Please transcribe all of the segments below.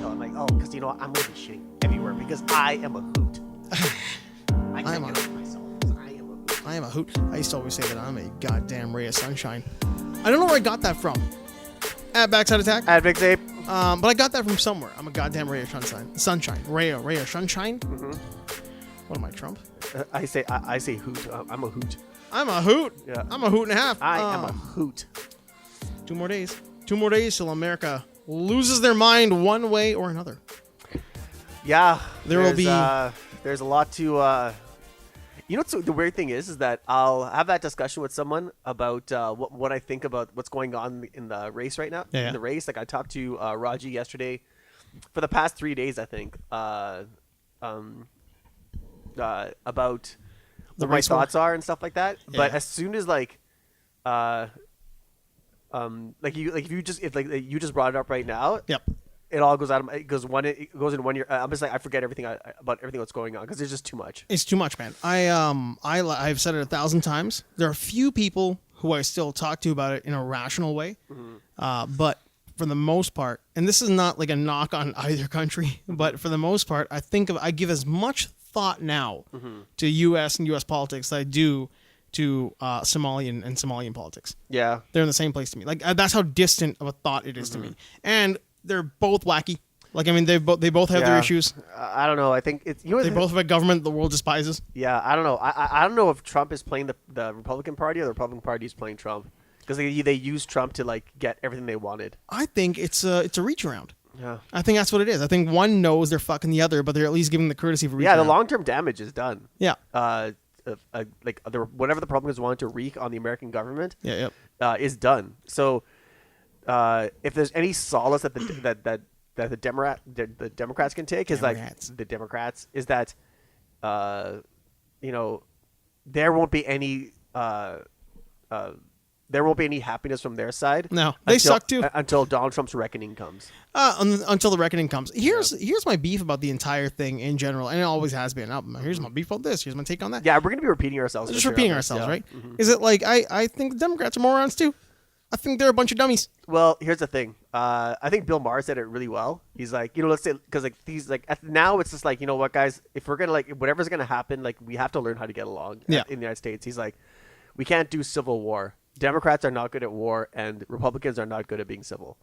hill. I'm like, oh, because you know what? I'm gonna be shitting everywhere because I am a hoot. I can't get over myself because I am a hoot. I am a hoot. I used to always say that I'm a goddamn ray of sunshine. I don't know where I got that from. At Backside Attack. At Big Ape. But I got that from somewhere. I'm a goddamn ray of sunshine. Sunshine. Ray of sunshine? Mm-hmm. What am I, Trump? I say hoot. I'm a hoot. I'm a hoot. Yeah. I'm a hoot and a half. I am a hoot. 2 more days. 2 more days till America loses their mind one way or another. Yeah. There will be... there's a lot to... You know what the weird thing is that I'll have that discussion with someone about what I think about what's going on in the race right now. Yeah. In the race. Like I talked to Raji yesterday. For the past 3 days, I think. About what my thoughts are and stuff like that. Yeah. But as soon as like you just brought it up right now. Yep. It all goes out. It goes in 1 year. I'm just like I forget everything about everything that's going on because there's just too much. It's too much, man. I've said it 1,000 times. There are a few people who I still talk to about it in a rational way, but for the most part, and this is not like a knock on either country, but for the most part, I give as much thought now to U.S. and U.S. politics that I do to Somalian politics. Yeah, they're in the same place to me. Like that's how distant of a thought it is to me, and they're both wacky. Like I mean, they both have their issues. I don't know. I think it's they both have a government the world despises. Yeah, I don't know. I don't know if Trump is playing the Republican Party or the Republican Party is playing Trump because they use Trump to like get everything they wanted. I think it's a reach around. Yeah, I think that's what it is. I think one knows they're fucking the other, but they're at least giving the courtesy for reach around. The long-term damage is done. Yeah. Whatever the Republicans wanted to wreak on the American government, is done. So, if there's any solace that the Democrats can take is that, there won't be any. There won't be any happiness from their side. No, they suck too. Until Donald Trump's reckoning comes. Until the reckoning comes. Here's my beef about the entire thing in general, and it always has been. Here's my beef about this. Here's my take on that. Yeah, we're going to be repeating ourselves. Just repeating ourselves, right? Mm-hmm. Is it like I think the Democrats are morons too? I think they're a bunch of dummies. Well, here's the thing. I think Bill Maher said it really well. He's like, let's say, because like these now it's just like, you know what, guys, if we're gonna whatever's gonna happen, like we have to learn how to get along in the United States. He's like, we can't do civil war. Democrats are not good at war, and Republicans are not good at being civil.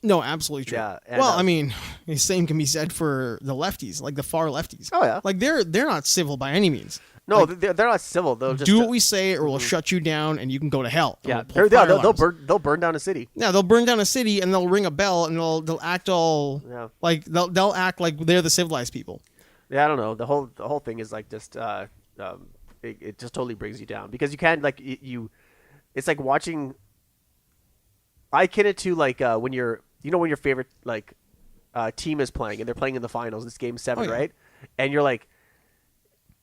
No, absolutely true. Yeah. And, I mean, the same can be said for the lefties, like the far lefties. Oh yeah. Like they're not civil by any means. No, like, they're not civil. They'll just do what we say, or we'll shut you down, and you can go to hell. Yeah, they'll burn down a city. Yeah, they'll burn down a city, and they'll ring a bell, and they'll act all like they'll act like they're the civilized people. Yeah, I don't know. The whole thing is like just it just totally brings you down because you can't like you. It's like watching. I akin it to like when your favorite like team is playing and they're playing in the finals. It's Game 7, right? And you're like,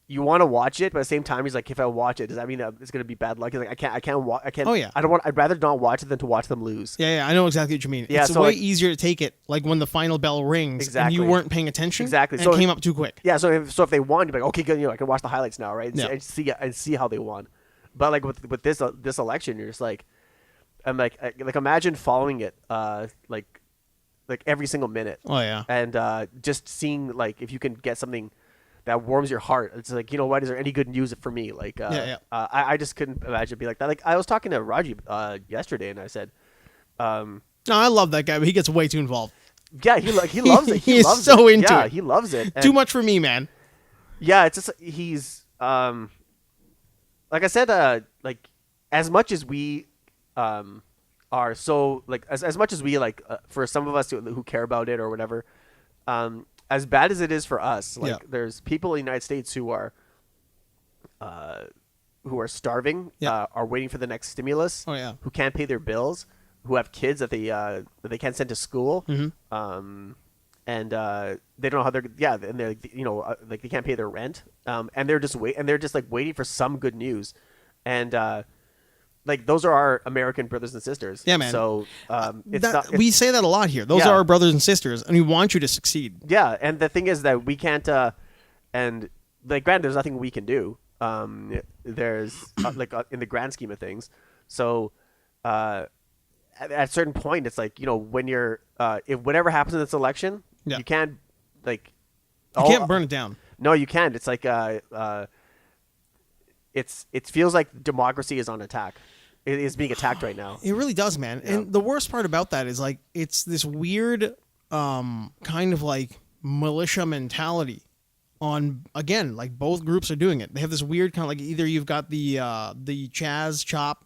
you want to watch it, but at the same time, he's like, if I watch it, does that mean that it's going to be bad luck? He's like, I can't. Oh yeah. I'd rather not watch it than to watch them lose. Yeah, I know exactly what you mean. Yeah, it's way easier to take it like when the final bell rings and you weren't paying attention. Exactly. And so it came up too quick. Yeah. So if they won, you'd be like, okay, good. I can watch the highlights now, right? And see how they won. But like with this election, you're just like, I'm like imagine following it like every single minute. Oh yeah. And just seeing like if you can get something that warms your heart. It's like, you know what? Is there any good news for me? Like, I just couldn't imagine being like that. Like I was talking to Raji yesterday, and I said, no, I love that guy, but he gets way too involved. Yeah, he loves it. He loves so it. Into it. He loves it. Too much for me, man. Yeah, it's just he's like I said, like as much as we are so like as much as we like for some of us who care about it or whatever, as bad as it is for us, like there's people in the United States who are starving, are waiting for the next stimulus, who can't pay their bills, who have kids that they can't send to school, and they don't know how they're and they're like they can't pay their rent, and they're just waiting for some good news, and like those are our American brothers and sisters. Yeah, man. So we say that a lot here. Those are our brothers and sisters, and we want you to succeed. Yeah, and the thing is that we can't. And like, granted, there's nothing we can do. There's in the grand scheme of things. So at a certain point, it's like when you're if whatever happens in this election, Yeah. You can't like. You can't burn it down. No, you can't. It's like it feels like democracy is on attack. It is being attacked right now. It really does, man. Yeah. And the worst part about that is like it's this weird kind of like militia mentality on, again, like both groups are doing it. They have this weird kind of like either you've got the Chaz, Chop,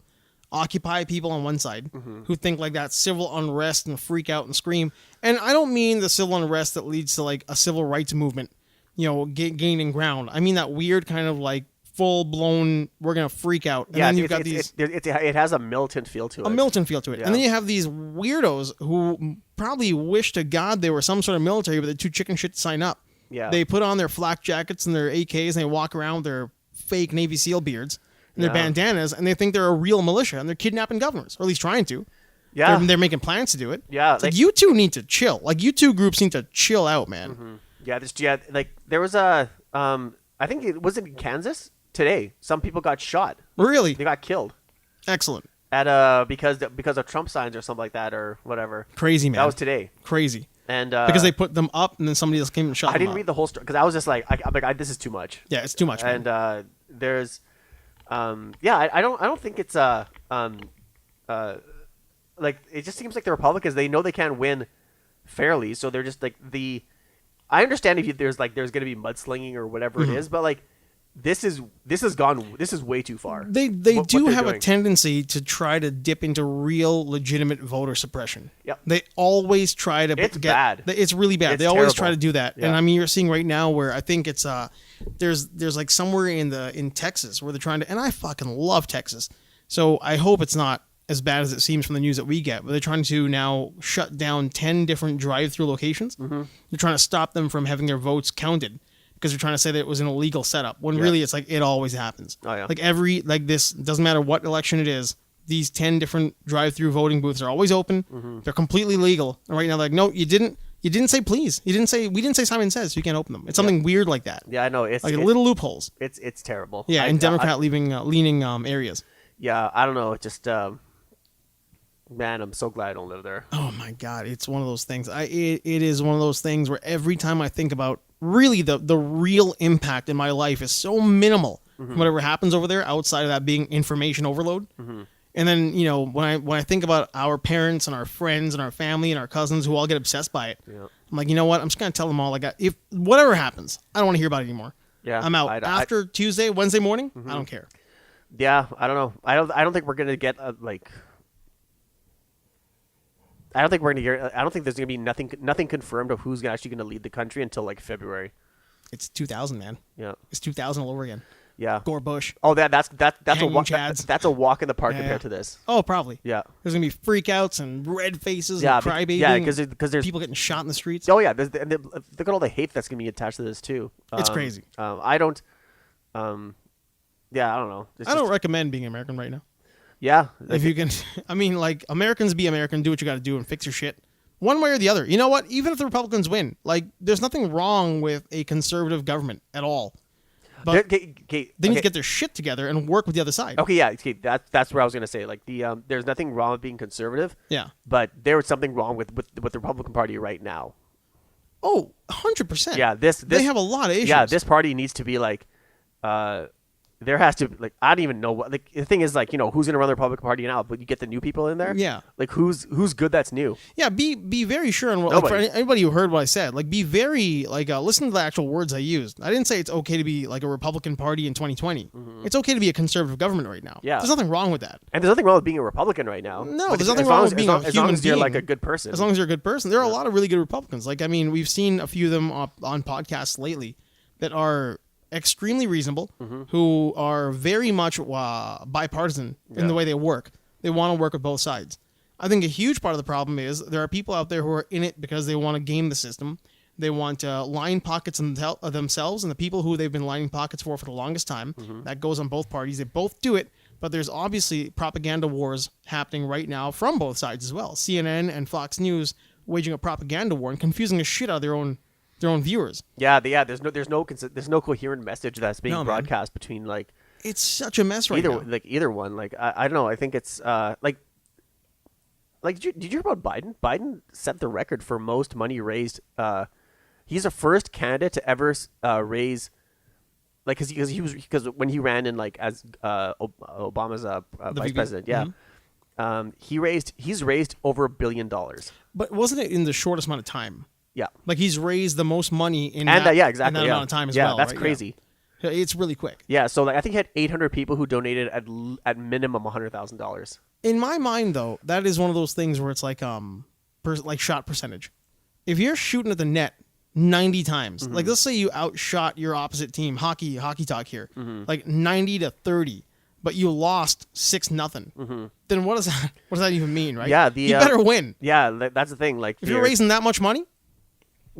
Occupy people on one side who think like that's civil unrest and freak out and scream. And I don't mean the civil unrest that leads to like a civil rights movement, gaining ground. I mean that weird kind of like full-blown, we're going to freak out. And then you've got it has a militant feel to it. A militant feel to it. Yeah. And then you have these weirdos who probably wish to God they were some sort of military, but they're too chicken shit to sign up. Yeah. They put on their flak jackets and their AKs, and they walk around with their fake Navy SEAL beards and their bandanas, and they think they're a real militia, and they're kidnapping governors, or at least trying to. Yeah. They're making plans to do it. Yeah. It's like you two need to chill. Like, you two groups need to chill out, man. Mm-hmm. Yeah, like, there was a, I think it was in Kansas today. Some people got shot. Really? They got killed. Excellent. At because of Trump signs or something like that or whatever. Crazy, man. That was today. Crazy. And because they put them up and then somebody else came and shot them. I didn't read the whole story because I was just like, I'm like, this is too much. Yeah, it's too much. Man. And there's, I don't think it's like it just seems like the Republicans, they know they can't win fairly, so they're just like I understand if there's going to be mudslinging or whatever it is, but like this is way too far. They do have a tendency to try to dip into real legitimate voter suppression. Yep. They always try to bad. It's really bad. It's they always terrible. try to do that. Yeah. And I mean you're seeing right now where I think it's there's like somewhere in Texas where they're trying to, and I fucking love Texas. So I hope it's not as bad as it seems from the news that we get, but they're trying to now shut down 10 different drive-through locations. Mm-hmm. They're trying to stop them from having their votes counted because they're trying to say that it was an illegal setup, when really it's like it always happens. Oh, yeah. Like this, doesn't matter what election it is, these 10 different drive-through voting booths are always open. Mm-hmm. They're completely legal. And right now they're like, no, you didn't say please. We didn't say Simon Says, so you can't open them. It's something weird like that. Yeah, I know. It's like little loopholes. It's terrible. Yeah, in Democrat-leaning areas. Yeah, I don't know. It just... man, I'm so glad I don't live there. Oh my God, it's one of those things. It is one of those things where every time I think about really the real impact in my life is so minimal from whatever happens over there, outside of that being information overload. Mm-hmm. And then when I think about our parents and our friends and our family and our cousins who all get obsessed by it, I'm like, you know what? I'm just gonna tell them all. Like, if whatever happens, I don't want to hear about it anymore. Yeah, I'm out after Tuesday, Wednesday morning. I don't care. Yeah, I don't know. I don't think we're gonna get I don't think there's gonna be nothing confirmed of who's actually gonna lead the country until like February. It's 2000, man. Yeah, it's 2000 all over again. Yeah, Gore Bush. Oh, that's a walk. That's a walk in the park compared to this. Oh, probably. Yeah, there's gonna be freakouts and red faces and crybabying. Yeah, because there's people getting shot in the streets. Oh yeah, look at all the hate that's gonna be attached to this too. It's crazy. I don't. Yeah, I don't know. I don't recommend being American right now. Yeah. If you can, I mean, like, Americans be American, do what you got to do and fix your shit. One way or the other. You know what? Even if the Republicans win, like, there's nothing wrong with a conservative government at all. But they need to get their shit together and work with the other side. Okay, yeah. Okay, that's where I was going to say. Like, there's nothing wrong with being conservative. Yeah. But there is something wrong with the Republican Party right now. Oh, 100%. Yeah, they have a lot of issues. Yeah, this party needs to be like, there has to, like, I don't even know what, like, the thing is, like, who's going to run the Republican Party now, but you get the new people in there. Yeah. Like, who's good that's new. Yeah, be very sure on what, like, for anybody who heard what I said, like, be very, like, listen to the actual words I used. I didn't say it's okay to be, like, a Republican Party in 2020. Mm-hmm. It's okay to be a conservative government right now. Yeah. There's nothing wrong with that. And there's nothing wrong with being a Republican right now. No, there's nothing wrong with being a human being. As long as you're, like, a good person. As long as you're a good person. There are a lot of really good Republicans. Like, I mean, we've seen a few of them on podcasts lately that are extremely reasonable, who are very much bipartisan in the way they work. They want to work with both sides. I think a huge part of the problem is there are people out there who are in it because they want to game the system. They want to line pockets of themselves and the people who they've been lining pockets for the longest time. That goes on both parties. They both do it, but there's obviously propaganda wars happening right now from both sides as well. CNN and Fox News waging a propaganda war and confusing the shit out of their own viewers. Yeah. There's no coherent message that's being broadcast between, like, it's such a mess right now. Like, either one. Like, I don't know. I think it's like did you hear about Biden? Biden set the record for most money raised He's the first candidate to ever raise, like, because when he ran in like as Obama's vice president, yeah. Mm-hmm. He's raised over $1 billion. But wasn't it in the shortest amount of time? Yeah. Like he's raised the most money in exactly, in that amount of time as well. Yeah, that's crazy. Yeah. It's really quick. Yeah, so like I think he had 800 people who donated at minimum $100,000. In my mind, though, that is one of those things where it's like like shot percentage. If you're shooting at the net 90 times, mm-hmm. like let's say you outshot your opposite team, hockey talk here, mm-hmm. like 90-30. But you lost 6-0. Mm-hmm. Then what does that even mean, right? Yeah, you better win. Yeah, that's the thing. Like if you're raising that much money.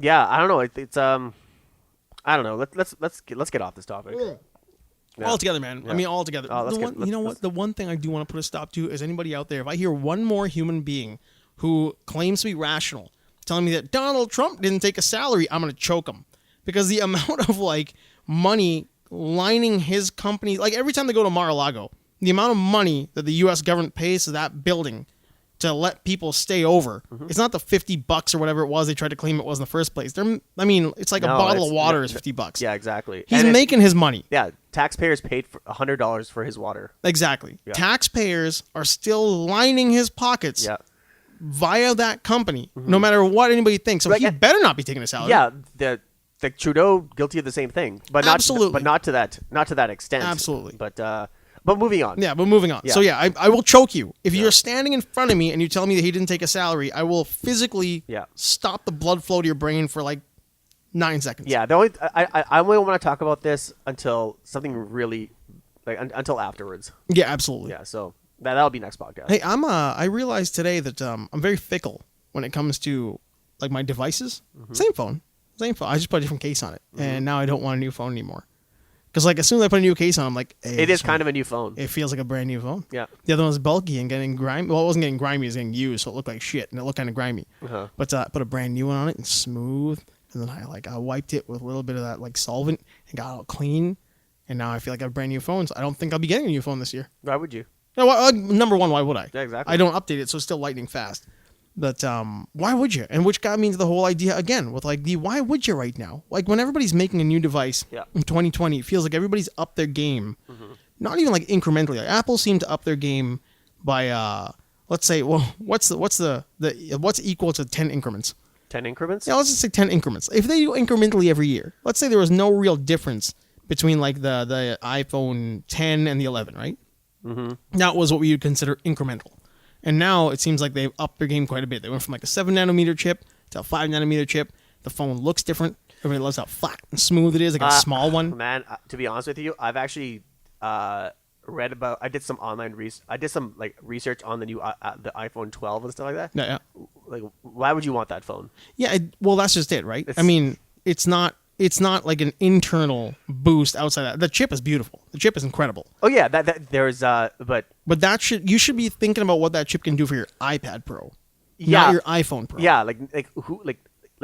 Yeah, I don't know. It's I don't know. Let's get off this topic. Yeah. All together, man. Yeah. I mean, all together. The one thing I do want to put a stop to is anybody out there. If I hear one more human being who claims to be rational telling me that Donald Trump didn't take a salary, I'm gonna choke him because the amount of like money lining his company, like every time they go to Mar-a-Lago, the amount of money that the U.S. government pays to that building to let people stay over, mm-hmm. it's not the $50 or whatever it was they tried to claim it was in the first place. It's like a bottle of water is $50. Yeah, exactly. He's making his money. Yeah, taxpayers paid for $100 for his water. Exactly. Yeah. Taxpayers are still lining his pockets via that company, mm-hmm. no matter what anybody thinks. So he better not be taking a salary. Yeah, the Trudeau guilty of the same thing, but not to that extent. Absolutely. But moving on. Yeah, but moving on. Yeah. So I will choke you if you're standing in front of me and you tell me that he didn't take a salary. I will physically stop the blood flow to your brain for like 9 seconds. Yeah, I only want to talk about this until something really until afterwards. Yeah, absolutely. Yeah, so that'll be next podcast. Hey, I realized today that I'm very fickle when it comes to like my devices. Mm-hmm. Same phone. I just put a different case on it, mm-hmm. and now I don't want a new phone anymore. Because like as soon as I put a new case on, I'm like, hey, it is kind of a new phone. It feels like a brand new phone. Yeah. The other one was bulky and getting grimy. Well, it wasn't getting grimy; it was getting used, so it looked like shit, and it looked kind of grimy. Uh-huh. But I put a brand new one on it and smooth, and then I wiped it with a little bit of that like solvent and got it all clean, and now I feel like I have a brand new phone. So I don't think I'll be getting a new phone this year. Why would you? No, number one, why would I? Yeah, exactly. I don't update it, so it's still lightning fast. But why would you? And which got me into the whole idea again with like the why would you right now? Like when everybody's making a new device in 2020, it feels like everybody's up their game. Mm-hmm. Not even like incrementally. Like Apple seemed to up their game by let's say, well, what's equal to 10 increments? 10 increments? Yeah, let's just say 10 increments. If they do incrementally every year, let's say there was no real difference between like the iPhone 10 and the 11, right? Mm-hmm. That was what we would consider incremental. And now it seems like they've upped their game quite a bit. They went from like a 7-nanometer chip to a 5-nanometer chip. The phone looks different. Everybody loves how flat and smooth it is, like a small one. Man, to be honest with you, I've actually read about. I did some online research. I did some like research on the new the iPhone 12 and stuff like that. Yeah. Like, why would you want that phone? Yeah, well, that's just it, right? I mean, it's not like an internal boost outside that. The chip is beautiful. The chip is incredible. Oh yeah, that there's but you should be thinking about what that chip can do for your iPad Pro, not your iPhone Pro. Yeah,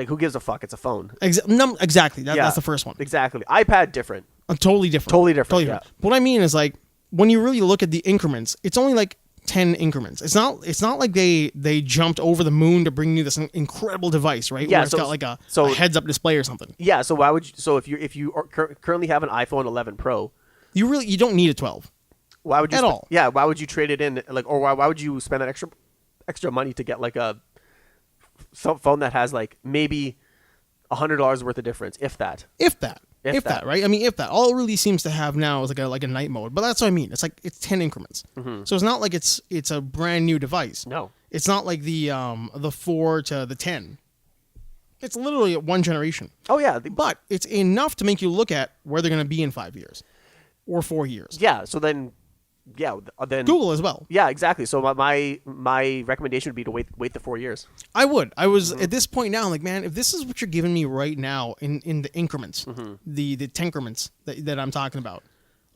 who gives a fuck? It's a phone. Exactly. That's the first one. Exactly. iPad different. Totally different. Totally different. Yeah. What I mean is like when you really look at the increments, it's only like 10 increments. It's not like they jumped over the moon to bring you this incredible device, right? Yeah, where it's got like a heads-up display or something. Yeah. So why would you? So if you currently have an iPhone 11 Pro, you don't need a 12. Why would you at all? Yeah. Why would you trade it in? Like, or why would you spend that extra money to get like some phone that has like maybe $100 worth of difference, if that? If that, right? I mean, if that. All it really seems to have now is like a night mode. But that's what I mean. It's 10 increments. Mm-hmm. So it's not like it's a brand new device. No. It's not like the 4 to the 10. It's literally one generation. Oh, yeah. But it's enough to make you look at where they're going to be in 5 years or 4 years. Yeah, so then Google as well. Yeah, exactly. So my recommendation would be to wait the 4 years. I would. I was at this point now, I'm like, man, if this is what you're giving me right now in the increments, mm-hmm. the increments that I'm talking about,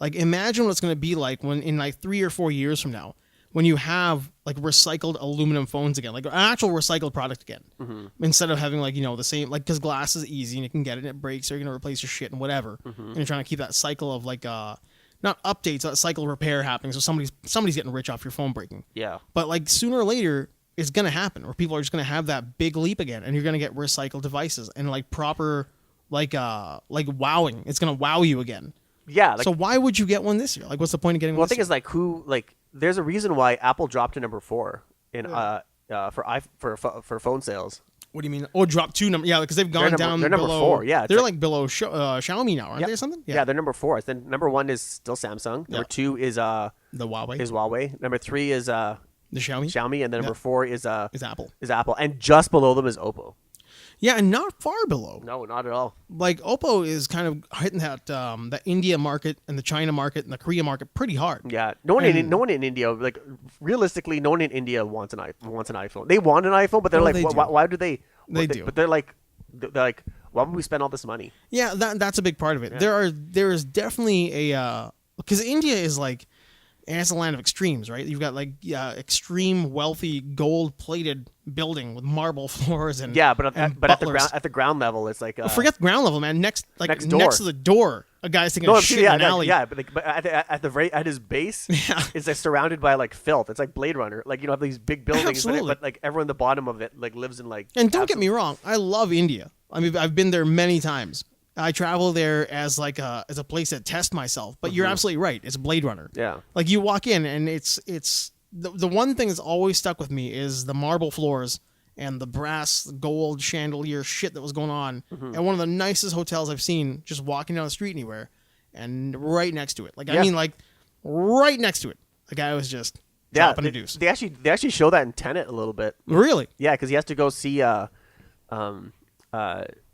like imagine what it's going to be like when in like 3 or 4 years from now, when you have like recycled aluminum phones again, like an actual recycled product again, mm-hmm. instead of having like the same, like, because glass is easy and you can get it and it breaks, or you're going to replace your shit and whatever, mm-hmm. and you're trying to keep that cycle of like not updates, that cycle of repair happening. So somebody's getting rich off your phone breaking. Yeah. But like sooner or later, is going to happen, where people are just going to have that big leap again, and you're going to get recycled devices and like proper, like wowing. It's going to wow you again. Yeah. So why would you get one this year? Like, what's the point of getting one? Well, the thing is, like, there's a reason why Apple dropped to number 4 in for phone sales. What do you mean? Oh, drop 2 number? Yeah, because they've gone down. They're below, number 4. Yeah, they're like below Xiaomi now, aren't they? Or something? Yeah, they're number 4. Then number 1 is still Samsung. Number 2 is the Huawei. Is Huawei. Number 3 is the Xiaomi. And then number 4 is Apple. Is Apple, and just below them is Oppo. Yeah, and not far below. No, not at all. Like Oppo is kind of hitting that the India market and the China market and the Korea market pretty hard. Yeah, no one in India, like realistically, no one in India wants an iPhone. They want an iPhone, but they're why do they? They do. But they're like, why would we spend all this money? Yeah, that's a big part of it. Yeah. There is definitely a because India is like. And it's a land of extremes, right? You've got like extreme wealthy gold-plated building with marble floors and but at the ground level, it's like forget the ground level, man. Next to the door, a guy's taking a shit in an alley. Yeah, but at his base, it's like surrounded by like filth. It's like Blade Runner. Like you have these big buildings, but like everyone at the bottom of it like lives in like. And don't get me wrong, I love India. I mean, I've been there many times. I travel there as like as a place to test myself, but you're absolutely right. It's Blade Runner. Yeah. Like you walk in and it's the one thing that's always stuck with me is the marble floors and the brass gold chandelier shit that was going on at one of the nicest hotels I've seen just walking down the street anywhere and right next to it. Like, I mean, like right next to it. The guy was just dropping a deuce. They actually show that in Tenet a little bit. Really? Yeah, because he has to go see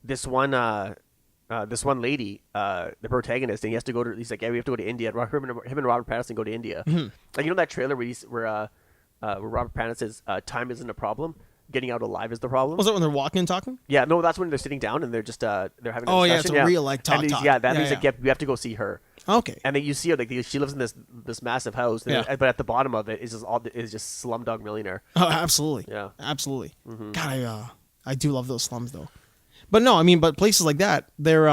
this one lady, the protagonist, and he has to go to. He's like, yeah, we have to go to India. Him and Robert Pattinson go to India. Like, you know that trailer where Robert Pattinson says, "Time isn't a problem. Getting out alive is the problem." Was that when they're walking and talking? Yeah, no, that's when they're sitting down and they're just they're having. Oh yeah, it's a real like talk. Yeah, that means like we have to go see her. Okay. And then you see her like she lives in this massive house, but at the bottom of it is just Slumdog Millionaire. Oh, absolutely. Yeah, absolutely. God, I do love those slums though. But no, I mean, but places like that, there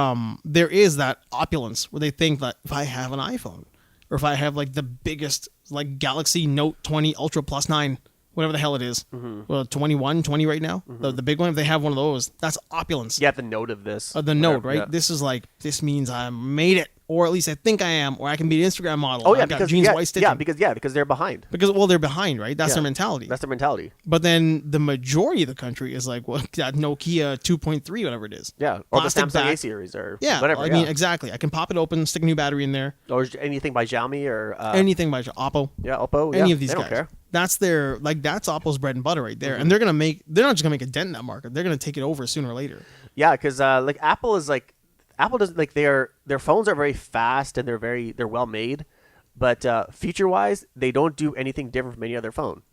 is that opulence where they think that if I have an iPhone or if I have like the biggest like Galaxy Note 20 Ultra Plus 9, whatever the hell it is, well, 21, 20 right now, the big one, if they have one of those, that's opulence. Yeah, the Note of this. The Note, right? Yeah. This is like, this means I made it. Or at least I think I am, or I can be an Instagram model. Oh yeah, because they're behind. Because they're behind, right? That's their mentality. That's their mentality. But then the majority of the country is like, well, that Nokia 2.3, whatever it is. Yeah, or plastic the Samsung A series or whatever. I mean, exactly. I can pop it open, stick a new battery in there. Or anything by Xiaomi or anything by Oppo. Yeah, Oppo. Any of these guys. Don't care. That's that's Oppo's bread and butter right there, and they're not just gonna make a dent in that market. They're gonna take it over sooner or later. Yeah, because like Apple does like their phones are very fast and they're well made, but feature wise they don't do anything different from any other phone.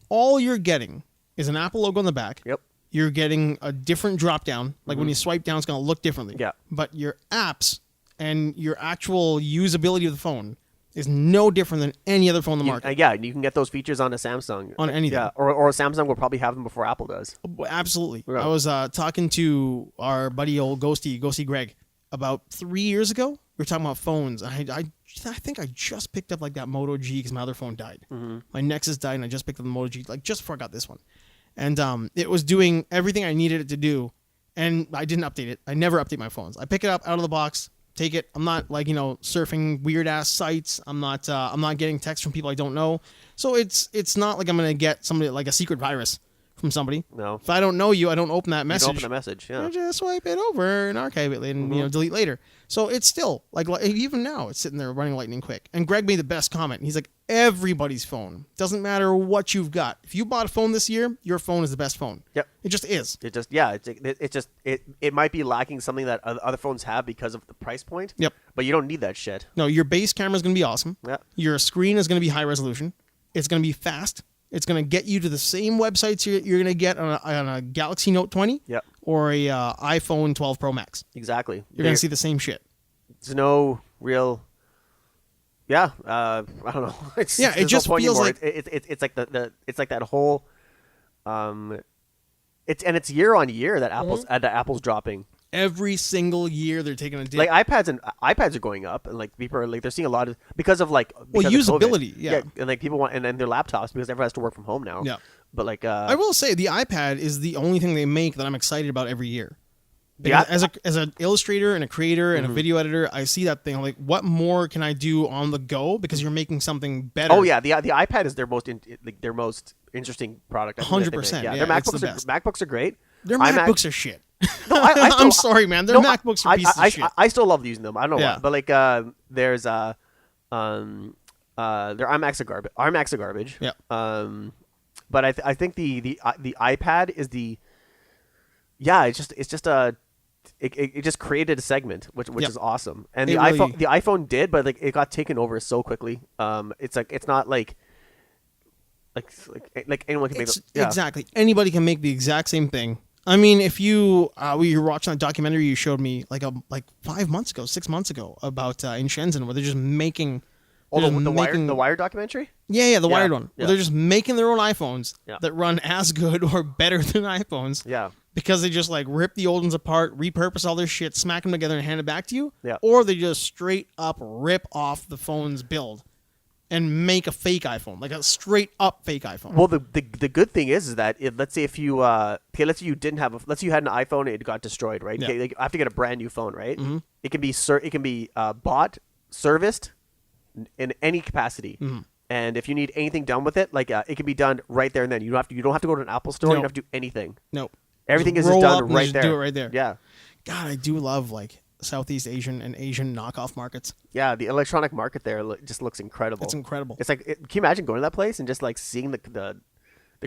All you're getting is an Apple logo on the back. Yep. You're getting a different drop down. Like when you swipe down, it's gonna look differently. Yeah. But your apps and your actual usability of the phone is no different than any other phone on the market. Yeah, you can get those features on a Samsung. On anything. Yeah, or Samsung will probably have them before Apple does. Absolutely. Yeah. I was talking to our buddy old Ghosty Greg about 3 years ago. We were talking about phones. I think I just picked up like that Moto G because my other phone died. My Nexus died and I just picked up the Moto G like just before I got this one. And it was doing everything I needed it to do. And I didn't update it. I never update my phones. I pick it up out of the box. Take it. I'm not like, surfing weird ass sites. I'm not getting texts from people I don't know. So it's not like I'm going to get somebody like a secret virus from somebody. No. If I don't know you, I don't open that message. You don't open the message, yeah. I just swipe it over and archive it and delete later. So it's still like even now it's sitting there running lightning quick. And Greg made the best comment. He's like, everybody's phone. Doesn't matter what you've got. If you bought a phone this year, your phone is the best phone. Yep. It just is. It might be lacking something that other phones have because of the price point. Yep. But you don't need that shit. No, your base camera is going to be awesome. Yep. Your screen is going to be high resolution. It's going to be fast. It's going to get you to the same websites you're going to get on a Galaxy Note 20 or a iPhone 12 Pro Max. Exactly. You're going to see the same shit. There's no real... Yeah, I don't know. It just feels like... It's like it's like that whole... It's year on year that Apple's dropping. Every single year they're taking a dip. Like iPads are going up, and like people are like they're seeing a lot of because of usability. Yeah, and like people want and then their laptops because everyone has to work from home now. Yeah, but like I will say the iPad is the only thing they make that I'm excited about every year. Yeah, as an illustrator and a creator and a video editor, I see that thing. I'm like, what more can I do on the go? Because you're making something better. Oh yeah, the iPad is their most interesting product. 100%. Yeah, their MacBooks are great. Their MacBooks are shit. No, I'm sorry, man. Their MacBooks are pieces of shit. I still love using them. I don't know why, but like there's their iMacs are garbage. Yeah. But I think the iPad is it just created a segment which is awesome, and the iPhone did, but like it got taken over so quickly. It's like it's not like anyone can make it. Yeah. Exactly, anybody can make the exact same thing. I mean, if you were watching that documentary you showed me like 6 months ago about in Shenzhen, where they're just making. The Wired documentary? Yeah, the Wired one. Yeah. They're just making their own iPhones that run as good or better than iPhones. Yeah. Because they just like rip the old ones apart, repurpose all their shit, smack them together, and hand it back to you. Yeah. Or they just straight up rip off the phone's build and make a fake iPhone, like a straight up fake iPhone. Well, the good thing is that let's say if you let's say you you had an iPhone and it got destroyed, right? Yeah. Okay, like, I have to get a brand new phone, right? Mm-hmm. It can be bought, serviced in any capacity. Mm-hmm. And if you need anything done with it, like it can be done right there and then. You don't have to go to an Apple store. You don't have to do anything. No. Everything is just done right there. Do it right there. Yeah. God, I do love like Southeast Asian and Asian knockoff markets. Yeah, the electronic market there just looks incredible. It's incredible. It's like, can you imagine going to that place and just like seeing the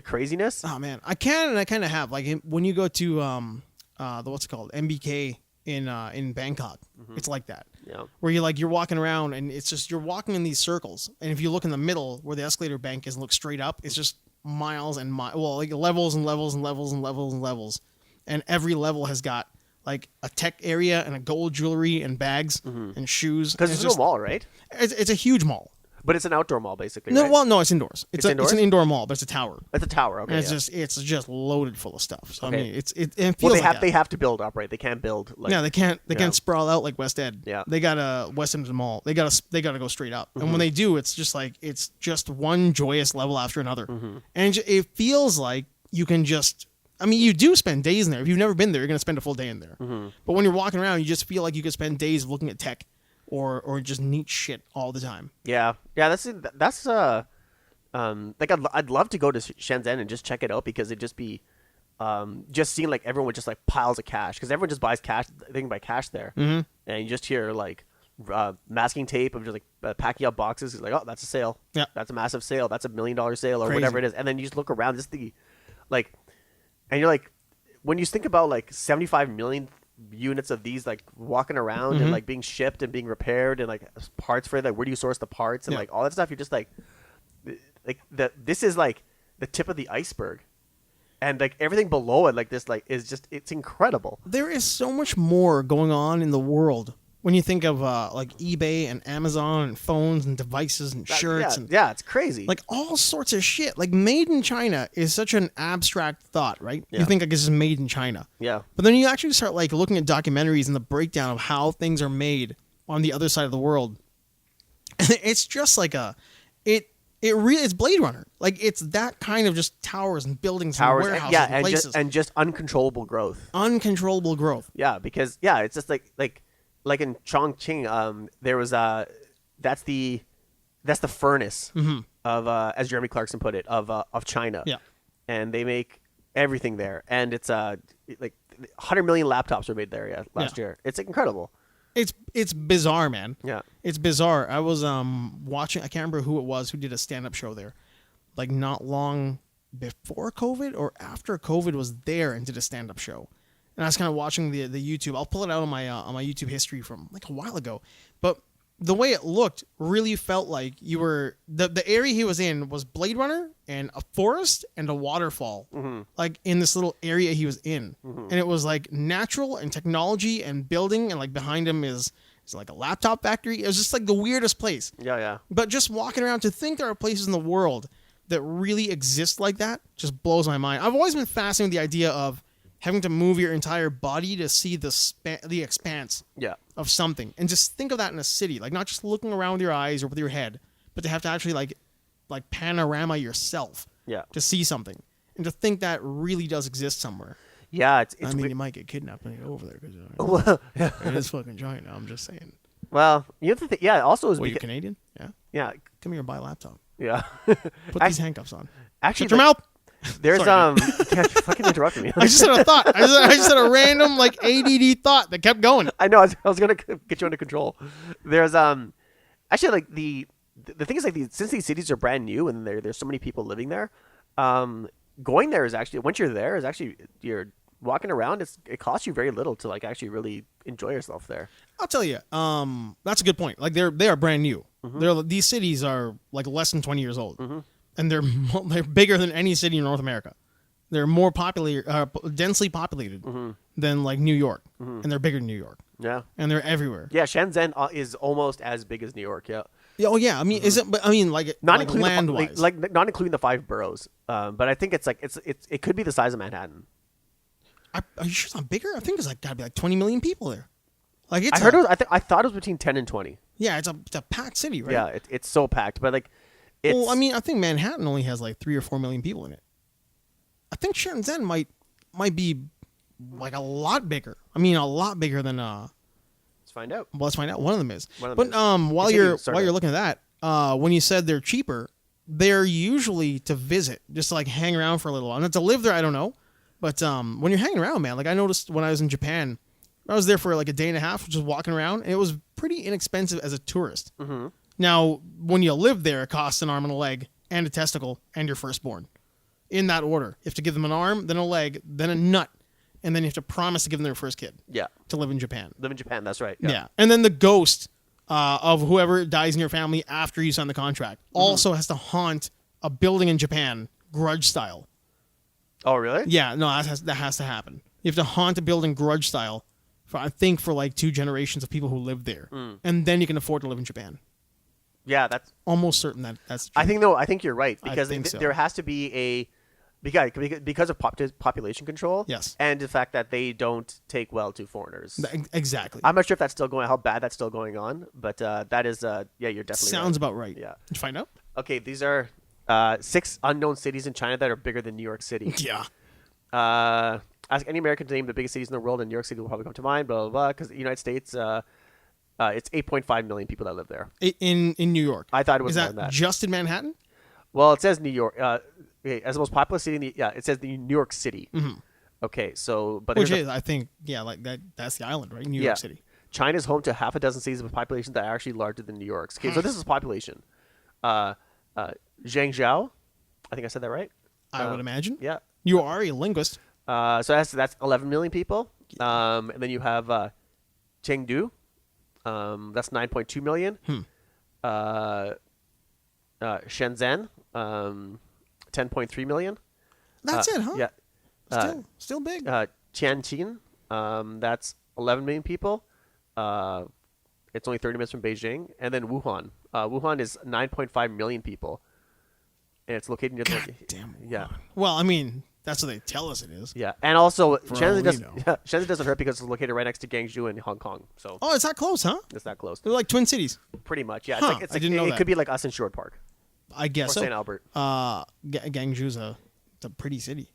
craziness? Oh man, I can and I kind of have. Like when you go to what's it called, MBK in Bangkok, it's like that. Yeah. Where you're walking around and it's just you're walking in these circles, and if you look in the middle where the escalator bank is and look straight up, it's just miles and like levels and levels and levels and levels and levels, and every level has got like a tech area and a gold jewelry and bags and shoes. Because it's just a mall, right? It's a huge mall. But it's an outdoor mall, basically. No, right? well, no, it's indoors. It's indoors? It's an indoor mall, but it's a tower. It's a tower. Okay. And it's just loaded full of stuff. So okay. I mean, it feels they have to build up, right? They can't build. Like, yeah, they can't sprawl out like West Ed. Yeah. They got a West End Mall. They got to go straight up. And when they do, it's just one joyous level after another. And it feels like you can just. I mean, you do spend days in there. If you've never been there, you're going to spend a full day in there. But when you're walking around, you just feel like you could spend days looking at tech. Or just neat shit all the time. Yeah. That's like I'd love to go to Shenzhen and just check it out, because it'd just be just seeing like everyone with just like piles of cash, because everyone just buys cash. They can buy cash there, and you just hear like masking tape of just like packing up boxes. It's like, oh, that's a sale. Yeah, that's a massive sale. That's $1 million sale or crazy. Whatever it is, and then you just look around, just the like, and you're like, when you think about like 75 million units of these like walking around and like being shipped and being repaired and like parts for it, like where do you source the parts and like all that stuff, you're just like this is like the tip of the iceberg, and like everything below it, like this, like is just, it's incredible. There is so much more going on in the world when you think of like eBay and Amazon and phones and devices and shirts. Yeah, it's crazy. Like all sorts of shit. Like made in China is such an abstract thought, right? Yeah. You think like this is made in China. Yeah. But then you actually start like looking at documentaries and the breakdown of how things are made on the other side of the world. And it's just like it's Blade Runner. Like it's that kind of just towers and buildings and warehouses and places. And just uncontrollable growth. Uncontrollable growth. Yeah, because it's just like in Chongqing, there was that's the furnace of as Jeremy Clarkson put it, of China. Yeah. And they make everything there, and it's like 100 million laptops were made there last year. It's incredible. It's bizarre, man. Yeah. It's bizarre. I was watching, I can't remember who it was who did a stand-up show there, like not long before COVID or after COVID was there and did a stand-up show. And I was kind of watching the YouTube. I'll pull it out on my YouTube history from like a while ago. But the way it looked really felt like you were the area he was in was Blade Runner and a forest and a waterfall, like in this little area he was in. And it was like natural and technology and building, and like behind him is like a laptop factory. It was just like the weirdest place. Yeah. But just walking around, to think there are places in the world that really exist like that just blows my mind. I've always been fascinated with the idea of having to move your entire body to see the expanse of something. And just think of that in a city. Like, not just looking around with your eyes or with your head, but to have to actually, like panorama yourself to see something. And to think that really does exist somewhere. Yeah, it's I mean, you might get kidnapped when you go over there. Cause, it is fucking China, I'm just saying. Well, you have to think, also... Are you Canadian? Yeah. Yeah. Come here and buy a laptop. Yeah. Put these handcuffs on. Actually, shut your mouth. There's you fucking interrupted me. I just had a thought. I just had a random like ADD thought that kept going. I know. I was gonna get you under control. There's actually like the thing is like since these cities are brand new and there's so many people living there, going there is actually once you're there is actually you're walking around. It costs you very little to like actually really enjoy yourself there. I'll tell you. That's a good point. Like they are brand new. Mm-hmm. These cities are like less than 20 years old. Mm-hmm. And they're bigger than any city in North America. They're more densely populated than like New York, and they're bigger than New York. Yeah, and they're everywhere. Yeah, Shenzhen is almost as big as New York. Yeah. Oh yeah, I mean, is it? But I mean, like not like including land-wise, like not including the 5 boroughs. But I think it's like it could be the size of Manhattan. Are you sure it's not bigger? I think it's like gotta be like 20 million people there. Like I thought it was between 10 and 20. Yeah, it's a packed city, right? Yeah, it's so packed, but like. Well, I mean, I think Manhattan only has like 3 or 4 million people in it. I think Shenzhen might be like a lot bigger. I mean, a lot bigger than. Let's find out. Well, let's find out. One of them is. While you're looking at that, when you said they're cheaper, they're usually to visit, just to like hang around for a little while. And to live there, I don't know, but when you're hanging around, man, like I noticed when I was in Japan, I was there for like a day and a half, just walking around, and it was pretty inexpensive as a tourist. Mm-hmm. Now, when you live there, it costs an arm and a leg and a testicle and your firstborn. In that order. You have to give them an arm, then a leg, then a nut, and then you have to promise to give them their first kid. Yeah. To live in Japan. Live in Japan, that's right. Yeah. And then the ghost of whoever dies in your family after you sign the contract also has to haunt a building in Japan, grudge style. Oh, really? Yeah, no, that has to happen. You have to haunt a building grudge style, for like 2 generations of people who live there. And then you can afford to live in Japan. Yeah, that's almost certain that's true. I think you're right because there has to be because of population control. Yes, and the fact that they don't take well to foreigners. Exactly. I'm not sure if that's still going, how bad that's still going on, but that is you're definitely sounds right. about right. Yeah, did you find out? Okay, these are 6 unknown cities in China that are bigger than New York City. Yeah. Ask any American to name the biggest cities in the world, and New York City will probably come to mind. Blah blah blah. Because the United States. It's 8.5 million people that live there. In New York. I thought it was more than that. Just in Manhattan? Well, it says New York. As the most populous city it says the New York City. Mm-hmm. Okay, so but which is I think like that's the island, right? New York City. China's home to half a dozen cities with populations that are actually larger than New York's. Okay, so this is population. Zhangzhou, I think I said that right. I would imagine. Yeah. You are a linguist. So that's 11 million people. And then you have Chengdu. That's 9.2 million. Shenzhen, 10.3 million. That's it, huh? Yeah. Still big. Tianjin, that's 11 million people. It's only 30 minutes from Beijing. And then Wuhan. Wuhan is 9.5 million people. And it's located near God damn Wuhan. Yeah. Well, I mean, that's what they tell us it is. Yeah, and also Shenzhen doesn't hurt because it's located right next to Guangzhou and Hong Kong. So it's that close, huh? It's that close. They're like twin cities. Pretty much, yeah. Huh, It's I didn't know it that. could be like us in Sherwood Park. I guess or so. St. Albert. Guangzhou's a pretty city.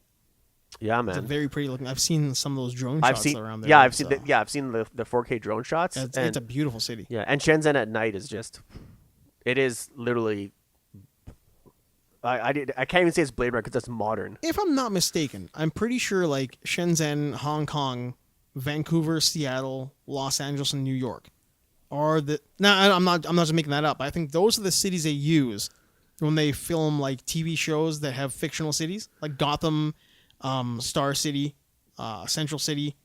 Yeah, man. It's a very pretty looking. I've seen some of those drone shots around there. Yeah, I've seen the 4K drone shots. It's a beautiful city. Yeah, and Shenzhen at night is just, it is literally. I can't even say it's Blade Runner because it's modern. If I'm not mistaken, I'm pretty sure like Shenzhen, Hong Kong, Vancouver, Seattle, Los Angeles, and New York are the. Now I'm not just making that up. I think those are the cities they use when they film like TV shows that have fictional cities like Gotham, Star City, Central City.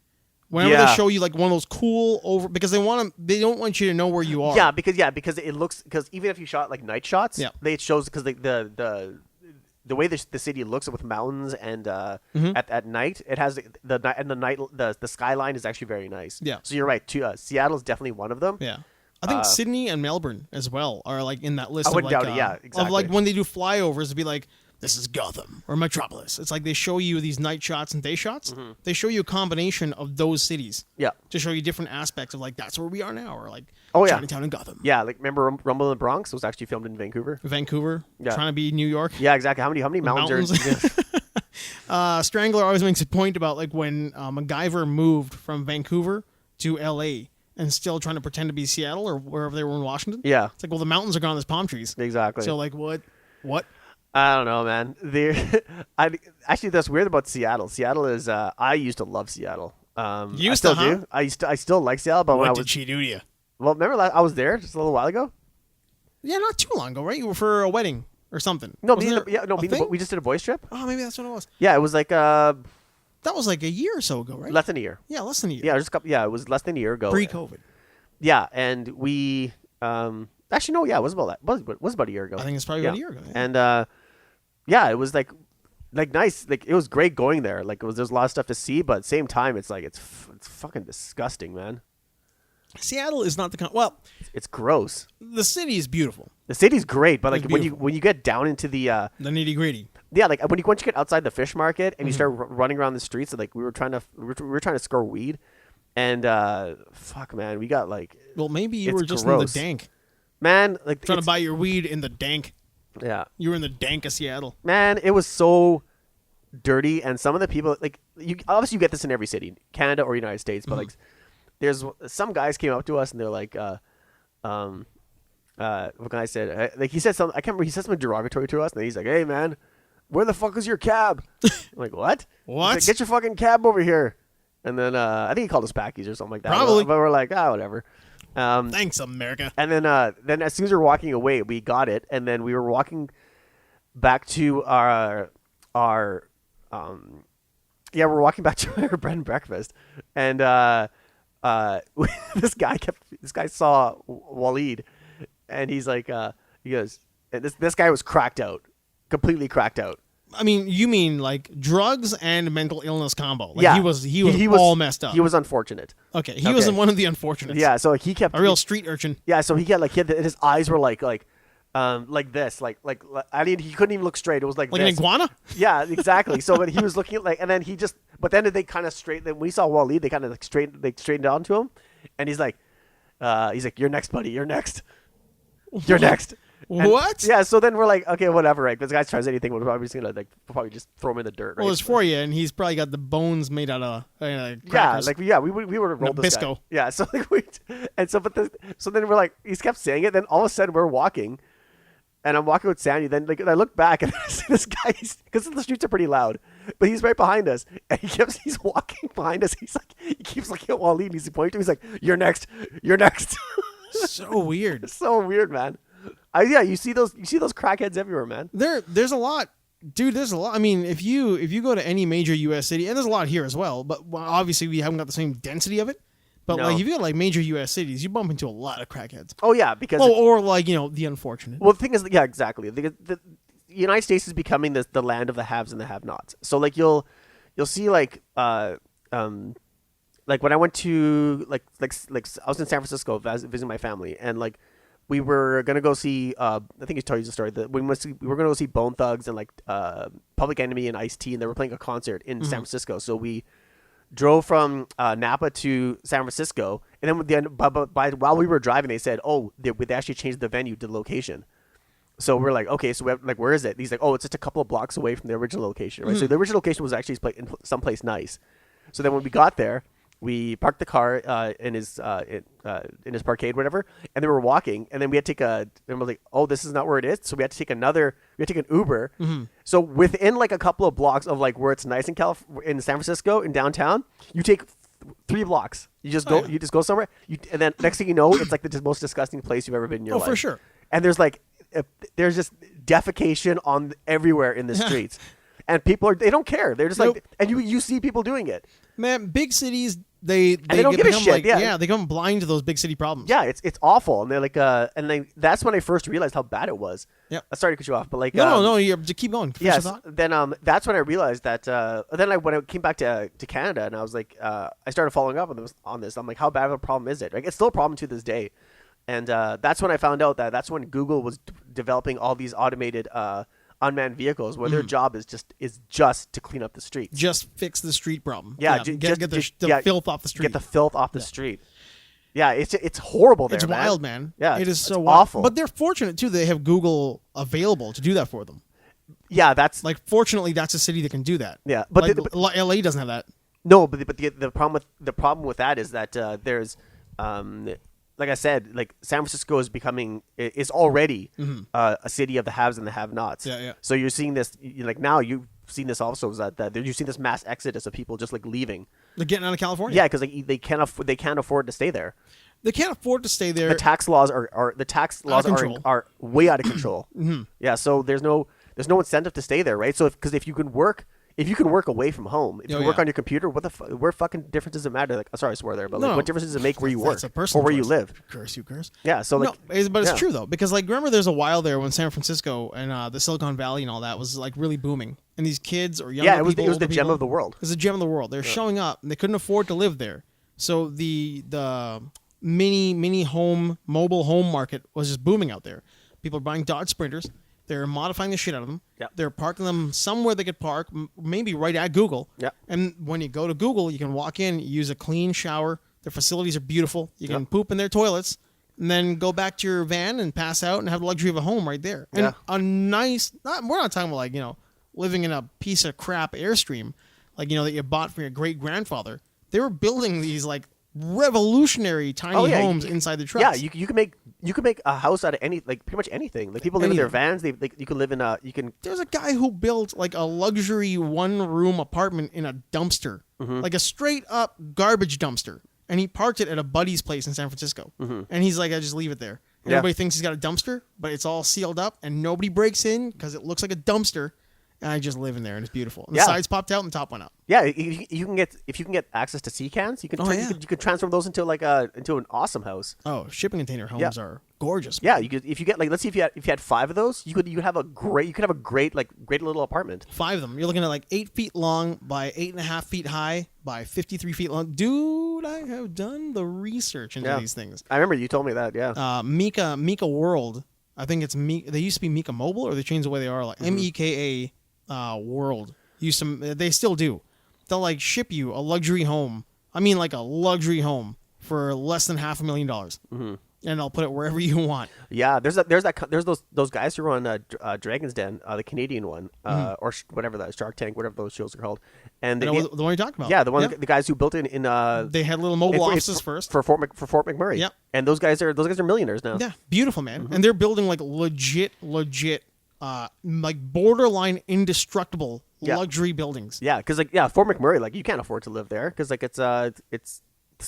Whenever they show you like one of those cool because they don't want you to know where you are. Yeah, because it looks, because even if you shot like night shots, it shows because the way the city looks with mountains and at night it has the skyline is actually very nice. Yeah. So you're right. Seattle is definitely one of them. Yeah. I think Sydney and Melbourne as well are like in that list. I wouldn't doubt it. Yeah, exactly. Of like when they do flyovers, it'd be like this is Gotham or Metropolis. It's like they show you these night shots and day shots. Mm-hmm. They show you a combination of those cities. Yeah. To show you different aspects of like, that's where we are now, or like Chinatown and Gotham. Yeah, like remember Rumble in the Bronx was actually filmed in Vancouver. Yeah. Trying to be New York. Yeah, exactly. How many mountains are Strangler always makes a point about like when MacGyver moved from Vancouver to LA and still trying to pretend to be Seattle or wherever they were in Washington. Yeah. It's like, well, the mountains are gone, there's palm trees. Exactly. So like what? I don't know, man. Actually, that's weird about Seattle. Seattle is. I used to love Seattle. I still do. I still like Seattle. But what did she do to you? Well, remember I was there just a little while ago. Yeah, not too long ago, right? You were for a wedding or something. No, we just did a boys trip. Oh, maybe that's what it was. Yeah, it was like that was like a year or so ago, right? Less than a year. Yeah, less than a year. Yeah, it was less than a year ago. Pre-COVID. Yeah, and we actually no, yeah, it was about a year ago. I think it's probably about a year ago. Yeah. And yeah, it was like nice. Like it was great going there. Like there's a lot of stuff to see, but at the same time, it's like it's fucking disgusting, man. Seattle is not the well. It's gross. The city is beautiful. The city's great, but like when you get down into the nitty gritty. Yeah, like once you get outside the fish market and you start running around the streets, like we were trying to score weed, and fuck, man, we got like. Well, maybe you were just gross. In the dank. Man, like trying to buy your weed in the dank. Yeah, you were in the dank of Seattle. Man, it was so dirty, and some of the people like obviously you get this in every city, Canada or United States, but like there's some guys came up to us and they're like, what guy said? Like he said something. I can't remember. He said something derogatory to us, and then he's like, "Hey, man, where the fuck is your cab?" I'm like, what? What? Like, get your fucking cab over here. And then I think he called us Packies or something like that. Probably. But we're like, whatever. Thanks, America. And then as soon as we were walking away, we got it, and then we were walking back to our we're walking back to our bread and breakfast, and this guy saw Waleed, and he's like, he goes, and this guy was cracked out, completely cracked out. I mean, you mean like drugs and mental illness combo? Like yeah, he was all messed up. He was unfortunate. Okay, he was one of the unfortunates. Yeah, so he kept a real street urchin. Yeah, so his eyes were like this, like I mean, he couldn't even look straight. It was like an iguana. Yeah, exactly. So but he was looking like, and then they kind of when we saw Waleed, they kind of straightened on to him, and he's like, "You're next, buddy. You're next. You're next." And, what? Yeah, so then we're like, okay, whatever, right? Because the guy tries anything, we're probably just gonna probably just throw him in the dirt, right? Well, it's for you, and he's probably got the bones made out of crackers. We would have rolled this Bisco. guy. Yeah, so so then we're like, he kept saying it. Then all of a sudden we're walking, and I'm walking with Sandy. Then I look back and I see this guy because the streets are pretty loud, but he's right behind us, and he's walking behind us. He keeps looking at Waleed, and he's pointing to him. He's like, "You're next. You're next." So weird. So weird, man. You see those crackheads everywhere, man. There's a lot, dude. There's a lot. I mean, if you go to any major U.S. city, and there's a lot here as well, but obviously we haven't got the same density of it. But no. like if you go to like major U.S. cities, you bump into a lot of crackheads. Oh yeah, because or like the unfortunate. Well, the thing is, yeah, exactly. The United States is becoming the land of the haves and the have-nots. So like you'll see like when I went to like I was in San Francisco visiting my family, and like. We were gonna go see. I think he told you the story that we were gonna go see Bone Thugs and like Public Enemy and Ice-T, and they were playing a concert in San Francisco. So we drove from Napa to San Francisco, and then while we were driving, they said, "Oh, they actually changed the venue to the location." So we're like, "Okay, so where is it?" And he's like, "Oh, it's just a couple of blocks away from the original location, right?" So the original location was actually in someplace nice. So then when we got there. We parked the car in his parkade, whatever, and then we were walking, and then we had to take and we're like, oh, this is not where it is, so we had to take an Uber. Mm-hmm. So within like a couple of blocks of like where it's nice in in San Francisco, in downtown, you take 3 blocks. You just go, you just go somewhere, and then next thing you know, it's like the most disgusting place you've ever been in your life. Oh, for sure. And there's just defecation on everywhere in the streets, and people they don't care. They're just like, and you see people doing it. Man, big cities. They don't give a shit. Like, they come blind to those big city problems. Yeah, it's awful, and they're like, that's when I first realized how bad it was. Yeah, sorry to cut you off, but like, no, you just keep going. Yes. Then that's when I realized that. Then when I came back to Canada, and I was like, I started following up on this. I'm like, how bad of a problem is it? Like, it's still a problem to this day, and that's when I found out that's when Google was developing all these automated unmanned vehicles where their job is just to clean up the streets. Just fix the street problem. Yeah, get the filth off the street. Get the filth off the street. Yeah, it's horrible there. It's wild, man. Yeah, it is so awful. But they're fortunate too. They have Google available to do that for them. Yeah, that's like fortunately that's a city that can do that. Yeah, but, like, LA doesn't have that. No, but the problem with that is that there's like I said, like San Francisco is already a city of the haves and the have-nots. Yeah. So you're seeing this like now you've seen this also is that you've seen this mass exodus of people just like leaving. They're getting out of California. Yeah, because they can't afford to stay there. They can't afford to stay there. The tax laws are way out of control. Yeah, so there's no incentive to stay there, right? So if you can work away from home, if you work on your computer, where fucking difference does it matter? Like, sorry, I swear there, but what difference does it make where you work or where you live? You curse. Yeah, so like, but it's true though, because like remember, there's a while there when San Francisco and the Silicon Valley and all that was like really booming, and these kids or younger people, it was the gem of the world. It was the gem of the world. They're showing up, and they couldn't afford to live there, so the mini home mobile home market was just booming out there. People are buying Dodge Sprinters. They're modifying the shit out of them. Yep. They're parking them somewhere they could park, maybe right at Google. Yep. And when you go to Google, you can walk in, use a clean shower. Their facilities are beautiful. You can poop in their toilets, and then go back to your van and pass out and have the luxury of a home right there. And a nice, we're not talking about like, living in a piece of crap Airstream, like, that you bought from your great-grandfather. They were building these like revolutionary tiny homes inside the trucks. Yeah, you can make a house out of pretty much anything. Like people live in their vans. You can live in There's a guy who built like a luxury 1-room apartment in a dumpster, like a straight up garbage dumpster, and he parked it at a buddy's place in San Francisco. And he's like, I just leave it there. And everybody thinks he's got a dumpster, but it's all sealed up, and nobody breaks in because it looks like a dumpster. And I just live in there, and it's beautiful. And the sides popped out, and the top went up. Yeah, if you can get access to sea cans, you can transform those into into an awesome house. Oh, shipping container homes are gorgeous. Yeah, if you get like, let's see, if you had 5 of those, you could have a great little apartment. 5 of them. You're looking at like 8 feet long by 8.5 feet high by 53 feet long. Dude, I have done the research into these things. I remember you told me that. Yeah. Mika World. I think it's Mika. They used to be Mika Mobile, or they changed the way they are. Like MEKA. World they still do. They'll like ship you a luxury home. I mean, like a luxury home for less than $500,000, and they'll put it wherever you want. Yeah, there's those guys who run Dragon's Den, the Canadian one, or whatever that Shark Tank, whatever those shows are called. And the one you're talking about. Yeah, the guys who built it in. They had little mobile offices first for Fort McMurray. Yep. And those guys are millionaires now. Yeah, beautiful, man. And they're building like legit. Like borderline indestructible luxury buildings. Yeah, because Fort McMurray, like you can't afford to live there because like it's the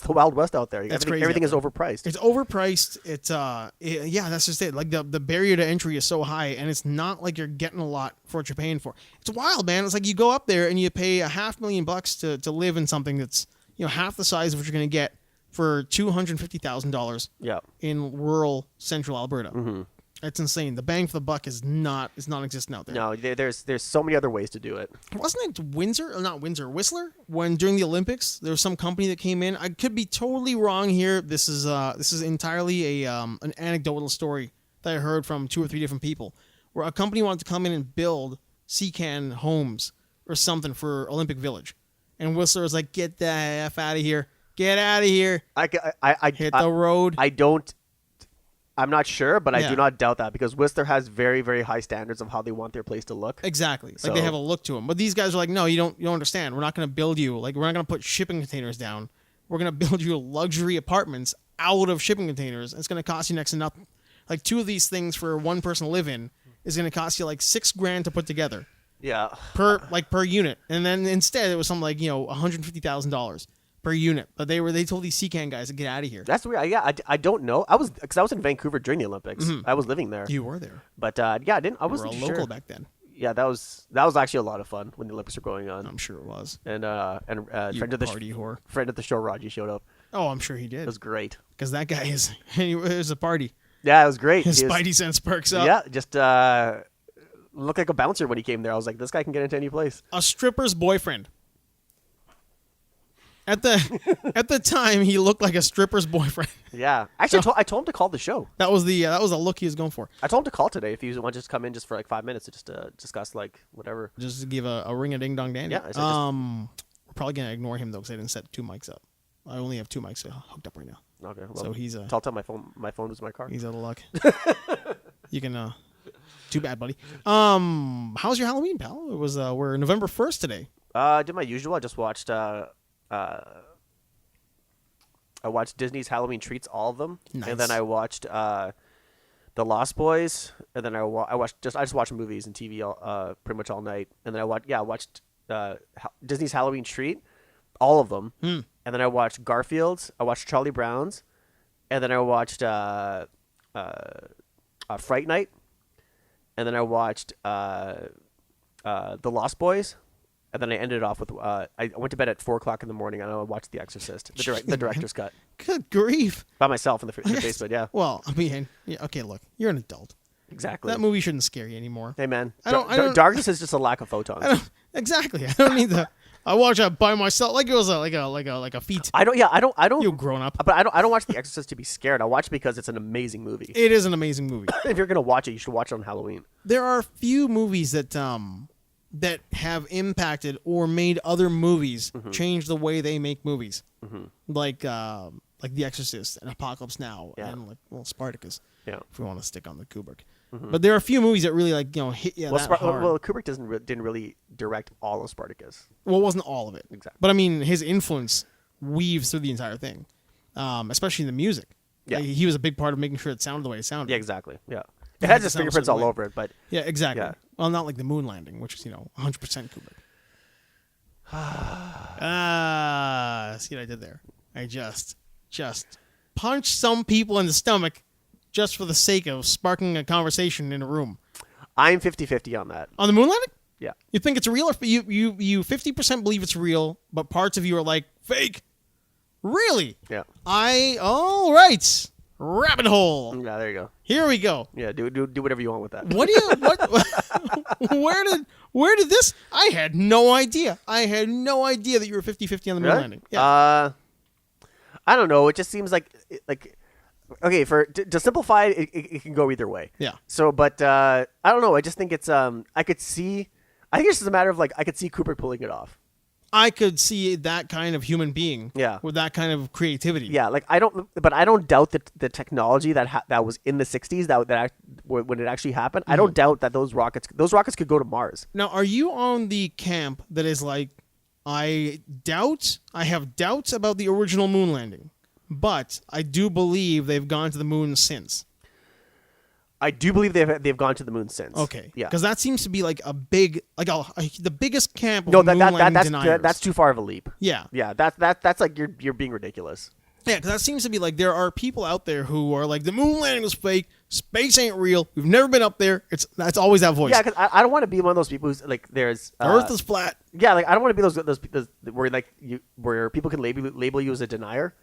Wild West out there. That's crazy. Everything is overpriced. It's overpriced. That's just it. Like the barrier to entry is so high, and it's not like you're getting a lot for what you're paying for. It's wild, man. It's like you go up there and you pay $500,000 to live in something that's half the size of what you're going to get for $250,000. Yeah. In rural central Alberta. It's insane. The bang for the buck is non-existent out there. No, there's so many other ways to do it. Wasn't it Whistler? When during the Olympics, there was some company that came in. I could be totally wrong here. This is entirely an anecdotal story that I heard from 2 or 3 different people, where a company wanted to come in and build Seacan homes or something for Olympic Village, and Whistler was like, "Get the F out of here! Get out of here! Hit the road." I'm not sure, but I do not doubt that because Whistler has very, very high standards of how they want their place to look. Exactly. Like they have a look to them. But these guys are like, no, you don't understand. We're not going to build you. Like, we're not going to put shipping containers down. We're going to build you luxury apartments out of shipping containers. It's going to cost you next to nothing. Like 2 of these things for one person to live in is going to cost you like $6,000 to put together. Yeah. Per unit. And then instead it was something like, $150,000. Per unit, but they told these Seacan guys to get out of here. That's weird. Yeah, I don't know. I was in Vancouver during the Olympics. I was living there. You were there, but I wasn't sure. Local back then. Yeah, that was actually a lot of fun when the Olympics were going on. I'm sure it was. And friend of the show, Raji, showed up. Oh, I'm sure he did. It was great because that guy it was a party. Yeah, it was great. His spidey sense perks up. Yeah, just looked like a bouncer when he came there. I was like, this guy can get into any place. A stripper's boyfriend. At the time, he looked like a stripper's boyfriend. Yeah, actually, I told him to call the show. That was the look he was going for. I told him to call today if he want to just come in just for like 5 minutes to just discuss like whatever. Just to give a ring a ding dong dandy. Yeah. We're probably gonna ignore him though because I didn't set 2 mics up. I only have 2 mics hooked up right now. Okay. Well, so he's tell my phone was in my car. He's out of luck. You can. Too bad, buddy. How's your Halloween, pal? It was we're November 1st today. I did my usual. I just watched. I watched Disney's Halloween Treats, all of them, nice. And then I watched The Lost Boys, and then I just watched movies and TV pretty much all night, and then I watched Disney's Halloween Treat, all of them, and then I watched Garfield's, I watched Charlie Brown's, and then I watched Fright Night, and then I watched The Lost Boys. And then I ended it off with I went to bed at 4:00 in the morning and I watched The Exorcist, the director's cut. Good grief! By myself in the basement, yeah. Well, I mean, yeah, okay, look, you're an adult. Exactly. That movie shouldn't scare you anymore. Hey man, I don't, darkness is just a lack of photons. Exactly. I don't need that. I watch that by myself, like it was like a feat. I don't. You grown up, but I don't watch The Exorcist to be scared. I watch it because it's an amazing movie. It is an amazing movie. If you're gonna watch it, you should watch it on Halloween. There are few movies that have impacted or made other movies change the way they make movies, like The Exorcist and Apocalypse Now, and Spartacus. Yeah, if we want to stick on the Kubrick. But there are a few movies that really hit you that hard. Well, Kubrick didn't really direct all of Spartacus. Well, it wasn't all of it. Exactly. But I mean, his influence weaves through the entire thing, especially in the music. Yeah. Like, he was a big part of making sure it sounded the way it sounded. Yeah, exactly. Yeah. It has his fingerprints all over it, but... Yeah, exactly. Yeah. Well, not like the moon landing, which is, 100% Kubrick. See what I did there? I just punched some people in the stomach just for the sake of sparking a conversation in a room. I'm 50-50 on that. On the moon landing? Yeah. You think it's real, or you 50% believe it's real, but parts of you are like, fake? Really? Yeah. All right. Rabbit hole. Yeah, there you go. Here we go. Yeah, do whatever you want with that. Where did this? I had no idea. I had no idea that you were 50-50 on the moon landing. Yeah. I don't know. It just seems like okay, to simplify it, it can go either way. Yeah. So, but I don't know. I just think it's I think it's just a matter of I could see Kubrick pulling it off. I could see that kind of human being, with that kind of creativity. Yeah, I don't doubt that the technology that was in the 60s that when it actually happened. I don't doubt that those rockets could go to Mars. Now, are you on the camp that is like, I have doubts about the original moon landing, but I do believe they've gone to the moon since? I do believe they've gone to the moon since. Okay. Yeah. Because that seems to be like a big, the biggest camp of moon landing deniers. That's too far of a leap. Yeah. Yeah. That's like you're being ridiculous. Yeah, because that seems to be like there are people out there who are like, the moon landing was fake, space ain't real, we've never been up there. That's always that voice. Yeah, because I don't want to be one of those people who's like, there's Earth is flat. Yeah, I don't want to be those where people can label you as a denier.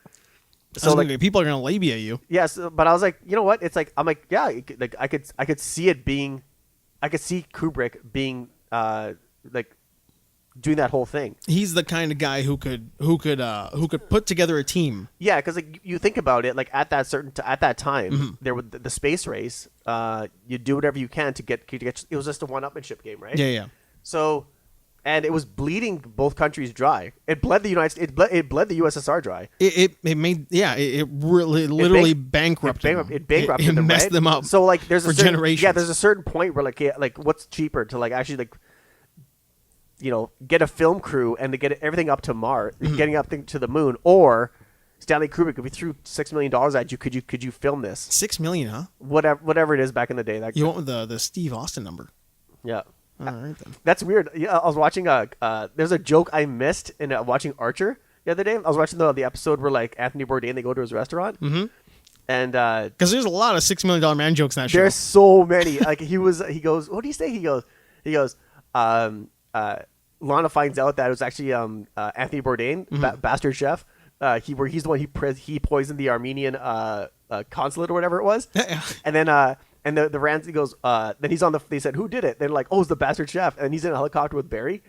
So people are gonna label you. Yes, but I was like, you know what? It's like I'm like, yeah, I could see it being, I could see Kubrick being doing that whole thing. He's the kind of guy who could put together a team. Yeah, because you think about it, at that time, there was the space race. You do whatever you can to get. It was just a one-upmanship game, right? Yeah. So. And it was bleeding both countries dry. It bled the United States. It bled the USSR dry. It really literally bankrupted them. It bankrupted them. It messed them up. So there's for generations. Yeah, there's a certain point where what's cheaper to actually get a film crew and to get everything up to Mars, getting up to the moon, or Stanley Kubrick, if we threw $6 million at you, could you film this? $6 million, huh? Whatever it is back in the day. You went with the Steve Austin number. Yeah. All right, then. That's weird. Yeah, I was watching there's a joke I missed in watching Archer the other day. I was watching the episode where Anthony Bourdain, they go to his restaurant. And because there's a lot of $6 Million Man jokes in that show. There's so many. He goes, what do you say? He goes, Lana finds out that it was actually Anthony Bourdain, bastard chef. He's the one he poisoned the Armenian consulate or whatever it was. And then and the Ramsey goes, then he's on they said, who did it? They're like, oh, it's the bastard chef. And he's in a helicopter with Barry.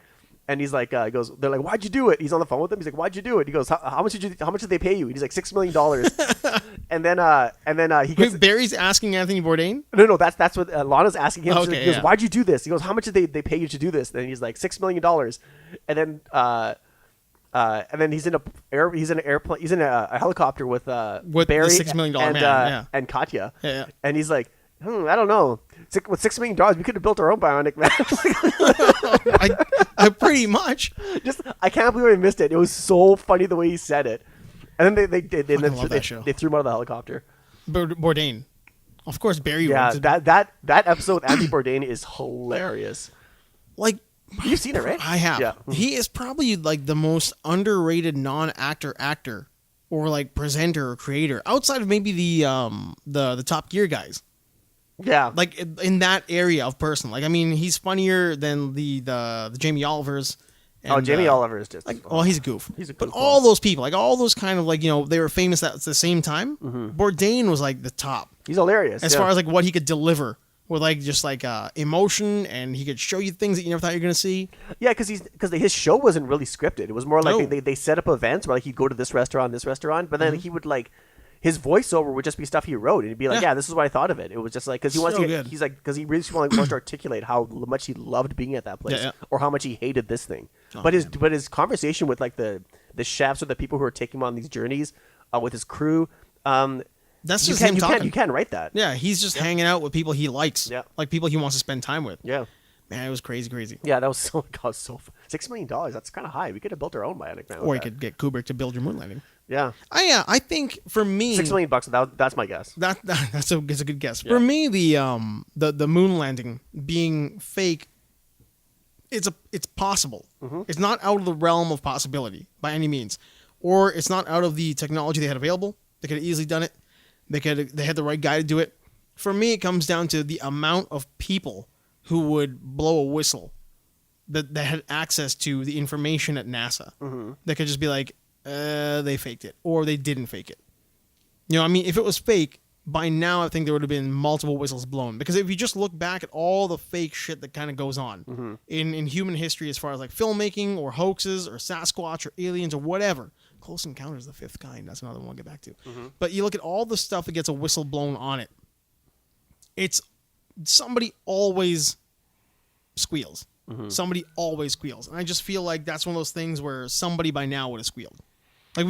And he's like, he goes, they're like, why'd you do it? He's on the phone with them. He's like, why'd you do it? He goes, how much did they pay you? And he's like, $6 million. and then he gets. Wait, Barry's asking Anthony Bourdain? No, that's what Lana's asking him. Okay, he goes, why'd you do this? He goes, how much did they pay you to do this? And he's like, $6 million. And then he's in a helicopter with Barry the $6 million and Katya. Yeah. And he's like, I don't know. With $6 million, we could have built our own bionic man. I pretty much. I can't believe I missed it. It was so funny the way he said it. And then they threw him out of the helicopter. Bourdain. Of course, Barry. Yeah, that episode with Andy Bourdain is hilarious. Like, you've seen it, right? I have. Yeah. He is probably like the most underrated non-actor or like presenter or creator outside of maybe the Top Gear guys. Yeah, like in that area of person. Like, I mean, he's funnier than the Jamie Olivers. And, Jamie Oliver is just like, he's a goof. He's a goof. But all those people, like all those kind of like, you know, they were famous at the same time. Mm-hmm. Bourdain was like the top. He's hilarious as far as like what he could deliver with like just like emotion, and he could show you things that you never thought you were gonna see. Yeah, because his show wasn't really scripted. It was more like they set up events where like he'd go to this restaurant, but then he would like. His voiceover would just be stuff he wrote, and he'd be like, "Yeah, this is what I thought of it." It was just like because he wants to get, he's like because he really wants to articulate how much he loved being at that place, or how much he hated this thing. But his conversation with like the chefs or the people who are taking him on these journeys with his crew, that's just him talking. You can write that. Yeah, he's just hanging out with people he likes. Yeah, like people he wants to spend time with. Yeah. Man, it was crazy. Yeah, that was so $6 million. That's kind of high. We could have built our own bionic man. Or you could get Kubrick to build your moon landing. Yeah. I think for me, $6 million. That's my guess. That's a good guess. Yeah. For me, the moon landing being fake, it's possible. Mm-hmm. It's not out of the realm of possibility by any means, or it's not out of the technology they had available. They could have easily done it. They had the right guy to do it. For me, it comes down to the amount of people who would blow a whistle that had access to the information at NASA. Mm-hmm. That could just be like, they faked it, or they didn't fake it. You know, I mean, if it was fake, by now I think there would have been multiple whistles blown. Because if you just look back at all the fake shit that kind of goes on in human history as far as like filmmaking or hoaxes or Sasquatch or aliens or whatever. Close Encounters of the Fifth Kind, that's another one we'll get back to. Mm-hmm. But you look at all the stuff that gets a whistle blown on it. It's somebody always squeals. Mm-hmm. Somebody always squeals. And I just feel like that's one of those things where somebody by now would have squealed. Like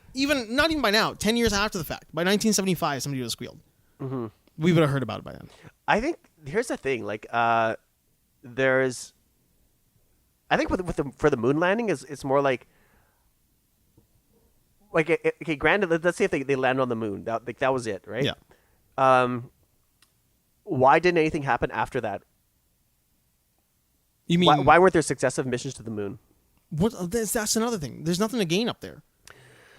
not even by now, 10 years after the fact, by 1975, somebody would have squealed. Mm-hmm. We would have heard about it by then. I think, here's the thing, like, for the moon landing, it's more like okay, granted, let's say if they land on the moon, that was it, right? Yeah. Why didn't anything happen after that? You mean why weren't there successive missions to the moon? That's another thing. There's nothing to gain up there.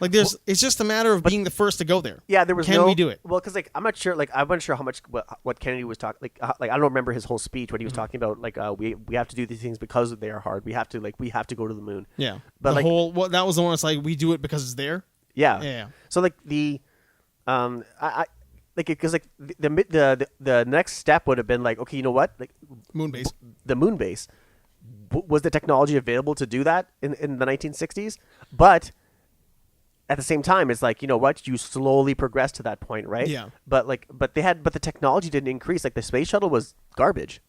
Like it's just a matter of being the first to go there. Yeah, there was. Can we do it? Well, because I'm not sure. Like I'm not sure how much what Kennedy was talking. Like I don't remember his whole speech when he was talking about like we have to do these things because they are hard. We have to go to the moon. Yeah, but that was the one. It's like we do it because it's there. Yeah. Yeah. So like because the next step would have been like, okay, you know what, like moon base. The moon base was the technology available to do that in the 1960s, but at the same time, it's like, you know what, you slowly progress to that point, right? Yeah. But the technology didn't increase. Like the space shuttle was garbage.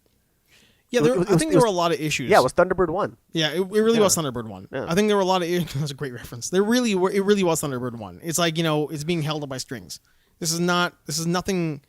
Yeah, I think there were a lot of issues. Yeah, it was Thunderbird 1. Yeah, it really was Thunderbird 1. Yeah. I think there were a lot of that's a great reference. It really was Thunderbird 1. It's like, you know, it's being held up by strings. This is nothing.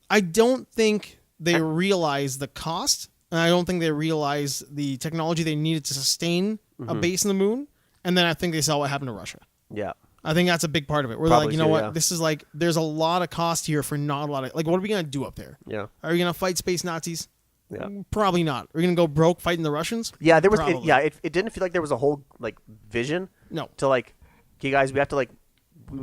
I don't think they realized the cost, and I don't think they realized the technology they needed to sustain a base in the moon, and then I think they saw what happened to Russia. Yeah. I think that's a big part of it. Where they're like, you know what, this is like, there's a lot of cost here for not a lot of, like, what are we going to do up there? Yeah. Are we going to fight space Nazis? Yeah. Probably not. Are we going to go broke fighting the Russians? Yeah, there was, it didn't feel like there was a whole, like, vision. No. To, like, okay, guys, we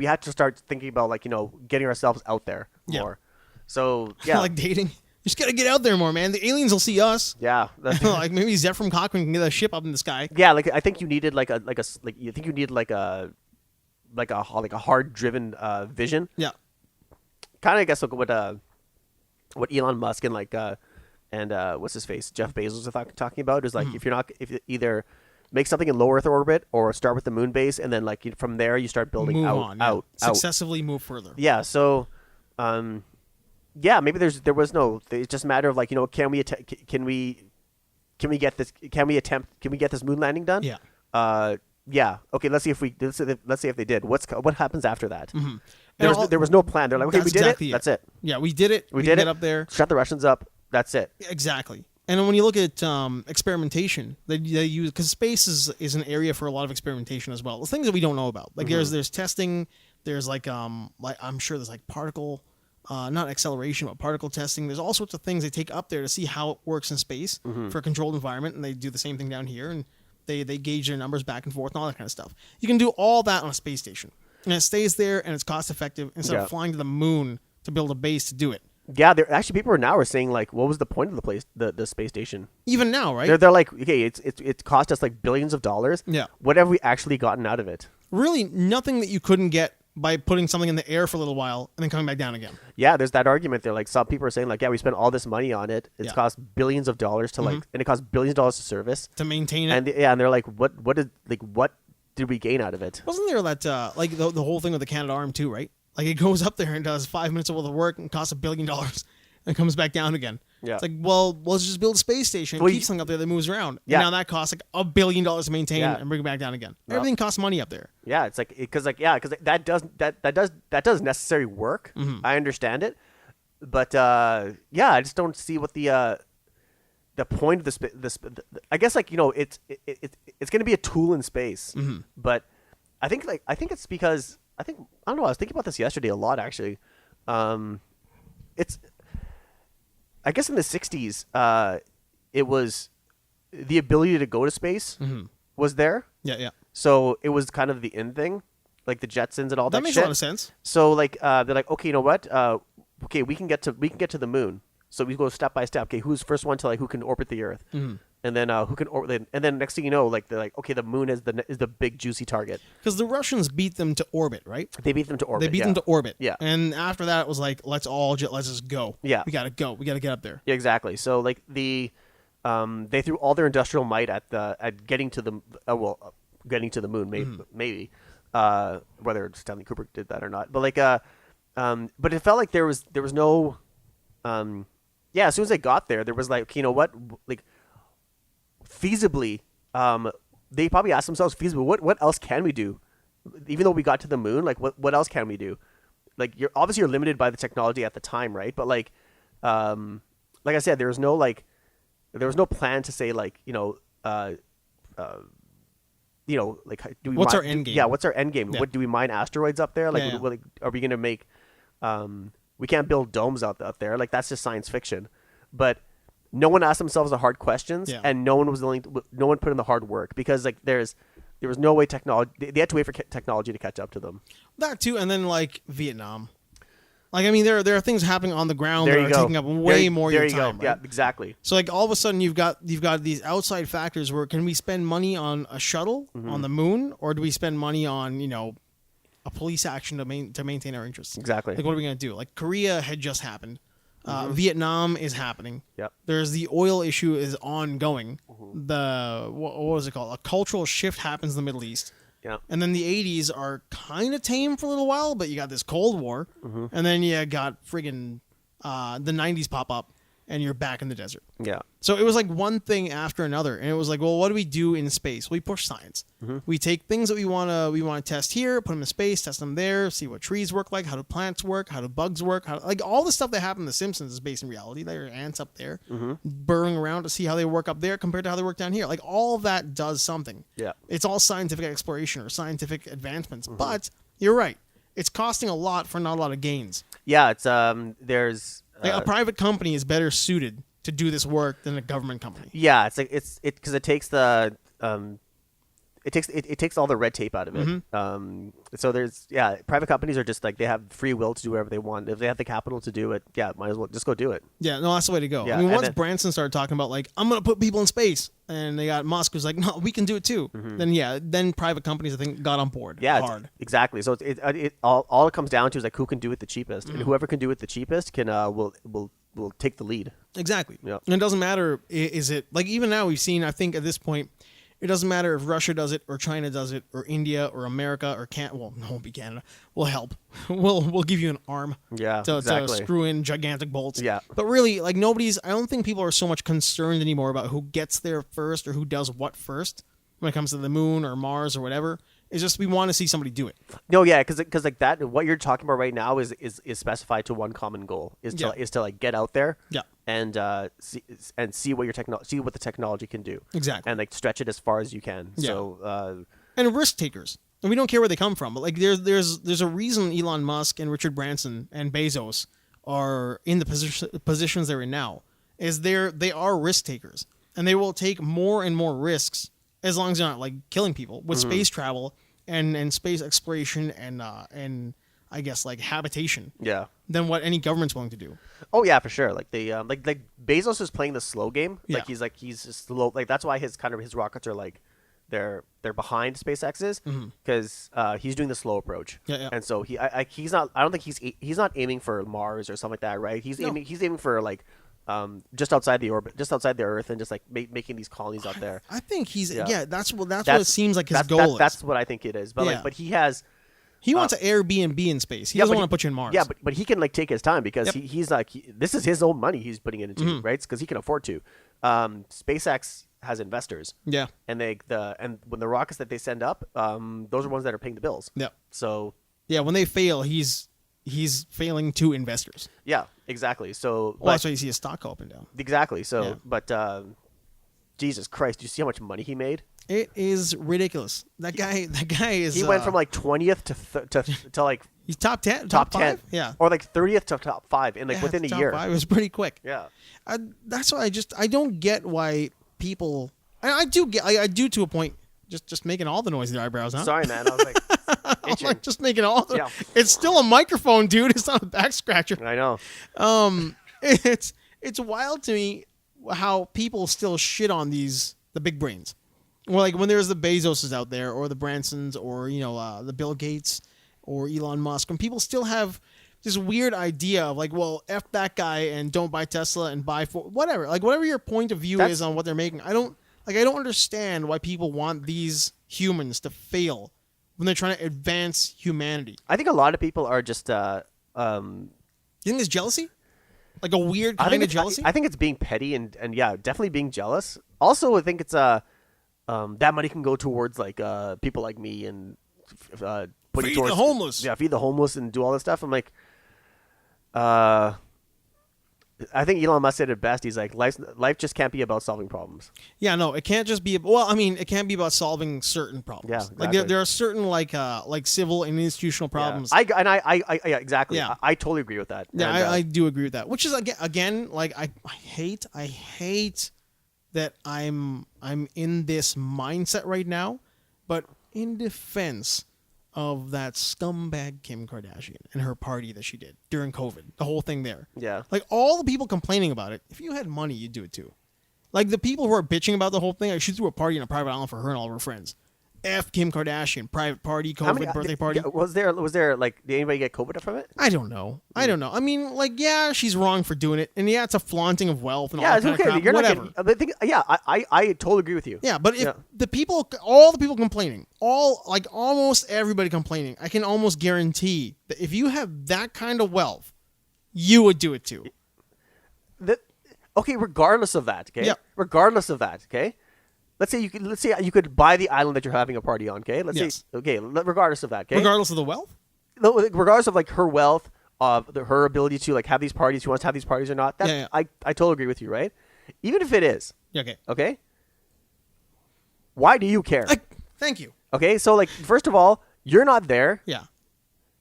have to start thinking about, like, you know, getting ourselves out there more. So, yeah. Like dating. You just got to get out there more, man. The aliens will see us. Yeah. Like maybe Zephram Cochrane can get a ship up in the sky. Yeah, like I think you needed a hard driven vision. Yeah. Kind of, I guess, what Elon Musk and what's his face, Jeff Bezos are talking about is like, if make something in low Earth orbit, or start with the moon base, and then like from there you start building out. Successively move further. Yeah. So, maybe there was no. It's just a matter of like, can we get this moon landing done? Yeah. Yeah. Okay. Let's see if they did. What happens after that? Mm-hmm. There was no plan. They're like, okay, we did exactly it. That's it. Yeah, we did it. We did get up there. Shut the Russians up. That's it. Exactly. And when you look at experimentation, they use, because space is an area for a lot of experimentation as well. The things that we don't know about, like there's testing, there's like I'm sure there's like particle, not acceleration, but particle testing. There's all sorts of things they take up there to see how it works in space for a controlled environment, and they do the same thing down here, and they gauge their numbers back and forth and all that kind of stuff. You can do all that on a space station, and it stays there, and it's cost effective instead of flying to the moon to build a base to do it. Yeah, actually people are saying like, what was the point of the space station? Even now, right? They're like, okay, it's cost us like billions of dollars. Yeah. What have we actually gotten out of it? Really, nothing that you couldn't get by putting something in the air for a little while and then coming back down again. Yeah, there's that argument there. Like some people are saying like, yeah, we spent all this money on it. It's cost billions of dollars to and it costs billions of dollars to service, to maintain it. And they're like, what did we gain out of it? Wasn't there that like the whole thing with the Canadarm too, right? Like it goes up there and does 5 minutes worth of work and costs $1 billion and comes back down again. Yeah. It's like, well, let's just build a space station and keep something up there that moves around. Yeah. And now that costs like $1 billion to maintain and bring it back down again. Well, everything costs money up there. Yeah, it's like because that does necessary work. Mm-hmm. I understand it, but I just don't see what the point of this. I guess like it's going to be a tool in space, but I think it's because. I don't know. I was thinking about this yesterday a lot, actually. It's, I guess in the 60s, it was the ability to go to space was there. Yeah, yeah. So it was kind of the in thing, like the Jetsons and all that. That makes shit. A lot of sense. So like they're like, okay, you know what? Okay, we can get to the moon. So we go step by step. Okay, who's first one to like who can orbit the Earth? Mm-hmm. And then who can orbit? And then next thing you know, like they're like, okay, the moon is the big juicy target. Because the Russians beat them to orbit, right? They beat them to orbit. They beat them to orbit. Yeah. And after that, it was like, let's just go. Yeah. We gotta go. We gotta get up there. Yeah, exactly. So like they threw all their industrial might at getting to the getting to the moon, maybe whether Stanley Kubrick did that or not. But like but it felt like there was no as soon as they got there, there was like, you know what, like. Feasibly, they probably asked themselves, feasibly, what else can we do? Even though we got to the moon, like what else can we do? Like you're limited by the technology at the time, right? But like I said, there was no plan to say like like do we what's our end game? Yeah, what's our end game? Yeah. What do we mine asteroids up there? Like, are we gonna make? We can't build domes out there. Like that's just science fiction, but. No one asked themselves the hard questions, and no one put in the hard work because like there was no way technology. They had to wait for technology to catch up to them. That too, and then like Vietnam, like I mean there are things happening on the ground that are taking up way more of your time. Right? Yeah, exactly. So like all of a sudden you've got these outside factors where can we spend money on a shuttle on the moon, or do we spend money on a police action to maintain our interests? Exactly. Like what are we gonna do? Like Korea had just happened. Vietnam is happening. Yep. There's the oil issue is ongoing. The what was it called? A cultural shift happens in the Middle East. Yeah. And then the 80s are kind of tame for a little while, but you got this Cold War, and then you got friggin' the 90s pop up, and you're back in the desert. Yeah. So it was like one thing after another, and it was like, well, what do we do in space? We push science. We take things that we want to test here, put them in space, test them there, see what trees work like, how do plants work, how do bugs work, like all the stuff that happened in The Simpsons is based in reality. There are ants up there burrowing around to see how they work up there compared to how they work down here. Like all of that does something. Yeah. It's all scientific exploration or scientific advancements. But you're right. It's costing a lot for not a lot of gains. Yeah, it's there's like a private company is better suited to do this work than a government company. Yeah, it's like because it takes the it takes all the red tape out of it. So there's private companies are just like they have free will to do whatever they want. If they have the capital to do it, might as well just go do it. Yeah, no, that's the way to go. Yeah, I mean, once Branson started talking about like I'm gonna put people in space, and they got Musk who's like, no, we can do it too. Then private companies I think got on board. Yeah, hard. Exactly. So all it comes down to is like who can do it the cheapest, and whoever can do it the cheapest can will take the lead. Exactly. Yeah. And it doesn't matter. Is it like even now we've seen? I think at this point. It doesn't matter if Russia does it or China does it or India or America or Canada. Well, no, it won't be Canada. We'll help. We'll give you an arm. Yeah, to exactly. screw in gigantic bolts. Yeah. But really, like I don't think people are so much concerned anymore about who gets there first or who does what first when it comes to the moon or Mars or whatever. It's just we want to see somebody do it. No, yeah, because like that, what you're talking about right now is specified to one common goal is to like get out there, and see what the technology can do, exactly, and like stretch it as far as you can. Yeah. So and risk takers, and we don't care where they come from, but like there's a reason Elon Musk and Richard Branson and Bezos are in the positions they're in now. Is they are risk takers, and they will take more and more risks. As long as you're not like killing people with space travel and space exploration and I guess like habitation. Yeah. Than what any government's willing to do. Oh yeah, for sure. Like they like Bezos is playing the slow game. Yeah. Like he's just slow. Like that's why his rockets are like they're behind SpaceX's because he's doing the slow approach. Yeah. And so he's not. I don't think he's not aiming for Mars or something like that, right? He's aiming for like. Just outside the orbit, just outside the Earth, and just like making these colonies out there. I think he's that's what it seems like his goal is. That's what I think it is. But but he wants an Airbnb in space. He doesn't want to put you in Mars. Yeah, but he can like take his time because he's like this is his own money he's putting it into, right? Because he can afford to. SpaceX has investors. Yeah, and when the rockets that they send up, those are ones that are paying the bills. Yeah. So when they fail, he's failing to investors. Yeah, exactly. So that's why you see his stock go up and down. Exactly. So, but Jesus Christ, do you see how much money he made? It is ridiculous. That guy is. He went from like 20th to like he's top 10, top 10, yeah, or like 30th to top 5 in like within a year. 5. It was pretty quick. Yeah, that's why I don't get why people. I do to a point. Just making all the noise in their eyebrows, huh? Sorry, man. I was like, I'm like just making all the. Yeah. It's still a microphone, dude. It's not a back scratcher. I know. It's wild to me how people still shit on the big brains. Well, like when there's the Bezoses out there, or the Bransons, or the Bill Gates, or Elon Musk, when people still have this weird idea of like, well, F that guy and don't buy Tesla and buy whatever. Like whatever your point of view is on what they're making, I don't understand why people want these humans to fail when they're trying to advance humanity. I think a lot of people are just. You think it's jealousy? Like a weird kind of jealousy? I think it's being petty and yeah, definitely being jealous. Also, I think it's that money can go towards like people like me and feed the homeless. Yeah, feed the homeless and do all this stuff. I'm like, I think Elon Musk said it best. He's like, life just can't be about solving problems. Yeah, no, it can't just be. Well, I mean, it can't be about solving certain problems. Yeah, exactly. Like there are certain like civil and institutional problems. Yeah, yeah, exactly. Yeah. I totally agree with that. Yeah, and, I do agree with that. Which is again, like I hate that I'm in this mindset right now, but in defense of that scumbag Kim Kardashian and her party that she did during COVID. The whole thing there. Yeah. Like, all the people complaining about it, if you had money, you'd do it too. Like, the people who are bitching about the whole thing, like, she threw a party in a private island for her and all of her friends. F Kim Kardashian, private party, COVID, birthday party. Was there, like, did anybody get COVID from it? I don't know. I mean, like, yeah, she's wrong for doing it. And yeah, it's a flaunting of wealth and all that kind of crap. Whatever. I totally agree with you. Yeah, but if all the people complaining, almost everybody complaining, I can almost guarantee that if you have that kind of wealth, you would do it too. Okay, regardless of that, okay? Yeah. Regardless of that, okay? Let's say you could buy the island that you're having a party on, okay? Regardless of that, okay? Regardless of the wealth? No, regardless of like her wealth, of her ability to like have these parties, she wants to have these parties or not. I totally agree with you, right? Even if it is. Okay. Okay? Why do you care? Thank you. Okay, so like first of all, you're not there. Yeah.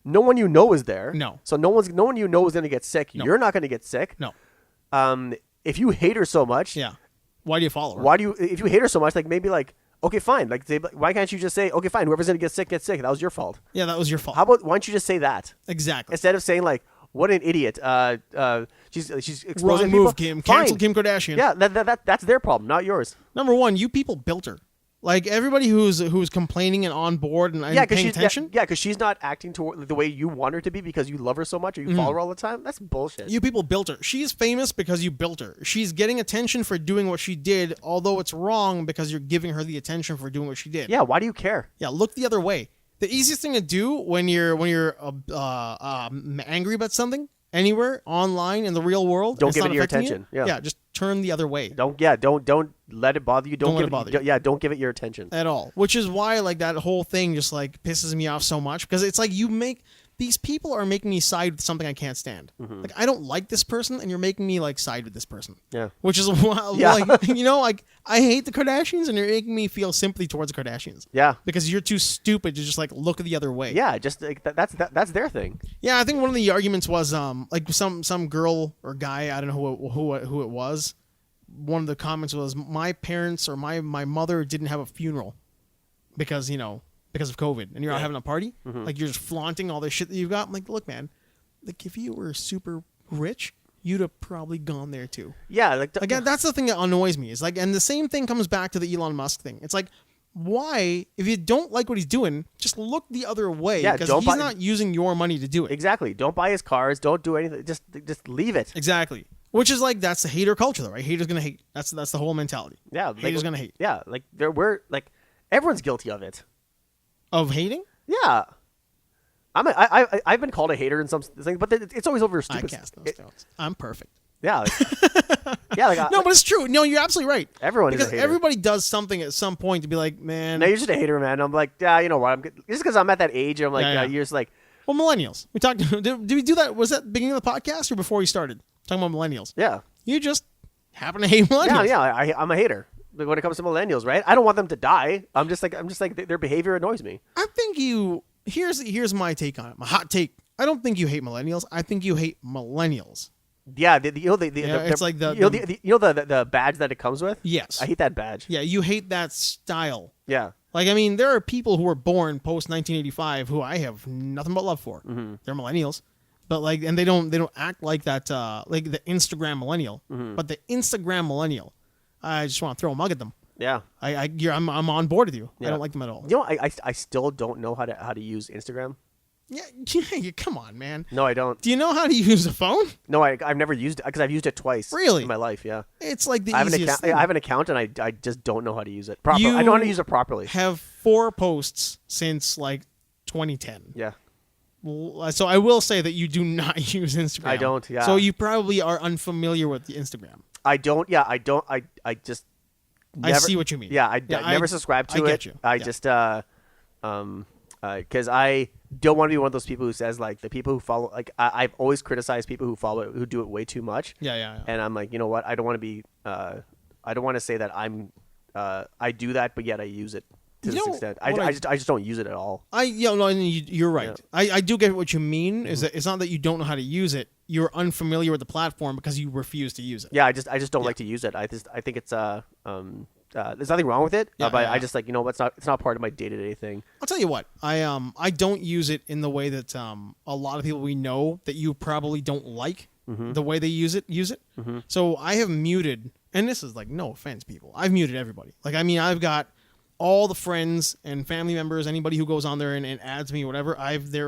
No one you know is there. No. So no one you know is going to get sick. No. You're not going to get sick. No. If you hate her so much, yeah. Why do you follow her? If you hate her so much, like maybe like, okay, fine. Like, why can't you just say, okay, fine, whoever's going to get sick, get sick. That was your fault. Yeah, that was your fault. Why don't you just say that? Exactly. Instead of saying like, what an idiot. She's exposing wrong people. Move, Kim. Cancel Kim Kardashian. Yeah, that's their problem, not yours. Number one, you people built her. Like everybody who's complaining and on board and paying attention. Yeah, because she's not acting the way you want her to be because you love her so much or you follow her all the time. That's bullshit. You people built her. She's famous because you built her. She's getting attention for doing what she did, although it's wrong because you're giving her the attention for doing what she did. Yeah, why do you care? Yeah, look the other way. The easiest thing to do when you're angry about something anywhere online in the real world, don't give it your attention. Yeah, just turn the other way. Don't let it bother you. Don't let it bother you. Yeah, don't give it your attention at all. Which is why like that whole thing just like pisses me off so much because it's like these people are making me side with something I can't stand. Mm-hmm. Like I don't like this person, and you're making me like side with this person. Yeah, which is like like I hate the Kardashians, and you're making me feel sympathy towards the Kardashians. Yeah, because you're too stupid to just like look the other way. Yeah, just like that's their thing. Yeah, I think one of the arguments was like some girl or guy, I don't know who it was. One of the comments was my parents or my mother didn't have a funeral because of COVID, and you're out having a party, like you're just flaunting all this shit that you've got. I'm like, look, man, like if you were super rich, you'd have probably gone there too. Yeah, again, that's the thing that annoys me. Is like, and the same thing comes back to the Elon Musk thing. It's like, why, if you don't like what he's doing, just look the other way because he's not using your money to do it. Exactly. Don't buy his cars. Don't do anything. Just leave it. Exactly. Which is like that's the hater culture, though, right? Haters gonna hate. That's the whole mentality. Yeah, haters gonna hate. Yeah, like we're like everyone's guilty of it. Of hating? Yeah. I've been called a hater in some things, but it's always over stupid. I cast those stones. I'm perfect. Yeah. No, but it's true. No, you're absolutely right. Everyone is a hater. Because everybody does something at some point to be like, man. No, you're just a hater, man. I'm like, yeah, you know what? Just because I'm at that age, I'm like, you're just like. Well, millennials. We talked. Did we do that? Was that the beginning of the podcast or before we started talking about millennials? Yeah. You just happen to hate millennials. Yeah. I'm a hater. Like when it comes to millennials, right? I don't want them to die. I'm just like their behavior annoys me. I think here's my take on it. My hot take. I don't think you hate millennials. I think you hate millennials. Yeah, it's like the badge that it comes with. Yes, I hate that badge. Yeah, you hate that style. Yeah, like I mean, there are people who were born post 1985 who I have nothing but love for. Mm-hmm. They're millennials, but like, and they don't act like that, like the Instagram millennial. Mm-hmm. But the Instagram millennial, I just want to throw a mug at them. Yeah, I'm on board with you. Yeah. I don't like them at all. You know, I still don't know how to use Instagram. Yeah, come on, man. No, I don't. Do you know how to use a phone? No, I've never used it because I've used it twice. Really? In my life, yeah. It's like the easiest thing. I have an account and I just don't know how to use it properly. I don't know how to use it properly. Have 4 posts since like 2010. Yeah. So I will say that you do not use Instagram. I don't, yeah. So you probably are unfamiliar with the Instagram. I don't, yeah. I just never, I see what you mean. Yeah, I never subscribed to it. I get you. Just, because I don't want to be one of those people who says like the people who follow, like I've always criticized people who do it way too much. Yeah. And I'm like, you know what? I don't want to be, I don't want to say that I do that, but yet I use it to this extent. I just don't use it at all. You're right. Yeah. I do get what you mean. Mm-hmm. Is that it's not that you don't know how to use it. You're unfamiliar with the platform because you refuse to use it. Yeah, I just don't like to use it. I think it's there's nothing wrong with it, but I just like, you know, it's not part of my day-to-day thing. I'll tell you what, I don't use it in the way that a lot of people we know that you probably don't like the way they use it. Mm-hmm. So I have muted, and this is like no offense, people. I've muted everybody. Like I mean, I've got all the friends and family members, anybody who goes on there and adds me, whatever.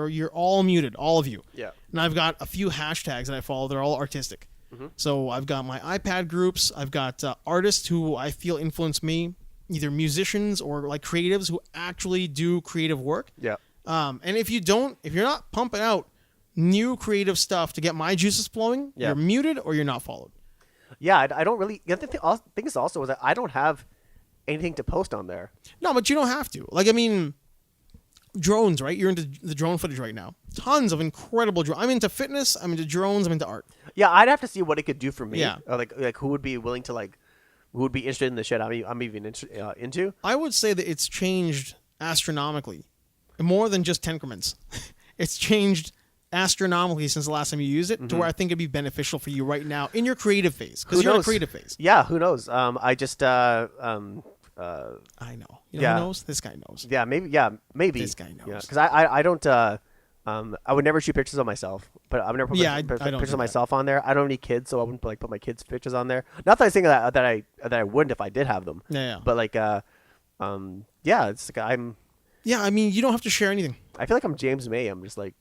You're all muted, all of you. Yeah. And I've got a few hashtags that I follow. They're all artistic. Mm-hmm. So I've got my iPad groups. I've got artists who I feel influence me, either musicians or like creatives who actually do creative work. Yeah. And if you're not pumping out new creative stuff to get my juices flowing, you're muted or you're not followed. Yeah, I don't really. The thing is also is that I don't have anything to post on there. No, but you don't have to. Like I mean, drones, right? You're into the drone footage right now. Tons of incredible drones. I'm into fitness. I'm into drones. I'm into art. Yeah, I'd have to see what it could do for me. Yeah. Like who would be willing to who would be interested in the shit I'm even into. I would say that it's changed astronomically, more than just 10 increments. It's changed astronomically since the last time you used it, to where I think it'd be beneficial for you right now in your creative phase, because you're in a creative phase. Yeah, who knows? I just I know. You know who knows? This guy knows. Yeah, maybe. Yeah, maybe. This guy knows. Because I don't. I would never shoot pictures of myself, but I would never put pictures of myself on there. I don't have any kids, so I wouldn't put my kids' pictures on there. Not that I think that I wouldn't if I did have them. Yeah. But like yeah, it's like I'm. Yeah, I mean, you don't have to share anything. I feel like I'm James May. I'm just like,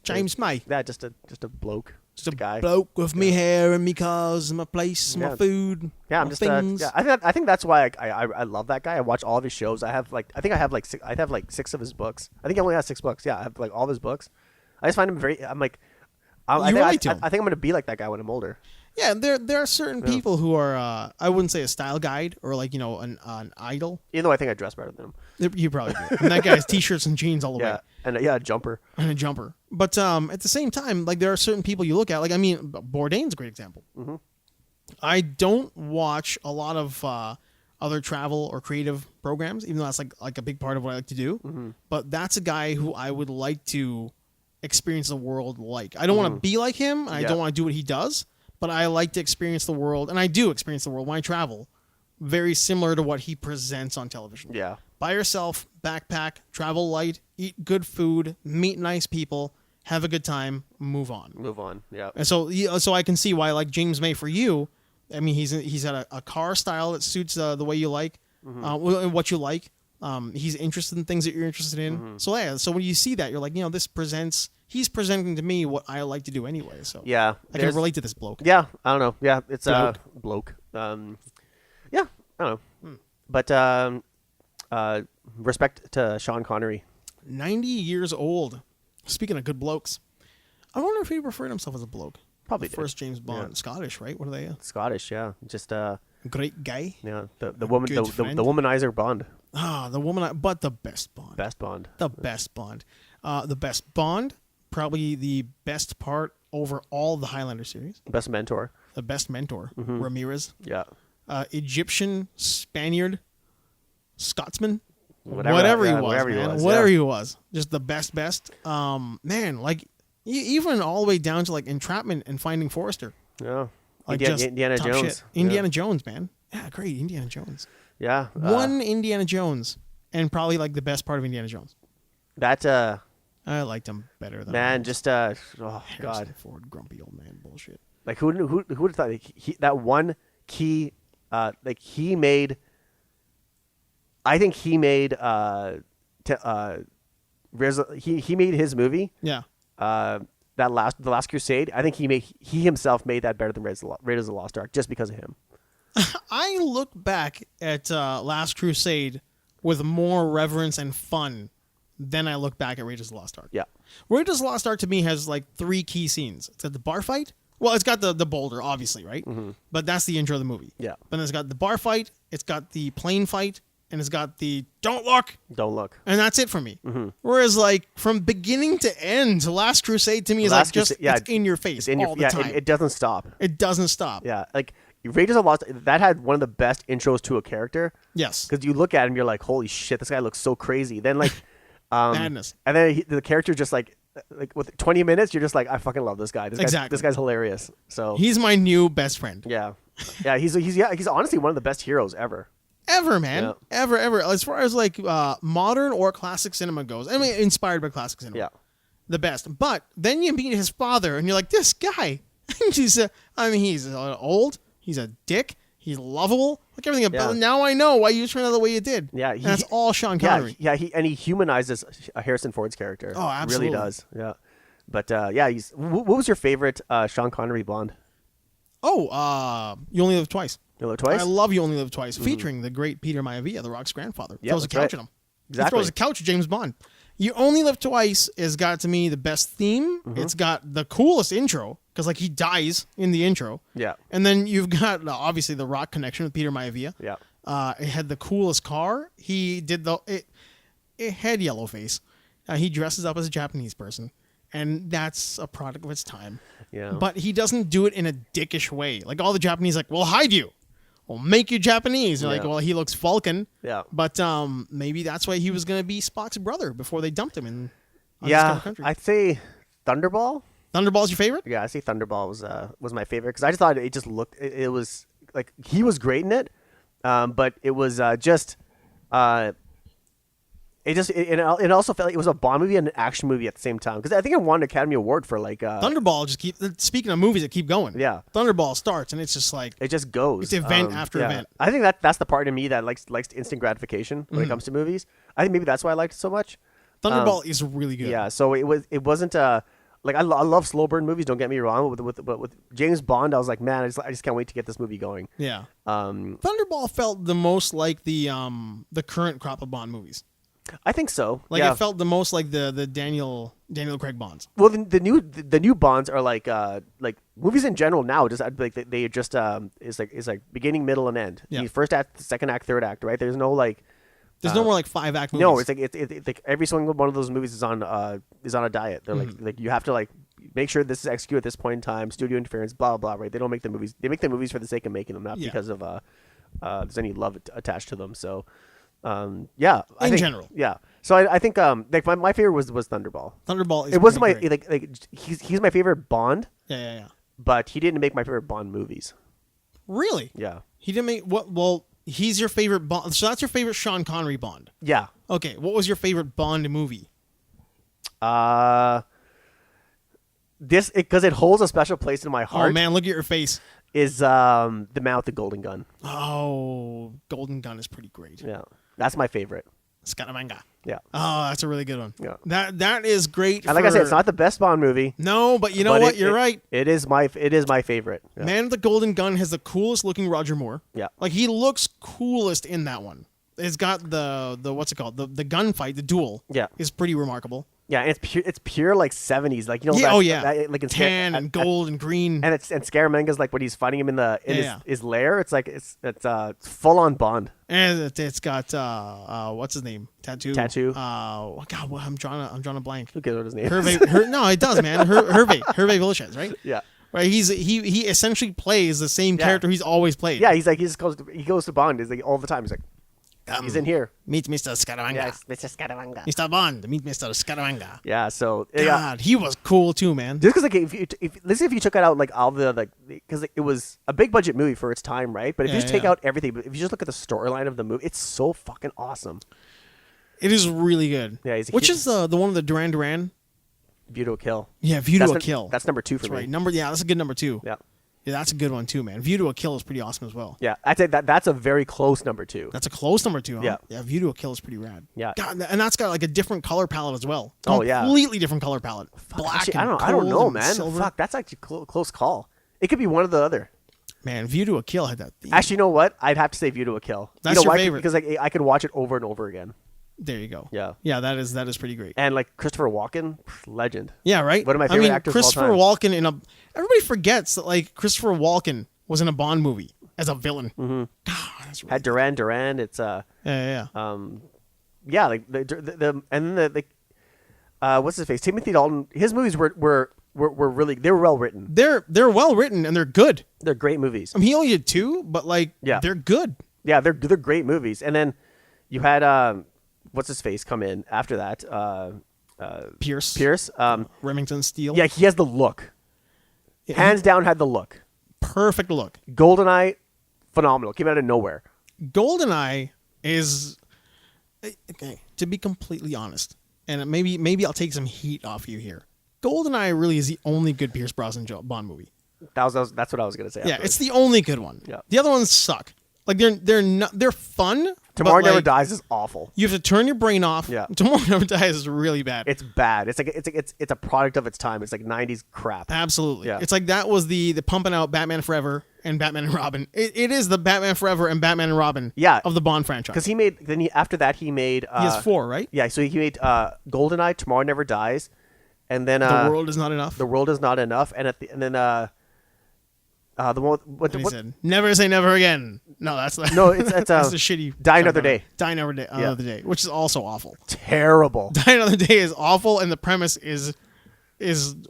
James May. Yeah, just a bloke. Just a guy. Bloke with me hair and me cars, my place, my food. Yeah, I'm just things. I think that's why I love that guy. I watch all of his shows. I have like six of his books. I think he only has 6 books. Yeah, I have like all of his books. I just find him very. I'm like, I think I'm gonna be like that guy when I'm older. Yeah, there are certain people who are I wouldn't say a style guide or like an idol. Even though I think I dress better than him. You probably do. And that guy has t-shirts and jeans all the way. And a jumper. And a jumper. But at the same time, like there are certain people you look at. Like I mean, Bourdain's a great example. Mm-hmm. I don't watch a lot of other travel or creative programs, even though that's like a big part of what I like to do. Mm-hmm. But that's a guy who I would like to experience the world like. I don't want to be like him. I don't want to do what he does. But I like to experience the world, and I do experience the world when I travel, very similar to what he presents on television. Yeah. By yourself, backpack, travel light, eat good food, meet nice people, have a good time, move on. Yeah. And so I can see why, like James May for you, I mean, he's got a car style that suits the way you like, what you like. He's interested in things that you're interested in. Mm-hmm. So when you see that, you're like, he's presenting to me what I like to do anyway. So yeah, I can relate to this bloke. Yeah, I don't know. Yeah, it's a bloke. Yeah, I don't know. But respect to Sean Connery. 90 years old. Speaking of good blokes, I wonder if he referred himself as a bloke. Probably first James Bond. Yeah. Scottish, right? What are they? Scottish, yeah. Just great guy. Yeah, the womanizer Bond. The woman, but the best Bond. Best Bond. The best Bond. The best Bond. Probably the best part over all the Highlander series. Best mentor. The best mentor. Mm-hmm. Ramirez. Yeah. Egyptian, Spaniard, Scotsman. Whatever he was. Just the best. Man, like even all the way down to like Entrapment and Finding Forrester. Yeah. Like Indiana Jones. Shit. Indiana Jones, man. Yeah, great. Indiana Jones. Yeah. One Indiana Jones and probably like the best part of Indiana Jones. That I liked him better than God, Ford, grumpy old man bullshit. Like who would have thought that one key he made. I think he made he made his movie. Yeah. The Last Crusade. I think he himself made that better than Raiders of the Lost Ark just because of him. I look back at Last Crusade with more reverence and fun. Then I look back at Raiders of the Lost Ark. Yeah. Raiders of the Lost Ark to me has like 3 key scenes. It's got the bar fight. Well, it's got the boulder, obviously, right? Mm-hmm. But that's the intro of the movie. Yeah. But then it's got the bar fight, it's got the plane fight, and it's got the don't look. And that's it for me. Mm-hmm. Whereas like from beginning to end, Last Crusade to me is like just it's in your face all the time. It doesn't stop. It doesn't stop. Yeah. Like Raiders of the Lost, that had one of the best intros to a character. Yes. Because you look at him, you're like, holy shit, this guy looks so crazy. Then like... madness. And then the character just like with 20 minutes, you're just like, I fucking love this guy. This guy's hilarious. So he's my new best friend. Yeah. Yeah, he's honestly one of the best heroes ever. Ever, man. Yeah. Ever. As far as like modern or classic cinema goes. I mean, inspired by classic cinema. Yeah. The best. But then you meet his father and you're like, this guy. He's old. He's a dick. He's lovable. Like everything about now I know why you turned out the way you did. Yeah. That's all Sean Connery. Yeah, he humanizes Harrison Ford's character. Oh, absolutely. Really does. Yeah. But what was your favorite Sean Connery Bond? Oh, You Only Live Twice. You Only Live Twice? I love You Only Live Twice, featuring the great Peter Maivia, The Rock's grandfather. Yeah, throws a couch at him. Exactly. He throws a couch at James Bond. You Only Live Twice has got, to me, the best theme. Mm-hmm. It's got the coolest intro, because like he dies in the intro. Yeah. And then you've got, obviously, the Rock connection with Peter Maivia. Yeah. It had the coolest car. He did it had yellow face. He dresses up as a Japanese person. And that's a product of its time. Yeah. But he doesn't do it in a dickish way. Like all the Japanese, like, we'll hide you. We'll make you Japanese. Like, well, he looks Vulcan. Yeah. But maybe that's why he was going to be Spock's brother before they dumped him in country. I'd say Thunderball. Thunderball's your favorite? Yeah, I say Thunderball was my favorite because I just thought it just looked. It was like he was great in it, but it was just. it also felt like it was a Bond movie and an action movie at the same time, because I think it won an Academy Award for like Thunderball. Speaking of movies that keep going, yeah, Thunderball starts and it's just like it just goes. It's event after event. I think that's the part of me that likes instant gratification when it comes to movies. I think maybe that's why I liked it so much. Thunderball is really good. Yeah, so it wasn't like I love slow burn movies. Don't get me wrong. But with James Bond, I was like, man, I just can't wait to get this movie going. Yeah. Thunderball felt the most like the current crop of Bond movies. I think so. Like it felt the most like the Daniel Craig Bonds. Well, the new Bonds are like movies in general now. Just like they just is like beginning, middle, and end. Yeah. First act, second act, third act. Right? There's no like. There's no more like 5-act movies. No, it's like every single one of those movies is on a diet. They're like you have to like make sure this is executed at this point in time. Studio interference, blah blah. Right? They don't make the movies. They make the movies for the sake of making them, not because of there's any love attached to them. So, in general, yeah. So I think like my favorite was Thunderball. Thunderball is it wasn't my great. like he's my favorite Bond. Yeah. But he didn't make my favorite Bond movies. Really? Yeah. He didn't make what? Well. He's your favorite Bond. So that's your favorite Sean Connery Bond. Yeah. Okay. What was your favorite Bond movie? This because it holds a special place in my heart. Oh man, look at your face. Is The Man with the Golden Gun. Oh, Golden Gun is pretty great. Yeah, that's my favorite. Scaramanga. Yeah. Oh, that's a really good one. Yeah. That is great. And like I said, it's not the best Bond movie. No, but you know what? You're right. It is my favorite. Yeah. Man with the Golden Gun has the coolest looking Roger Moore. Yeah. Like he looks coolest in that one. It's got the what's it called? The gunfight, the duel. Yeah. Is pretty remarkable. Yeah, and it's pure like 70s, like Yeah, like in tan and gold and green. And Scaramanga's like when he's fighting him in his lair. It's like it's full on Bond. And it's got what's his name? Tattoo. Oh God, I'm drawing a blank. Who cares what his name? No, it does, man. Hervé Villechaize, right? Yeah. Right. He essentially plays the same character he's always played. Yeah, he goes to Bond. He's like all the time. He's like. He's in here. Meet Mr. Scaramanga. Yes, Mr. Scaramanga. Mr. Bond, meet Mr. Scaramanga. Yeah, so God, he was cool too, man. Just because like if you took it out like all the like because it was a big budget movie for its time, right? But if you just take out everything, if you just look at the storyline of the movie, it's so fucking awesome. It is really good. Yeah, which is the one with the Duran Duran? View to a Kill. Yeah, View to a Kill. That's number 2 for me. Right, that's a good number 2. Yeah. Yeah, that's a good one too, man. View to a Kill is pretty awesome as well. Yeah, I'd say that's a very close number 2. That's a close number 2, huh? Yeah. Yeah, View to a Kill is pretty rad. Yeah. God, and that's got like a different color palette as well. Oh, yeah. Completely different color palette. Black actually, and I don't know, man. Silver. Fuck, that's actually a close call. It could be one or the other. Man, View to a Kill had that theme. Actually, you know what? I'd have to say View to a Kill. That's your favorite. Because like, I could watch it over and over again. There you go. Yeah. Yeah, that is pretty great. And like Christopher Walken, legend. Yeah, right? One of my favorite actors Christopher of all time. Walken everybody forgets that like Christopher Walken was in a Bond movie as a villain. Mm-hmm. God, that's really Had Duran. It's yeah. Yeah, like the and then what's his face? Timothy Dalton. His movies were really well written. They're well written and they're good. They're great movies. I mean, he only did 2, but like they're good. Yeah, they're great movies. And then you had what's his face come in after that? Pierce. Remington Steele. Yeah, he has the look. Hands down, had the look. Perfect look. GoldenEye, phenomenal. Came out of nowhere. GoldenEye is okay. To be completely honest, and maybe I'll take some heat off you here. GoldenEye really is the only good Pierce Brosnan Bond movie. That's what I was gonna say. Yeah, it's the only good one. Yeah. The other ones suck. Like they're fun. Tomorrow Never Dies is awful. You have to turn your brain off. Yeah. Tomorrow Never Dies is really bad. It's bad. It's a product of its time. It's like 90s crap. Absolutely. Yeah. It's like that was the pumping out Batman Forever and Batman and Robin. It is the Batman Forever and Batman and Robin of the Bond franchise. Because after that he made he has 4, right? Yeah, so he made GoldenEye, Tomorrow Never Dies, and then The World Is Not Enough. The World Is Not Enough, and then the one what said, Never Say Never Again. No, that's it's that's a shitty Die Another Day. Die Another Day, which is also awful. Terrible. Die Another Day is awful, and the premise is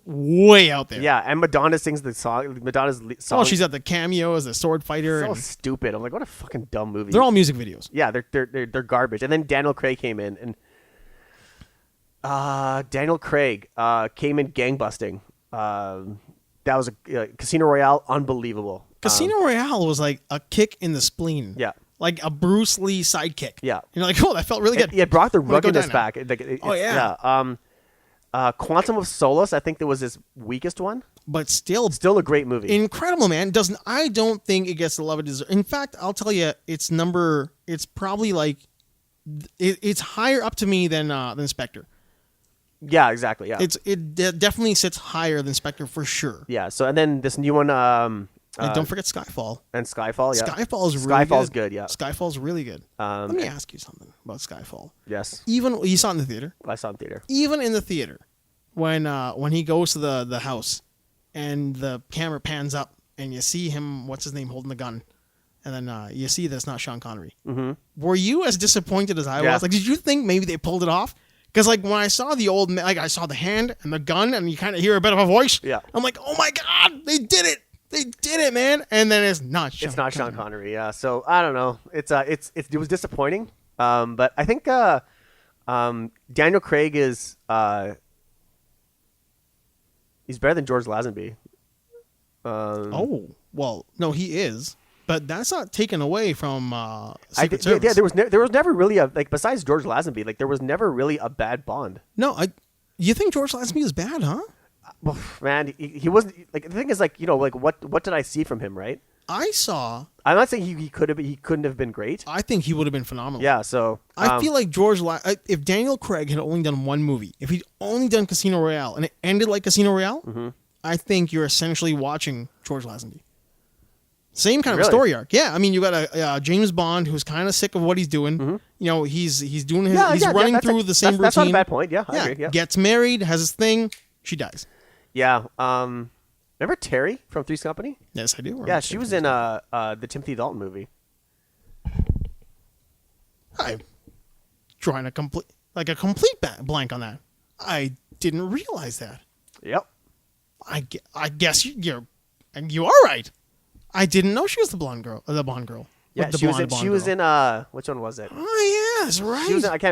way out there. Yeah, and Madonna sings the song. Madonna's song. Oh, she's at the cameo as a sword fighter. So stupid. I'm like, what a fucking dumb movie. They're all music videos. Yeah, they're garbage. And then Daniel Craig came in, and Daniel Craig came in gangbusting. That was a Casino Royale, unbelievable. Casino Royale was like a kick in the spleen. Yeah. like a Bruce Lee sidekick. Yeah. And you're like, oh, that felt really good. It brought the ruggedness back. Yeah. Quantum of Solace, I think that was his weakest one. But still a great movie. Incredible, man. I don't think it gets the love it deserves. In fact, I'll tell you, it's probably like, it's higher up to me than Spectre. Yeah, exactly. Yeah. It definitely sits higher than Spectre for sure. Yeah. So, and then this new one, and don't forget Skyfall. And Skyfall, yeah. Skyfall's good, yeah. Skyfall's really good. Let me ask you something about Skyfall. Yes. Even you saw it in the theater? I saw it in theater. Even in the theater, when he goes to the house and the camera pans up and you see him, what's his name, holding the gun, and then you see that's not Sean Connery. Mm-hmm. Were you as disappointed as I was? Like, did you think maybe they pulled it off? Because like when I saw the old, like I saw the hand and the gun, and you kind of hear a bit of a voice. Yeah. I'm like, oh my god, they did it! They did it, man! And then it's not Sean Connery. Yeah. So I don't know. It was disappointing. But I think Daniel Craig is he's better than George Lazenby. Oh well, no, he is. But that's not taken away from Secret Service. Yeah, there was never really besides George Lazenby, like there was never really a bad Bond. No, you think George Lazenby is bad, huh? Well, man, he wasn't. Like the thing is, like what did I see from him, right? I'm not saying he couldn't have been great. I think he would have been phenomenal. Yeah, so I feel like if Daniel Craig had only done one movie, if he'd only done Casino Royale and it ended like Casino Royale, mm-hmm. I think you're essentially watching George Lazenby. Same kind of story arc. Yeah, I mean, you got a James Bond who's kind of sick of what he's doing. Mm-hmm. You know, he's doing his running through the same routine. That's not a bad point. Yeah, I agree. Yeah. Gets married, has his thing, she dies. Yeah. Remember Terry from Three's Company? Yes, I do. Yeah, she was in the Timothy Dalton movie. I'm drawing a complete blank on that. I didn't realize that. Yep. I guess you are right. I didn't know she was the Bond girl. Yeah, she was in which one was it? Oh yes, right.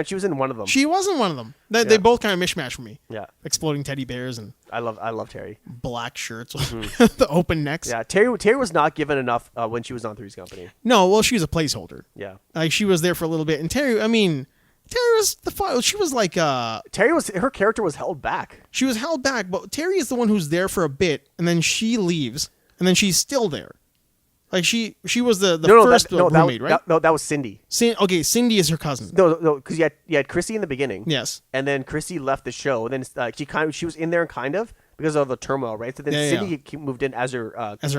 She was in one of them. She was in one of them. They both kind of mishmash for me. Yeah. Exploding teddy bears and I love Terry. Black shirts with the open necks. Yeah, Terry was not given enough when she was on Three's Company. No, well, she was a placeholder. Yeah. Like she was there for a little bit, and Terry was she was like her character was held back. She was held back, but Terry is the one who's there for a bit, and then she leaves, and then she's still there. Like she was the first roommate, right? That was Cindy. Cindy is her cousin. No, because you had Chrissy in the beginning. Yes. And then Chrissy left the show, and then she was in there kind of because of the turmoil, right? So then Cindy moved in as her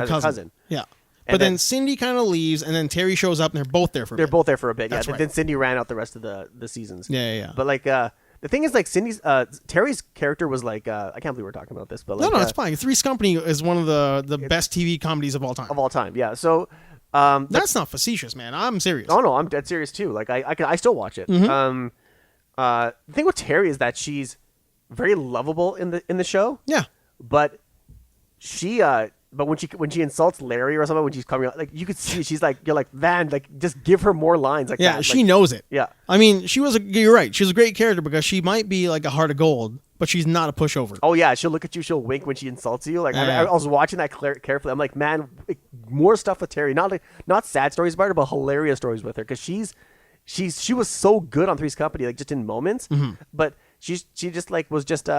cousin. Yeah. But then Cindy kind of leaves, and then Terry shows up, and they're both there for a bit. They're both there for a bit. That's right. Then Cindy ran out the rest of the seasons. Yeah. But like the thing is, like Terry's character was like I can't believe we're talking about this, but like, no, it's fine. Three's Company is one of the best TV comedies of all time. Of all time, yeah. So that's not facetious, man. I'm serious. Oh no, I'm dead serious too. Like I still watch it. Mm-hmm. The thing with Terry is that she's very lovable in the show. Yeah, but when she insults Larry or something, when she's coming out, like you could see she's like, you're like, man, like just give her more lines like that. Yeah, she knows it. Yeah. I mean, you're right. She was a great character because she might be like a heart of gold, but she's not a pushover. Oh yeah, she'll look at you, she'll wink when she insults you. Like I was watching that carefully. I'm like, man, more stuff with Terry. Not sad stories about her, but hilarious stories with her because she was so good on Three's Company, like just in moments, mm-hmm. but she just like was just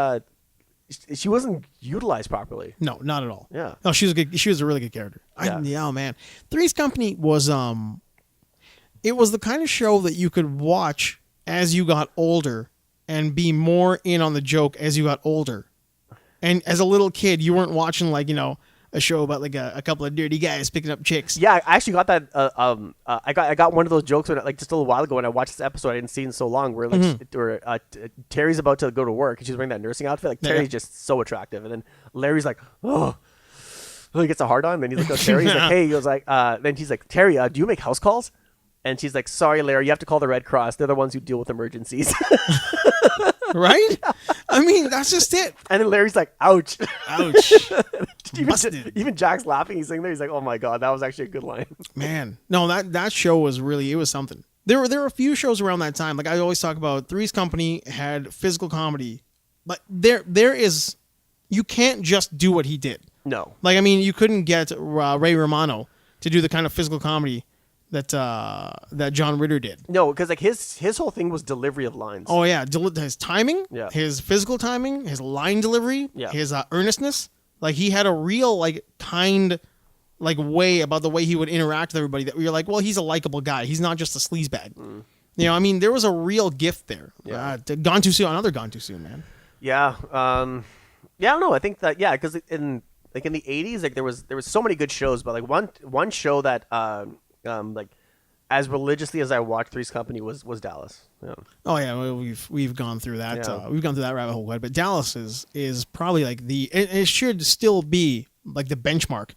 she wasn't utilized properly. No, not at all. Yeah. No, she was a really good character. Yeah. Man. Three's Company was it was the kind of show that you could watch as you got older and be more in on the joke as you got older. And as a little kid, you weren't watching like, a show about like a couple of dirty guys picking up chicks. Yeah, I actually got that. I got one of those jokes when, like just a little while ago when I watched this episode. I didn't see it in so long. Where like mm-hmm. Terry's about to go to work and she's wearing that nursing outfit. Like Terry's just so attractive, and then Larry's like, oh, he gets a hard on. Then he looks at Terry. He's like, hey, he goes like, then he's like, Terry, do you make house calls? And she's like, sorry, Larry, you have to call the Red Cross. They're the ones who deal with emergencies. Right? I mean, that's just it. And then Larry's like, ouch. Ouch. even Jack's laughing. He's sitting there. He's like, oh my God, that was actually a good line. Man. No, that show was really, it was something. There were a few shows around that time. Like I always talk about, Three's Company had physical comedy. But there is, you can't just do what he did. No. Like, I mean, you couldn't get Ray Romano to do the kind of physical comedy that John Ritter did. No, because like his whole thing was delivery of lines. Oh yeah, his timing, his physical timing, his line delivery, his earnestness. Like he had a real kind way about the way he would interact with everybody. That we were like, well, he's a likable guy. He's not just a sleazebag. You know, I mean, there was a real gift there. Gone too soon. Another Gone Too Soon, man. Yeah. I don't know. I think that because in the 80s, like there was so many good shows, but like one show that like as religiously as I watched Three's Company was Dallas. Yeah. Oh yeah, we've gone through that. We've gone through that rabbit hole quite. But Dallas is probably like it should still be like the benchmark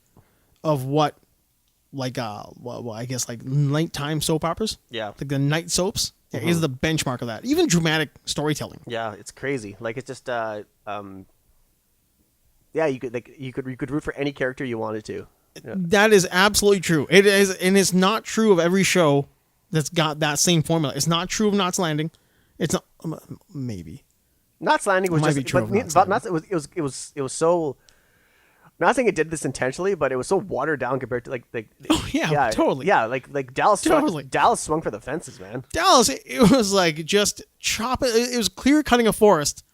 of what I guess like nighttime soap operas. Yeah. Like the night soaps is the benchmark of that. Even dramatic storytelling. Yeah, it's crazy. Like it's just you could root for any character you wanted to. Yeah. That is absolutely true. It is, and it's not true of every show that's got that same formula. It's not true of Knots Landing. It's not maybe. Knots Landing was just, true but it was so. I'm not saying it did this intentionally, but it was so watered down compared to like. Oh yeah, totally. Yeah, like Dallas. Totally. Dallas swung for the fences, man. Dallas, it was like just chop it. It was clear cutting a forest,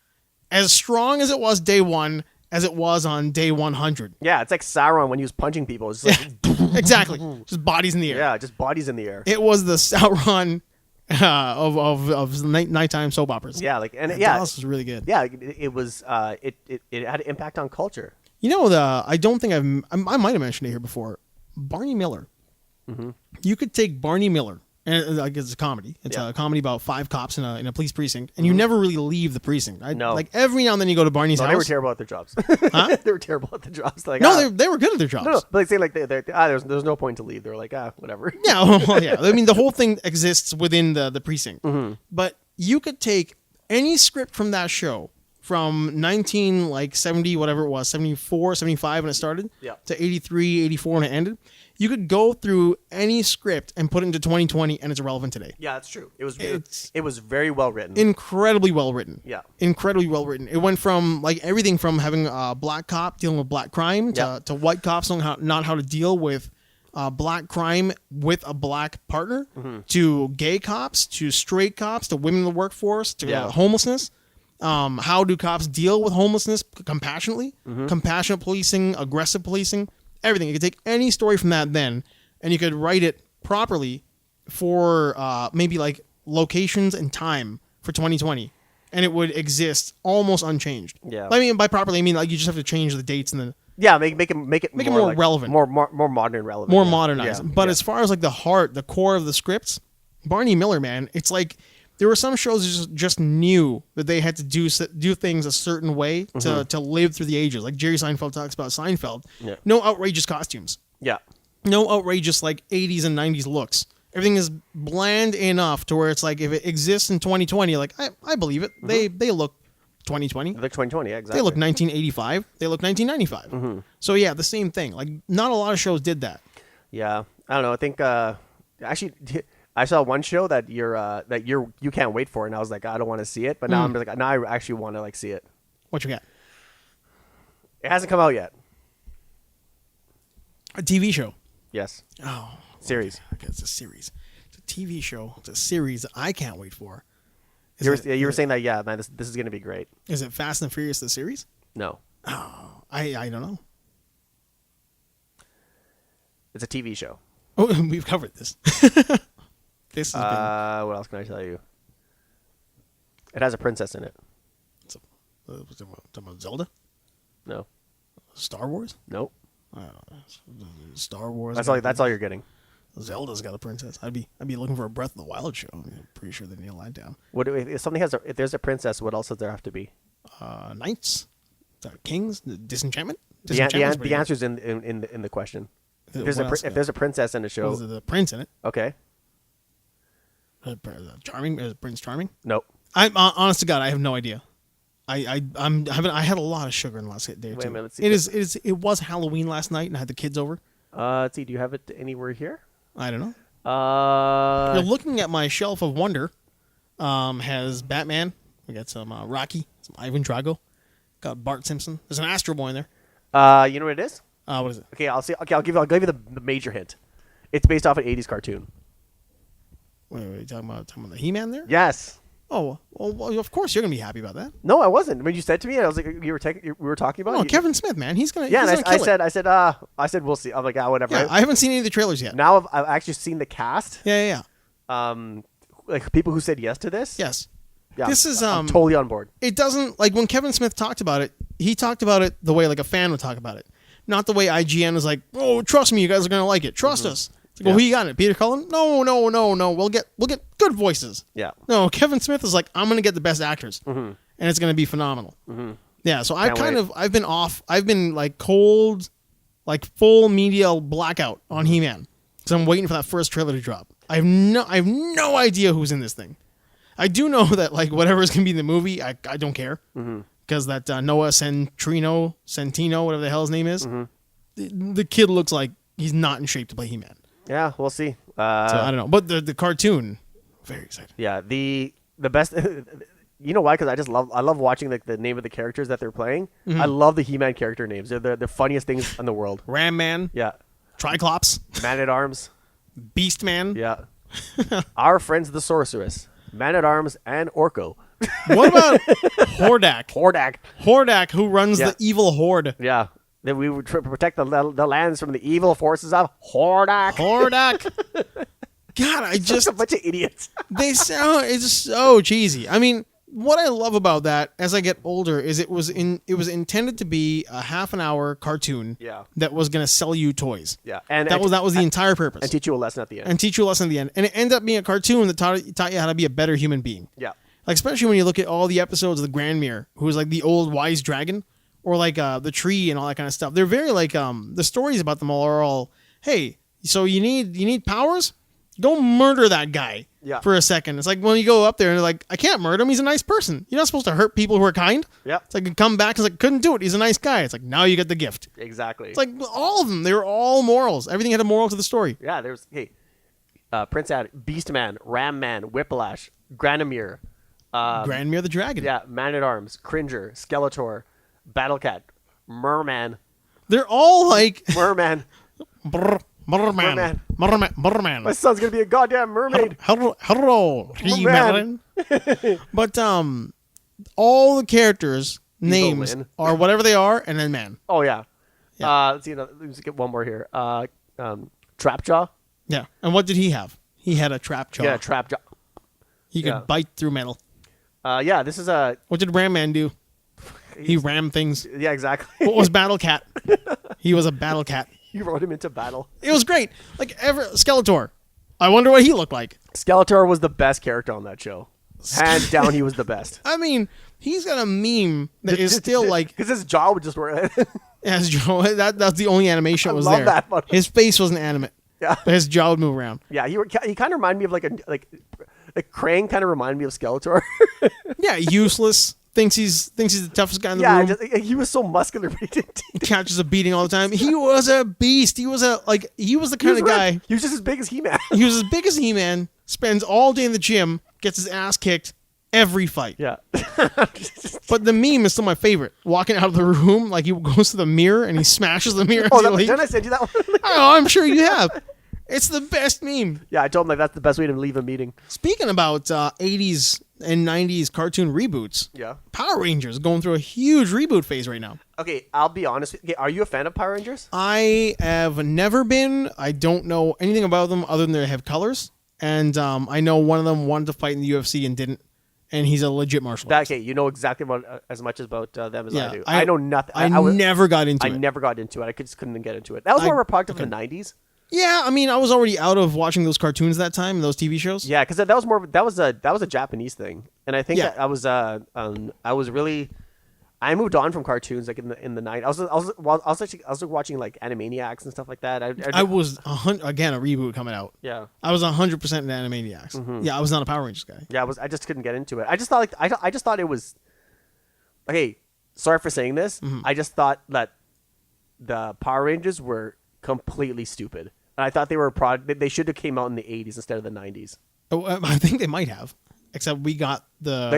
as strong as it was day one. As it was on day 100. Yeah, it's like Sauron when he was punching people. It's like exactly, just bodies in the air. Yeah, just bodies in the air. It was the Sauron of nighttime soap operas. Yeah, like Dallas was really good. Yeah, it was. It had an impact on culture. You know, I don't think I might have mentioned it here before. Barney Miller. Mm-hmm. You could take Barney Miller. And it's a comedy. It's a comedy about 5 cops in a police precinct, and you never really leave the precinct. No. Like every now and then you go to Barney's house. They were terrible at their jobs. Huh? They were terrible at their jobs. Like they were good at their jobs. No, but like saying like there's no point to leave. They were like whatever. Yeah, well, yeah. I mean, the whole thing exists within the precinct. Mm-hmm. But you could take any script from that show from 1970 whatever it was, 74, 75 when it started, to 83, 84 when it ended. You could go through any script and put it into 2020, and it's relevant today. Yeah, that's true. It was very well written. Incredibly well written. Yeah. Incredibly well written. It went from like everything from having a black cop dealing with black crime to white cops knowing not how to deal with black crime with a black partner, to gay cops, to straight cops, to women in the workforce, to homelessness. How do cops deal with homelessness compassionately? Compassionate policing, aggressive policing. Everything. You could take any story from that then, and you could write it properly for maybe like locations and time for 2020, and it would exist almost unchanged. Yeah. I mean, by properly, I mean like you just have to change the dates and then make it more like, relevant, more modern and relevant, more modernized. But as far as like the core of the scripts, Barney Miller, man, it's like there were some shows that just knew that they had to do things a certain way to live through the ages. Like Jerry Seinfeld talks about Seinfeld. Yeah. No outrageous costumes. Yeah. No outrageous like 80s and 90s looks. Everything is bland enough to where it's like if it exists in 2020, like I believe it. They look 2020. They look 2020, yeah, exactly. They look 1985. They look 1995. So yeah, the same thing. Like not a lot of shows did that. Yeah. I don't know. I think actually I saw one show that you can't wait for, and I was like, I don't want to see it, but now I'm like, now I actually want to like see it. What you got? It hasn't come out yet. A TV show. Yes. Oh, series. Okay, it's a series. It's a TV show. It's a series that I can't wait for. You were saying that, yeah, man. This is gonna be great. Is it Fast and Furious the series? No. Oh, I don't know. It's a TV show. Oh, we've covered this. This has been... What else can I tell you? It has a princess in it. Talking about Zelda? No. Star Wars? Nope. Star Wars. That's all you're getting. Zelda's got a princess. I'd be looking for a Breath of the Wild show. I'm pretty sure they nail that down. If there's a princess, what else does there have to be? Knights, kings, Disenchantment. The answer's in the question. If there's a princess in the show, there's a prince in it. Okay. Charming, Prince Charming. Nope. I'm honest to God, I have no idea. I had a lot of sugar in the last day or two. Wait a minute, let's see. It was Halloween last night, and I had the kids over. Let's see. Do you have it anywhere here? I don't know. You're looking at my shelf of wonder. Has Batman. We got some Rocky, some Ivan Drago. Got Bart Simpson. There's an Astro Boy in there. You know what it is? What is it? Okay, I'll give you the major hint. It's based off an 80s cartoon. Wait, are you talking about the He-Man there? Yes. Oh, well, of course you're gonna be happy about that. No, I wasn't. When you said to me, I was like, we were talking about. No, Kevin Smith, man, he's gonna. Yeah, he's and I said, we'll see. I'm like, whatever. Yeah, I haven't seen any of the trailers yet. Now I've actually seen the cast. Yeah. Like people who said yes to this. Yes. Yeah, this is I'm totally on board. It doesn't like when Kevin Smith talked about it. He talked about it the way like a fan would talk about it, not the way IGN was like, "Oh, trust me, you guys are gonna like it. Trust us." It's like, well, who you got it? Peter Cullen? No. We'll get good voices. Yeah. No, Kevin Smith is like, I'm gonna get the best actors, and it's gonna be phenomenal. Yeah. So I've been off. I've been like cold, like full media blackout on He-Man because I'm waiting for that first trailer to drop. I have no idea who's in this thing. I do know that like whatever's gonna be in the movie, I don't care because that Noah Centino, whatever the hell his name is, the kid looks like he's not in shape to play He-Man. Yeah, we'll see. So I don't know, but the cartoon, very excited. Yeah, the best. You know why? Because I love watching like the name of the characters that they're playing. I love the He-Man character names. They're the funniest things in the world. Ram Man. Yeah. Triclops. Man at Arms. Beast Man. Yeah. Our friends the Sorceress. Man at Arms and Orko. What about Hordak? Hordak, who runs the evil horde. Yeah. That we would protect the lands from the evil forces of Hordak. God, I just a bunch of idiots. It's so cheesy. I mean, what I love about that as I get older is it was intended to be a half an hour cartoon that was going to sell you toys. Yeah. And that was the entire purpose. And teach you a lesson at the end. And it ended up being a cartoon that taught you how to be a better human being. Yeah. Like especially when you look at all the episodes of the Grandmere, who was like the old wise dragon. Or like the tree and all that kind of stuff. They're very like the stories about them all are all, hey, so you need powers? Go murder that guy for a second. It's like when you go up there and they're like, I can't murder him. He's a nice person. You're not supposed to hurt people who are kind. Yeah. It's like you come back and it's like couldn't do it. He's a nice guy. It's like now you get the gift. Exactly. It's like all of them. They were all morals. Everything had a moral to the story. Yeah. There's Prince Adam, Beast Man, Ram Man, Whiplash, Granomir, Grandmere the dragon. Yeah. Man at Arms, Cringer, Skeletor. Battle Cat, Merman. They're all like Merman. Merman. My son's gonna be a goddamn mermaid. Hello, Merman. But all the characters' names are whatever they are, and then man. Oh yeah. Let's see. Let's get one more here. Trapjaw. Yeah. And what did he have? He had a trap jaw. Yeah, trap jaw. He could bite through metal. Yeah. This is a. What did Ram Man do? He rammed things. Yeah, exactly. What was Battle Cat? He was a battle cat. You rode him into battle. It was great. Like Skeletor. I wonder what he looked like. Skeletor was the best character on that show. Hands down, he was the best. I mean, he's got a meme that is still like because his jaw would just work. Yeah, his jaw. That's the only animation that was there. That one. His face wasn't animate. Yeah, but his jaw would move around. Yeah, he kind of reminded me of like Krang. Kind of reminded me of Skeletor. Yeah, useless. Thinks he's the toughest guy in the room. Yeah, he was so muscular, but he catches a beating all the time. He was a beast. He was the kind of guy. He was just as big as He-Man. He was as big as He-Man. Spends all day in the gym. Gets his ass kicked every fight. Yeah. But the meme is still my favorite. Walking out of the room, like he goes to the mirror and he smashes the mirror. Didn't I send you that one? Oh, I'm sure you have. It's the best meme. Yeah, I told him like that's the best way to leave a meeting. Speaking about 80s and 90s cartoon reboots, Power Rangers going through a huge reboot phase right now. Okay, I'll be honest. Are you a fan of Power Rangers? I have never been. I don't know anything about them other than they have colors. And I know one of them wanted to fight in the UFC and didn't. And he's a legit martial artist. Okay, you know exactly about as much about them as I do. I know nothing. I never got into it. I never got into it. I just couldn't get into it. That was more of a product of the 90s. Yeah, I mean, I was already out of watching those cartoons that time, those TV shows. Yeah, because that was a Japanese thing, and I think that I was really, I moved on from cartoons like in the 90s. I was watching like Animaniacs and stuff like that. I was again a reboot coming out. Yeah, I was 100% in Animaniacs. Mm-hmm. Yeah, I was not a Power Rangers guy. Yeah, I just couldn't get into it. I just thought I just thought it was. Okay, sorry for saying this. Mm-hmm. I just thought that the Power Rangers were completely stupid. And I thought they were a product. They should have came out in the 80s instead of the 90s. Oh, I think they might have. Except we got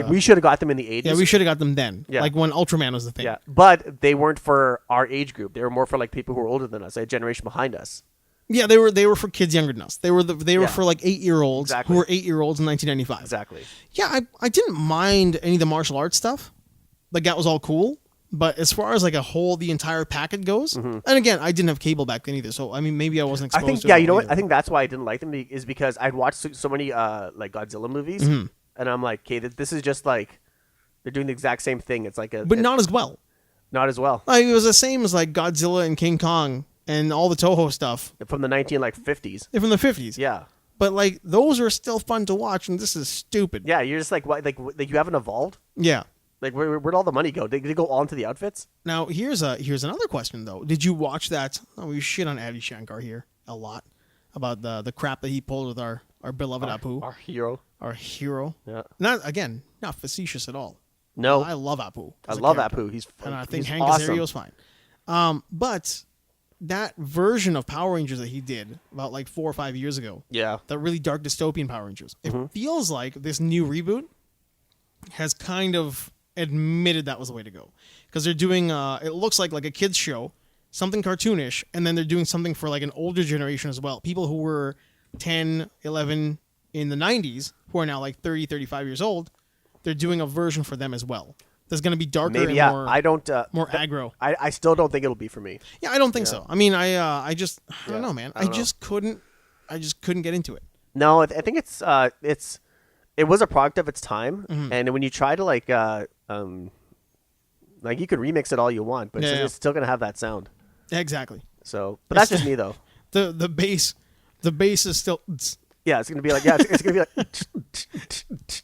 we should have got them in the 80s. Yeah, we should have got them then. Yeah. Like when Ultraman was the thing. Yeah, but they weren't for our age group. They were more for like people who were older than us, a generation behind us. Yeah, they were for kids younger than us. They were for like 8-year-olds who were 8-year-olds in 1995. Exactly. Yeah, I didn't mind any of the martial arts stuff. Like that was all cool. But as far as like the entire packet goes, and again, I didn't have cable back then either. So I mean, maybe I wasn't exposed. I think to you know what? I think that's why I didn't like them is because I'd watched so many like Godzilla movies, and I'm like, okay, this is just like they're doing the exact same thing. It's like but not as well. Not as well. Like, it was the same as like Godzilla and King Kong and all the Toho stuff from the 50s. They're from the 50s. Yeah. But like those are still fun to watch, and this is stupid. Yeah, you're just like, what? Like you haven't evolved. Yeah. Like where'd all the money go? Did it go all into the outfits? Now here's another question though. Did you watch that? Oh, we shit on Adi Shankar here a lot about the crap that he pulled with our beloved Apu, our hero. Our hero. Yeah. Not facetious at all. No, I love Apu. I love Apu. He's and I think Hank awesome. Azario's fine. But that version of Power Rangers that he did about like 4 or 5 years ago. Yeah. That really dark dystopian Power Rangers. It feels like this new reboot has kind of admitted that was the way to go, because they're doing it looks like a kids show, something cartoonish, and then they're doing something for like an older generation as well, people who were 10, 11 in the 90s who are now like 30, 35 years old. They're doing a version for them as well that's going to be darker and more aggro. I still don't think it'll be for me. Yeah, I don't think so. I mean, I don't know, man. I just couldn't get into it. No, I think it was a product of its time, and when you try to like you could remix it all you want, but it's still gonna have that sound. Exactly. So, but that's just me though. The bass is still. Yeah, it's gonna be like it's gonna be like.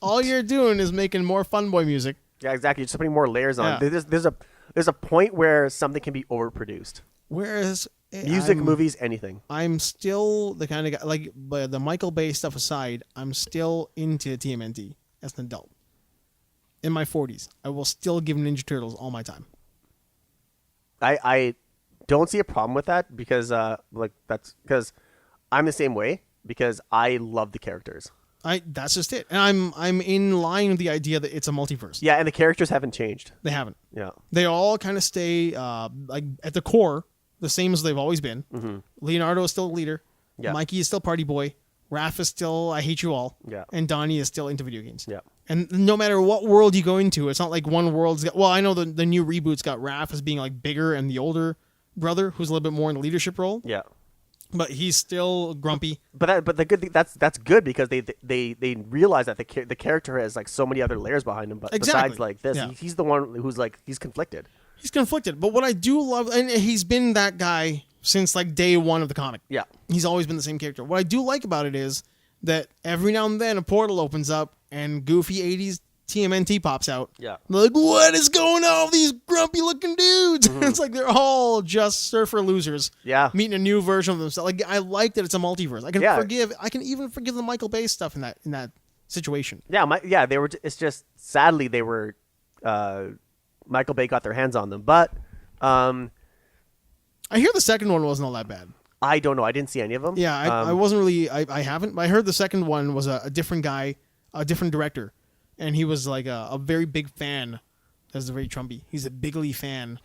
All you're doing is making more fun boy music. Yeah, exactly. You're just putting more layers on. Yeah. There's a point where something can be overproduced. Whereas music, movies, anything. I'm still the kind of guy, like, the Michael Bay stuff aside, I'm still into TMNT as an adult. In my 40s, I will still give Ninja Turtles all my time. I don't see a problem with that because that's because I'm the same way, because I love the characters. That's just it. And I'm in line with the idea that it's a multiverse. Yeah, and the characters haven't changed. They haven't. Yeah. They all kind of stay like at the core the same as they've always been. Mm-hmm. Leonardo is still the leader. Yeah. Mikey is still party boy. Raph is still I hate you all. Yeah. And Donnie is still into video games. Yeah. And no matter what world you go into, it's not like one world's got, well, I know the new reboot's got Raph as being like bigger and the older brother who's a little bit more in the leadership role. Yeah. But he's still grumpy. But the good thing, that's good, because they realize that the character has like so many other layers behind him. But besides like this, he's the one who's like he's conflicted. He's conflicted. But what I do love, and he's been that guy since like day one of the comic. Yeah, he's always been the same character. What I do like about it is that every now and then a portal opens up and goofy 80s TMNT pops out. Yeah. They're like, what is going on with these grumpy looking dudes? Mm-hmm. It's like they're all just surfer losers. Yeah. Meeting a new version of themselves. Like, I like that it's a multiverse. I can even forgive the Michael Bay stuff in that situation. Yeah, they were. It's just sadly they were. Michael Bay got their hands on them, but I hear the second one wasn't all that bad. I don't know. I didn't see any of them. Yeah, I wasn't really. I haven't. But I heard the second one was a different guy, a different director. And he was like a very big fan. That's very Trumpy. He's a bigly fan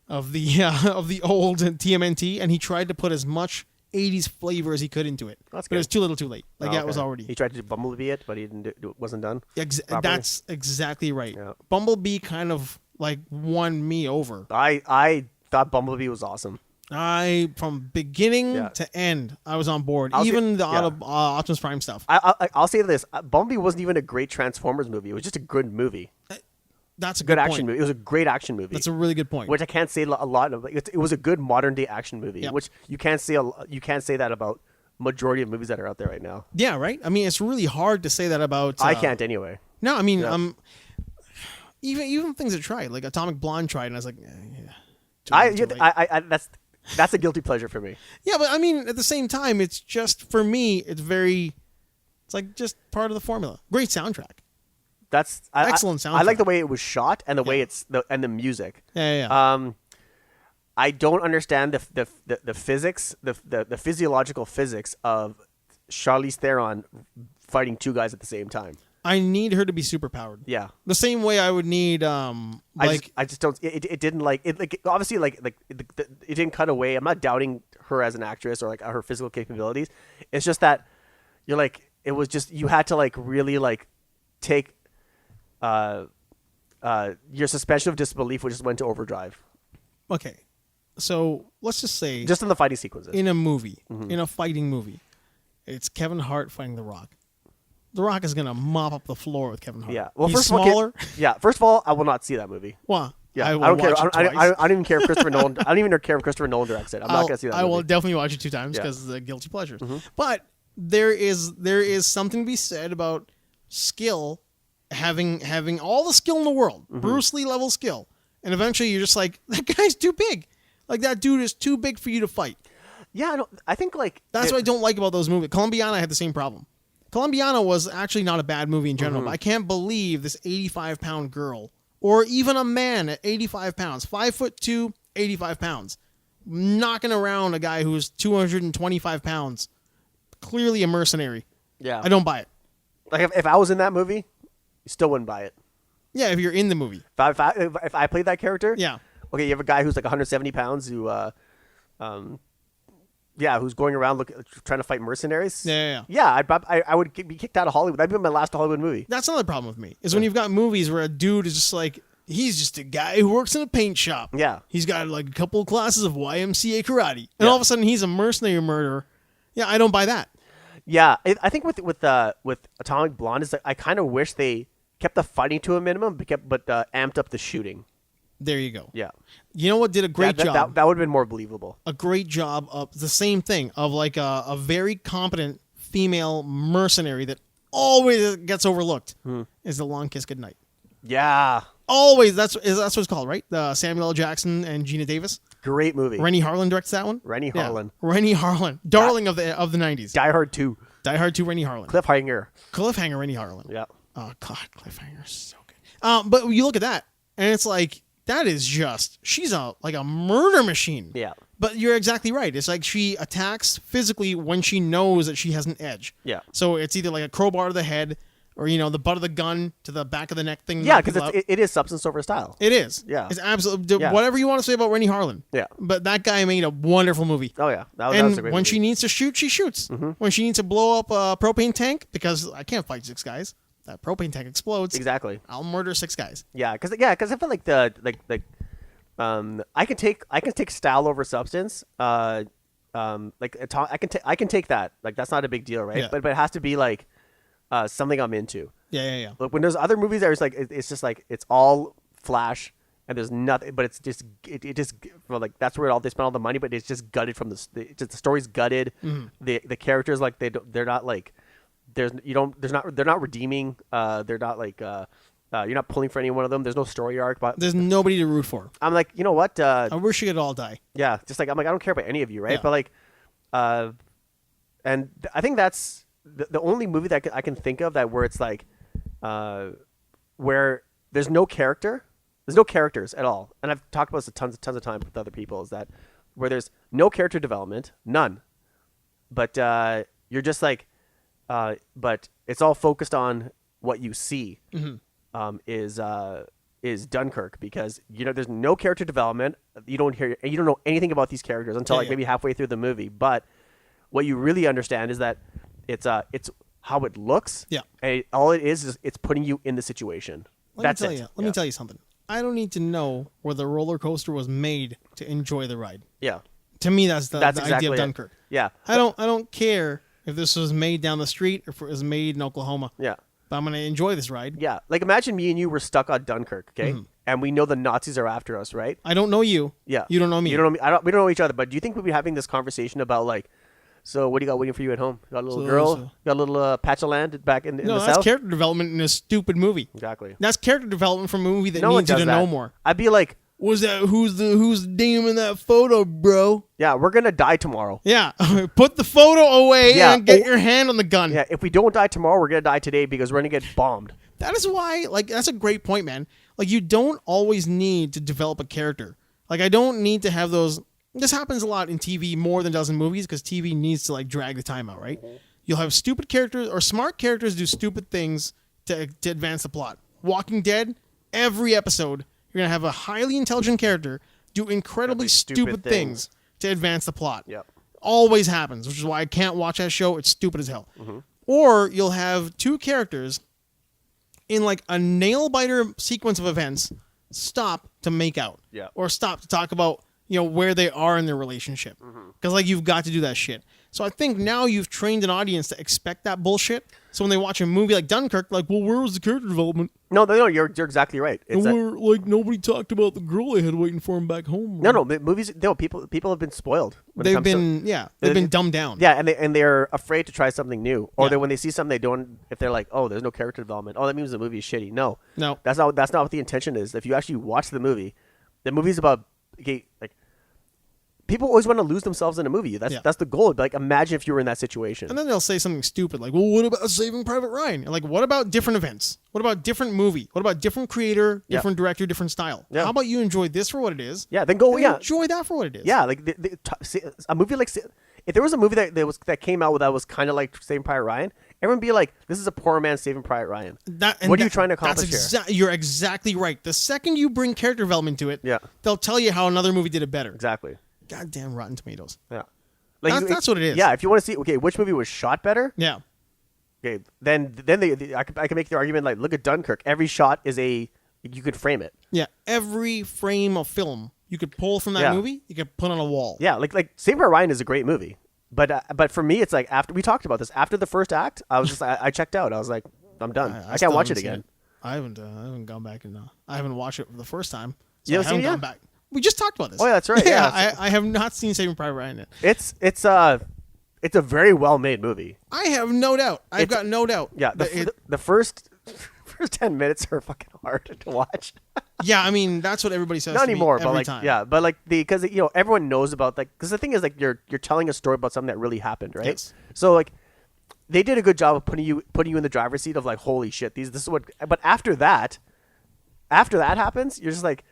of the old TMNT, and he tried to put as much 80s flavor as he could into it. That's good. But it was too little, too late. Like that was already. He tried to Bumblebee it, but he didn't. It wasn't done. That's exactly right. Yeah. Bumblebee kind of like won me over. I thought Bumblebee was awesome. From beginning to end, I was on board. Even Optimus Prime stuff. I'll say this: Bumblebee wasn't even a great Transformers movie. It was just a good movie. That's a good action movie. It was a great action movie. That's a really good point. Which I can't say a lot of. It was a good modern day action movie. Yep. Which you can't say that about majority of movies that are out there right now. Yeah, right. I mean, it's really hard to say that about. I can't anyway. No, I mean, even things that tried, like Atomic Blonde tried, and I was like, That's a guilty pleasure for me. Yeah, but I mean, at the same time, it's just, for me, it's like just part of the formula. Great soundtrack. Excellent soundtrack. I like the way it was shot and the way and the music. Yeah. I don't understand the physics, the physiological physics of Charlize Theron fighting two guys at the same time. I need her to be super powered. Yeah. The same way I would need I just don't. It didn't obviously it didn't cut away. I'm not doubting her as an actress or like her physical capabilities. It's just that you're like, it was just, you had to like really like take your suspension of disbelief, which just went to overdrive. Okay. So let's just say, just in the fighting sequences, in a movie, in a fighting movie, it's Kevin Hart fighting The Rock. The Rock is gonna mop up the floor with Kevin Hart. Yeah. Well, he's smaller. First of all, I will not see that movie. Well, yeah, I don't care. I don't even care if Christopher Nolan. I don't even care if Christopher Nolan directs it. I'm not gonna see that movie. I will definitely watch it 2 times because of the guilty pleasures. But there is something to be said about skill, having all the skill in the world, Bruce Lee level skill, and eventually you're just like, that guy's too big. Like, that dude is too big for you to fight. Yeah, I think like that's what I don't like about those movies. Colombiana had the same problem. Colombiana was actually not a bad movie in general, but I can't believe this 85-pound girl, or even a man at 85 pounds, 5'2", 85 pounds, knocking around a guy who's 225 pounds, clearly a mercenary. Yeah, I don't buy it. Like if I was in that movie, you still wouldn't buy it. Yeah, if you're in the movie. If I played that character, yeah. Okay, you have a guy who's like 170 pounds who, who's going around trying to fight mercenaries. Yeah. I would be kicked out of Hollywood. That'd be my last Hollywood movie. That's another problem with me, is when you've got movies where a dude is just like, he's just a guy who works in a paint shop. Yeah. He's got like a couple of classes of YMCA karate. And all of a sudden he's a mercenary murderer. Yeah, I don't buy that. Yeah, I think with Atomic Blonde, is I kind of wish they kept the fighting to a minimum, but amped up the shooting. There you go. Yeah. You know what did a great job? That would have been more believable. A great job of the same thing, of like a very competent female mercenary that always gets overlooked, is The Long Kiss Goodnight. Yeah. Always. That's what it's called, right? Samuel L. Jackson and Gina Davis. Great movie. Rennie Harlan directs that one. Rennie Harlan. Yeah. Rennie Harlan. Darling of the 90s. Die Hard 2. Die Hard 2, Rennie Harlan. Cliffhanger, Rennie Harlan. Yeah. Oh, God. Cliffhanger is so good. But you look at that, and it's like, that is just, she's like a murder machine. Yeah. But you're exactly right. It's like she attacks physically when she knows that she has an edge. Yeah. So it's either like a crowbar to the head, or, the butt of the gun to the back of the neck thing. Yeah, because it is substance over style. It is. Yeah. It's absolutely, whatever you want to say about Rennie Harlan. Yeah. But that guy made a wonderful movie. Oh, yeah. That was a great when movie. she needs to shoot, she shoots. When she needs to blow up a propane tank, because I can't fight 6 guys. That propane tank explodes. Exactly. I'll murder 6 guys. Yeah, because I feel like I can take style over substance. I can take that. Like, that's not a big deal, right? Yeah. But it has to be like something I'm into. Yeah. Like when there's other movies that it's just like it's all flash and there's nothing, but it's just it just, well, like that's where they spend all the money, but it's just gutted from the story's gutted. The characters, like they're not like they're not redeeming. They're not like you're not pulling for any one of them. There's no story arc, but there's nobody to root for. I'm like, you know what? I wish you could all die. Yeah, just like I'm like, I don't care about any of you, right? Yeah. But like, and I think that's the only movie that I can think of where it's like, where there's no characters at all. And I've talked about this tons of times with other people. Is that where there's no character development, none, but you're just like, but it's all focused on what you see. Is Dunkirk, because there's no character development. You don't know anything about these characters until maybe halfway through the movie. But what you really understand is that it's how it looks. Yeah. And all it is it's putting you in the situation. Let me tell you something. I don't need to know where the roller coaster was made to enjoy the ride. Yeah. To me, that's the exactly idea of Dunkirk. Yeah. I don't care if this was made down the street or if it was made in Oklahoma. Yeah. But I'm going to enjoy this ride. Yeah. Like, imagine me and you were stuck on Dunkirk, okay? And we know the Nazis are after us, right? I don't know you. Yeah. You don't know me. You don't know me. We don't know each other. But do you think we'd be having this conversation about, like, so what do you got waiting for you at home? Got a little girl? Got a little patch of land back in the south? No, that's character development in a stupid movie. Exactly. That's character development from a movie that needs you to know more. I'd be like, who's the dame in that photo, bro? Yeah, we're gonna die tomorrow. Yeah, put the photo away and get your hand on the gun. Yeah, if we don't die tomorrow, we're gonna die today because we're gonna get bombed. That is why, like, that's a great point, man. Like, you don't always need to develop a character. Like, I don't need to have those. This happens a lot in TV more than it does in movies because TV needs to, like, drag the time out, right? You'll have stupid characters or smart characters do stupid things to advance the plot. Walking Dead, every episode, you're going to have a highly intelligent character do incredibly stupid things to advance the plot. Yep. Always happens, which is why I can't watch that show. It's stupid as hell. Mm-hmm. Or you'll have two characters in like a nail-biter sequence of events stop to make out. Yeah. Or stop to talk about, where they are in their relationship. Because, like, you've got to do that shit. So I think now you've trained an audience to expect that bullshit. So when they watch a movie like Dunkirk, like, well, where was the character development? No, you're exactly right. It's like nobody talked about the girl they had waiting for him back home. No, movies. No, people have been spoiled. They've been dumbed down. Yeah, and they're afraid to try something new, or when they see something they don't. If they're like, oh, there's no character development. Oh, that means the movie is shitty. No, that's not what the intention is. If you actually watch the movie's about like. People always want to lose themselves in a movie. That's the goal. Like, imagine if you were in that situation. And then they'll say something stupid like, well, what about Saving Private Ryan? And like, what about different events? What about different movie? What about different creator, different director, different style? Yeah. How about you enjoy this for what it is? Yeah, then go, enjoy that for what it is. Yeah, like, a movie like... If there was a movie that came out that was kind of like Saving Private Ryan, everyone would be like, this is a poor man Saving Private Ryan. What are you trying to accomplish here? You're exactly right. The second you bring character development to it, they'll tell you how another movie did it better. Exactly. Goddamn Rotten Tomatoes. Yeah. That's what it is. Yeah, if you want to see, which movie was shot better? Yeah. Okay, then I can make the argument, like, look at Dunkirk. Every shot is you could frame it. Yeah, every frame of film you could pull from that movie, you could put on a wall. Yeah, like Saving Private Ryan is a great movie. But for me, it's like, after we talked about this, after the first act, I was just, I checked out. I was like, I'm done. I can't watch it again. I haven't gone back and I haven't watched it for the first time. So you I haven't gone back. We just talked about this. Oh, yeah, that's right. Yeah, I have not seen Saving Private Ryan yet. It's a very well made movie. I have no doubt. I've got no doubt. Yeah, the first 10 minutes are fucking hard to watch. Yeah, I mean, that's what everybody says. Not anymore, but time. Yeah, but like because everyone knows about, like, because the thing is, like, you're telling a story about something that really happened, right? Yes. So like they did a good job of putting you in the driver's seat of like, holy shit, this is what. But after that happens, you're just like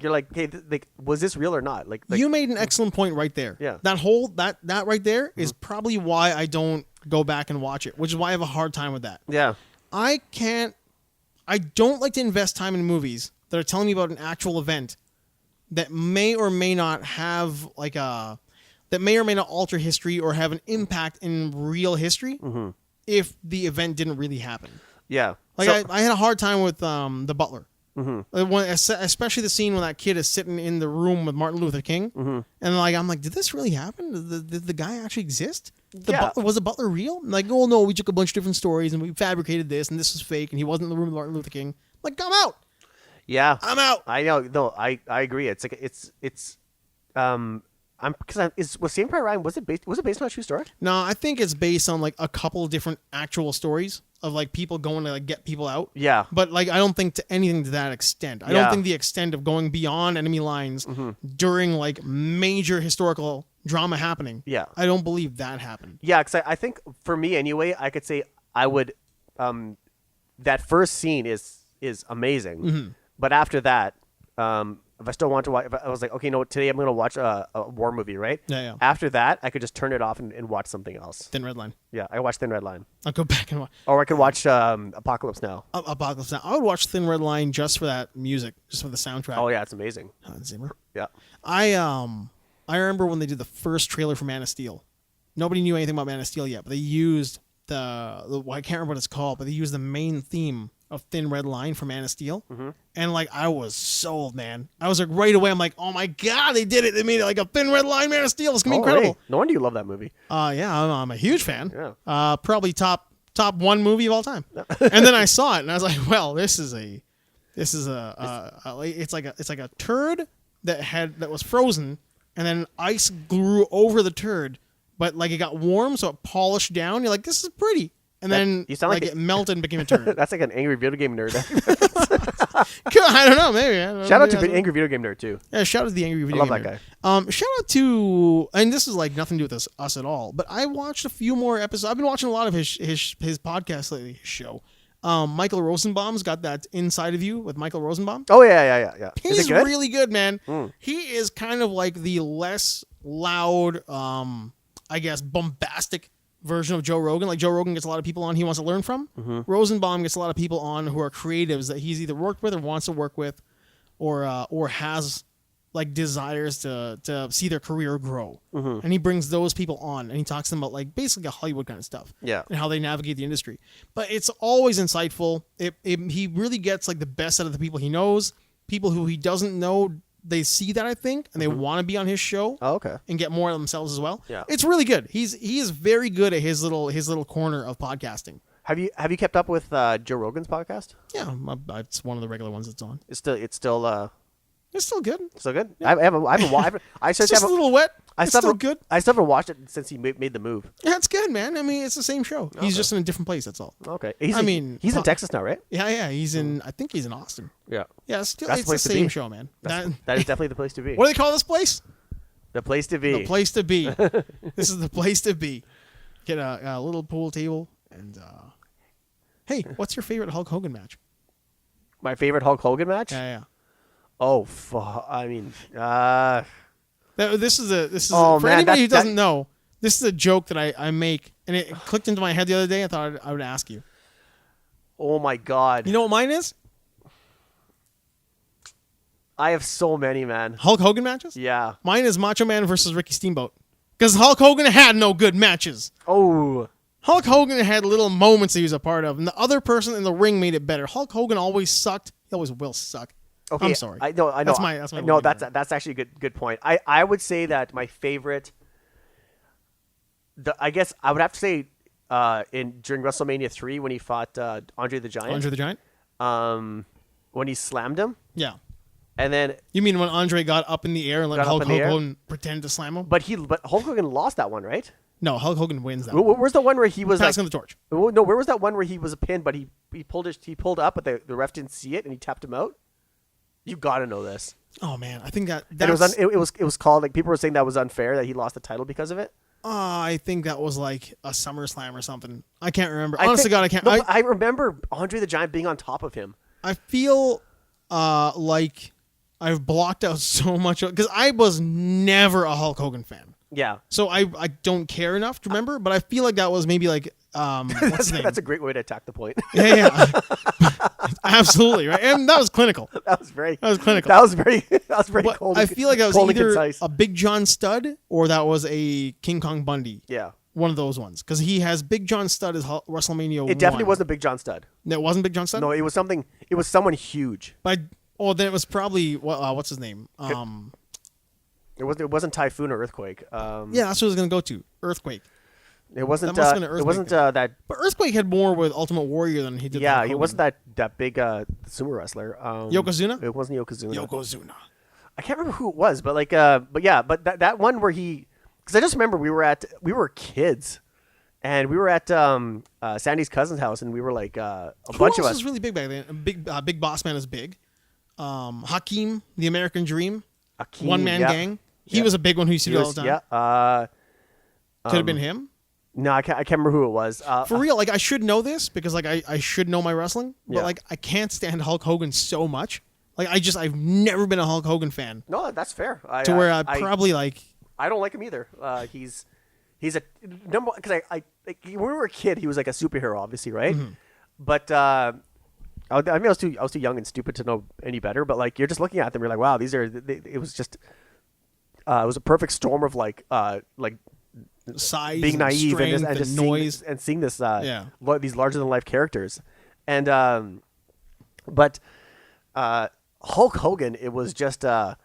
you're like, hey, was this real or not? Like you made an excellent point right there. Yeah, that right there is probably why I don't go back and watch it, which is why I have a hard time with that. Yeah, I don't like to invest time in movies that are telling me about an actual event that may or may not have that may or may not alter history or have an impact in real history if the event didn't really happen. Yeah, like I had a hard time with The Butler. Especially the scene when that kid is sitting in the room with Martin Luther King, and like I'm like, did this really happen? Did the guy actually exist? Was the Butler real? I'm like, oh no, we took a bunch of different stories and we fabricated this, and this is fake, and he wasn't in the room with Martin Luther King. I'm like, I'm out. Yeah, I'm out. I know. No, I agree. It's like was Saving Private Ryan, was it based on a true story? No, I think it's based on like a couple of different actual stories of like people going to like get people out. Yeah. But like I don't think to anything to that extent. I don't think the extent of going beyond enemy lines during like major historical drama happening. Yeah. I don't believe that happened. Yeah, because I think for me anyway, I could say I would that first scene is amazing. But after that, if I still want to watch, if I was like, okay, no, today I'm going to watch a war movie, right? Yeah. After that, I could just turn it off and watch something else. Thin Red Line. Yeah, I watched Thin Red Line. I'll go back and watch. Or I could watch Apocalypse Now. Apocalypse Now. I would watch Thin Red Line just for that music, just for the soundtrack. Oh yeah, it's amazing. Hans Zimmer. Yeah. I remember when they did the first trailer for Man of Steel. Nobody knew anything about Man of Steel yet, but they used I can't remember what it's called, but they used the main theme of Thin Red Line for Man of Steel. And like I was sold, man. I was like right away, I'm like, oh my god, they did it. They made it like a Thin Red Line Man of Steel. It's gonna be incredible. Hey. No wonder you love that movie. Yeah, I'm a huge fan. Yeah. Probably top one movie of all time. And then I saw it and I was like, well, it's like a turd that was frozen and then ice grew over the turd, but like it got warm so it polished down. You're like, this is pretty. And then you sound like it melted and became a turd. That's like an angry video game nerd. I don't know, maybe. Shout out to the angry video game nerd too. Yeah, shout out to the angry video game nerd. I love that guy. Shout out to, and this is like nothing to do with us at all, but I watched a few more episodes. I've been watching a lot of his podcast lately, his show. Michael Rosenbaum's got that Inside of You with Michael Rosenbaum. Oh yeah. He's really good, man. He is kind of like the less loud, I guess, bombastic version of Joe Rogan. Like Joe Rogan gets a lot of people on he wants to learn from. Rosenbaum gets a lot of people on who are creatives that he's either worked with or wants to work with, or has like desires to see their career grow, and he brings those people on and he talks to them about like basically Hollywood kind of stuff, and how they navigate the industry. But it's always insightful. He really gets like the best out of the people he knows, people who he doesn't know. They see that, I think, and they want to be on his show. Oh, okay. And get more of themselves as well. Yeah. He is very good at his little corner of podcasting. Have you kept up with Joe Rogan's podcast? Yeah, it's one of the regular ones that's on. It's still It's still good. Still good. Yeah. I haven't watched. It's just a little wet. It's still good. I still haven't watched it since he made the move. Yeah, it's good, man. I mean, it's the same show. He's just in a different place. That's all. Okay. He's in Texas now, right? Yeah. I think he's in Austin. Yeah. Yeah. It's the same show, man. That is definitely the place to be. What do they call this place? The place to be. The place to be. This is the place to be. Get a little pool table and. Hey, what's your favorite Hulk Hogan match? My favorite Hulk Hogan match? Yeah. Oh, fuck. I mean, This is for anybody who doesn't know. This is a joke that I make, and it clicked into my head the other day. I thought I would ask you. Oh my God! You know what mine is? I have so many, man. Hulk Hogan matches? Yeah. Mine is Macho Man versus Ricky Steamboat, because Hulk Hogan had no good matches. Oh. Hulk Hogan had little moments he was a part of, and the other person in the ring made it better. Hulk Hogan always sucked. He always will suck. Okay, I'm sorry. I know. That's my no, that's actually a good point. I would say that my favorite. I guess I would have to say, during WrestleMania 3 when he fought Andre the Giant. Andre the Giant. When he slammed him. Yeah. And then. You mean when Andre got up in the air and let Hulk Hogan pretend to slam him? But Hulk Hogan lost that one, right? No, Hulk Hogan wins that. Where's the one where he was passing the torch? No, where was that one where he was a pin, but he pulled up, but the ref didn't see it and he tapped him out? You got to know this. Oh man, I think that it was called, like, people were saying that was unfair that he lost the title because of it. I think that was like a SummerSlam or something. I can't remember. Honest to God, I can't. No, I remember Andre the Giant being on top of him. I feel like I've blocked out so much because I was never a Hulk Hogan fan. Yeah. So I don't care enough to remember, but I feel like that was maybe like what's his name? That's a great way to attack the point. Yeah. Absolutely, right? And that was clinical. That was very clinical. That was very cold. I feel like that was either a Big John Studd or that was a King Kong Bundy. Yeah. One of those ones. Because he has Big John Studd as WrestleMania 1. It definitely wasn't Big John Studd. No, it wasn't Big John Studd? No, it was someone huge. Then it was probably what's his name? It wasn't Typhoon or Earthquake. Yeah, that's what I was going to go to. Earthquake. It wasn't that. But Earthquake had more with Ultimate Warrior than he did. Yeah, he wasn't that big sumo wrestler. Yokozuna? It wasn't Yokozuna. Yokozuna. I can't remember who it was, but that one where because I just remember we were kids, and we were at Sandy's cousin's house, and we were like a bunch of us. Who else was really big back then? Big Boss Man is big. Hakeem, the American Dream, One Man Gang. He was a big one who used to do all the time. Yeah. Could have been him. No, I can't remember who it was. For real, like I should know this because like I should know my wrestling, but like I can't stand Hulk Hogan so much. Like I've never been a Hulk Hogan fan. No, that's fair. I probably like. I don't like him either. He's a number because when we were a kid, he was like a superhero, obviously, right? Mm-hmm. But I was too young and stupid to know any better. But like you're just looking at them, you're like, wow, it was just it was a perfect storm of like size, being naive and just noise, seeing this these larger than life characters, and but Hulk Hogan, it was just it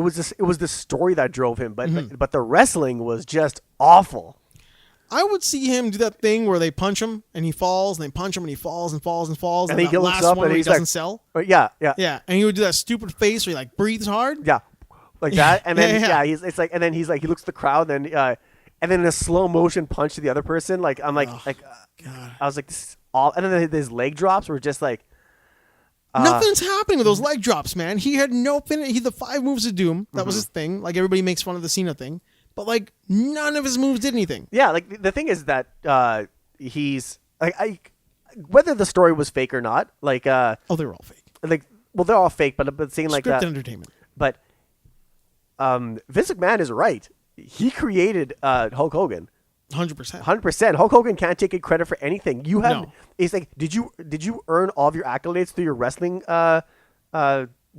was the story that drove him, but the wrestling was just awful. I would see him do that thing where they punch him and he falls, and they punch him and he falls and falls and falls, and he looks up and he doesn't sell. Yeah, and he would do that stupid face where he like breathes hard. Yeah. Like that, and then it's like, and then he's like, he looks at the crowd, and then in a slow motion punch to the other person. Like I'm like, God. I was like, this is all, and then his leg drops were just like, nothing's happening with those leg drops, man. He had no pin. He the 5 moves of doom. That was his thing. Like everybody makes fun of the Cena thing, but like none of his moves did anything. Yeah, like the thing is that he's like, whether the story was fake or not, like they were all fake. Like, well, they're all fake, but saying like that, scripted entertainment, but. Vince McMahon is right. He created Hulk Hogan. 100%. 100%. Hulk Hogan can't take credit for anything. You have. No. It's like, did you earn all of your accolades through your wrestling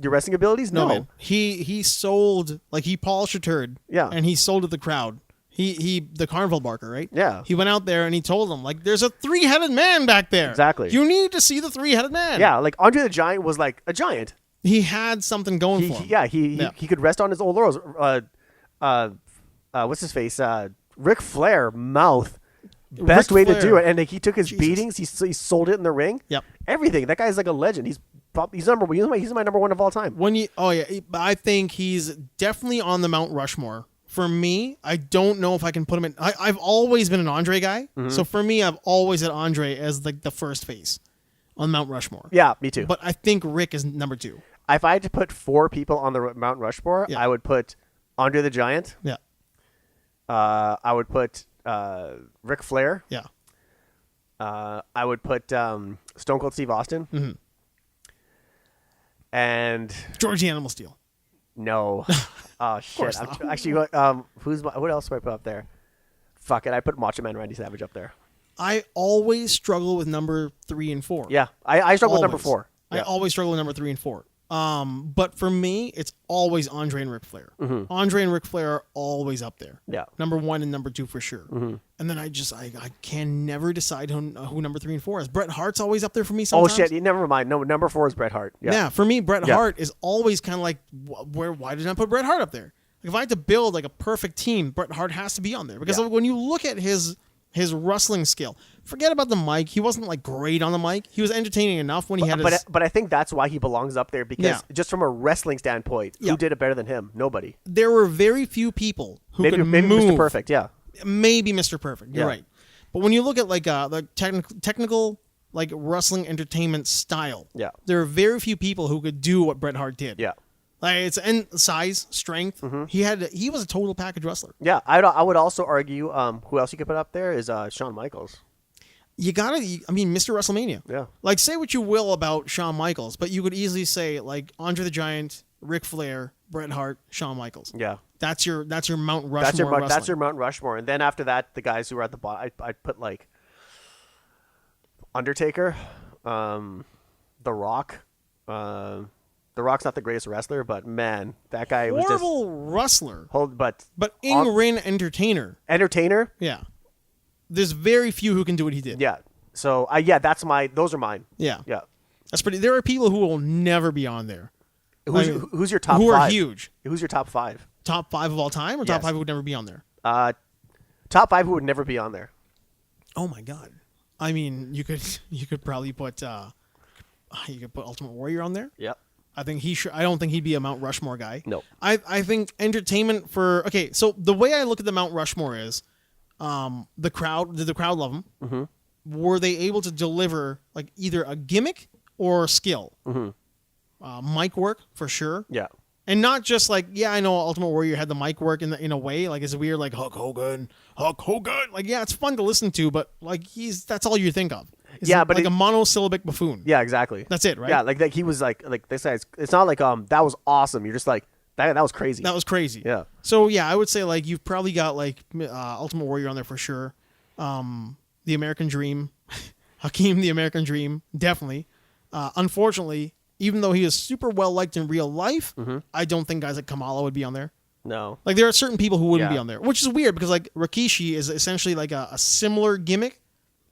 your wrestling abilities? No. He sold, like, he polished a turd. Yeah. And he sold to the crowd. The carnival barker, right? Yeah. He went out there and he told them, like, there's a 3-headed man back there. Exactly. You need to see the 3-headed man. Yeah, like Andre the Giant was like a giant. He had something going for him. He could rest on his old laurels. What's his face? Ric Flair, mouth. Best way to do it. And like, he took his beatings. He sold it in the ring. Yep. Everything. That guy's like a legend. He's number one. He's my number one of all time. I think he's definitely on the Mount Rushmore. For me, I don't know if I can put him in. I've always been an Andre guy. Mm-hmm. So for me, I've always had Andre as like the first face on Mount Rushmore. Yeah, me too. But I think Rick is number 2. If I had to put 4 people on the Mount Rushmore, I would put Andre the Giant. Yeah. I would put Ric Flair. Yeah. I would put Stone Cold Steve Austin. Mm-hmm. And Georgie Animal Steel. No. Oh shit! Actually, what else do I put up there? Fuck it! I put Macho Man Randy Savage up there. I always struggle with number 3 and 4. Yeah, I struggle with number 4. Yeah. I always struggle with number 3 and 4. But for me, it's always Andre and Ric Flair. Mm-hmm. Andre and Ric Flair are always up there. Yeah, number 1 and number 2 for sure. Mm-hmm. And then I can never decide who number 3 and 4 is. Bret Hart's always up there for me sometimes. Oh shit! Never mind. No, number 4 is Bret Hart. Yeah, for me, Bret Hart is always kind of like, why did I put Bret Hart up there? Like, if I had to build like a perfect team, Bret Hart has to be on there because when you look at his wrestling skill, forget about the mic. He wasn't like great on the mic. He was entertaining enough when he had his... But I think that's why he belongs up there because just from a wrestling standpoint, who did it better than him? Nobody. There were very few people who could move. Maybe Mr. Perfect, yeah. Maybe Mr. Perfect, you're right. But when you look at like the technical like wrestling entertainment style, there are very few people who could do what Bret Hart did. Yeah. Like it's size, strength. Mm-hmm. He was a total package wrestler. Yeah, I would also argue who else you could put up there is Shawn Michaels. Mr. WrestleMania. Yeah. Like, say what you will about Shawn Michaels, but you could easily say like Andre the Giant, Ric Flair, Bret Hart, Shawn Michaels. Yeah. That's your Mount Rushmore. That's your Mount Rushmore, and then after that, the guys who are at the bottom, I'd put like Undertaker, The Rock. The Rock's not the greatest wrestler, but man, that guy was just horrible wrestler. But in-ring entertainer. Entertainer? Yeah. There's very few who can do what he did. Yeah. So those are mine. Yeah. Yeah. That's pretty. There are people who will never be on there. Who's your top 5? Who are huge. Who's your top 5? Top 5 of all time, or top 5 who would never be on there? Top 5 who would never be on there. Oh my god. I mean, you could probably put Ultimate Warrior on there. Yep. I don't think he'd be a Mount Rushmore guy. No. I think entertainment so the way I look at the Mount Rushmore is did the crowd love him? Mm-hmm. Were they able to deliver like either a gimmick or skill? Mm-hmm. Mic work for sure. Yeah. And not just like, I know Ultimate Warrior had the mic work in a way, like it's weird, like Hulk Hogan. Like, it's fun to listen to, but like that's all you think of. But like a monosyllabic buffoon. Yeah, exactly. That's it, right? Yeah, like he was like this guy's. It's not like that was awesome. You're just like that was crazy. That was crazy. Yeah. So I would say like you've probably got like Ultimate Warrior on there for sure. The American Dream, Hakeem the American Dream, definitely. Unfortunately, even though he is super well liked in real life, I don't think guys like Kamala would be on there. No. Like there are certain people who wouldn't be on there, which is weird because like Rikishi is essentially like a similar gimmick.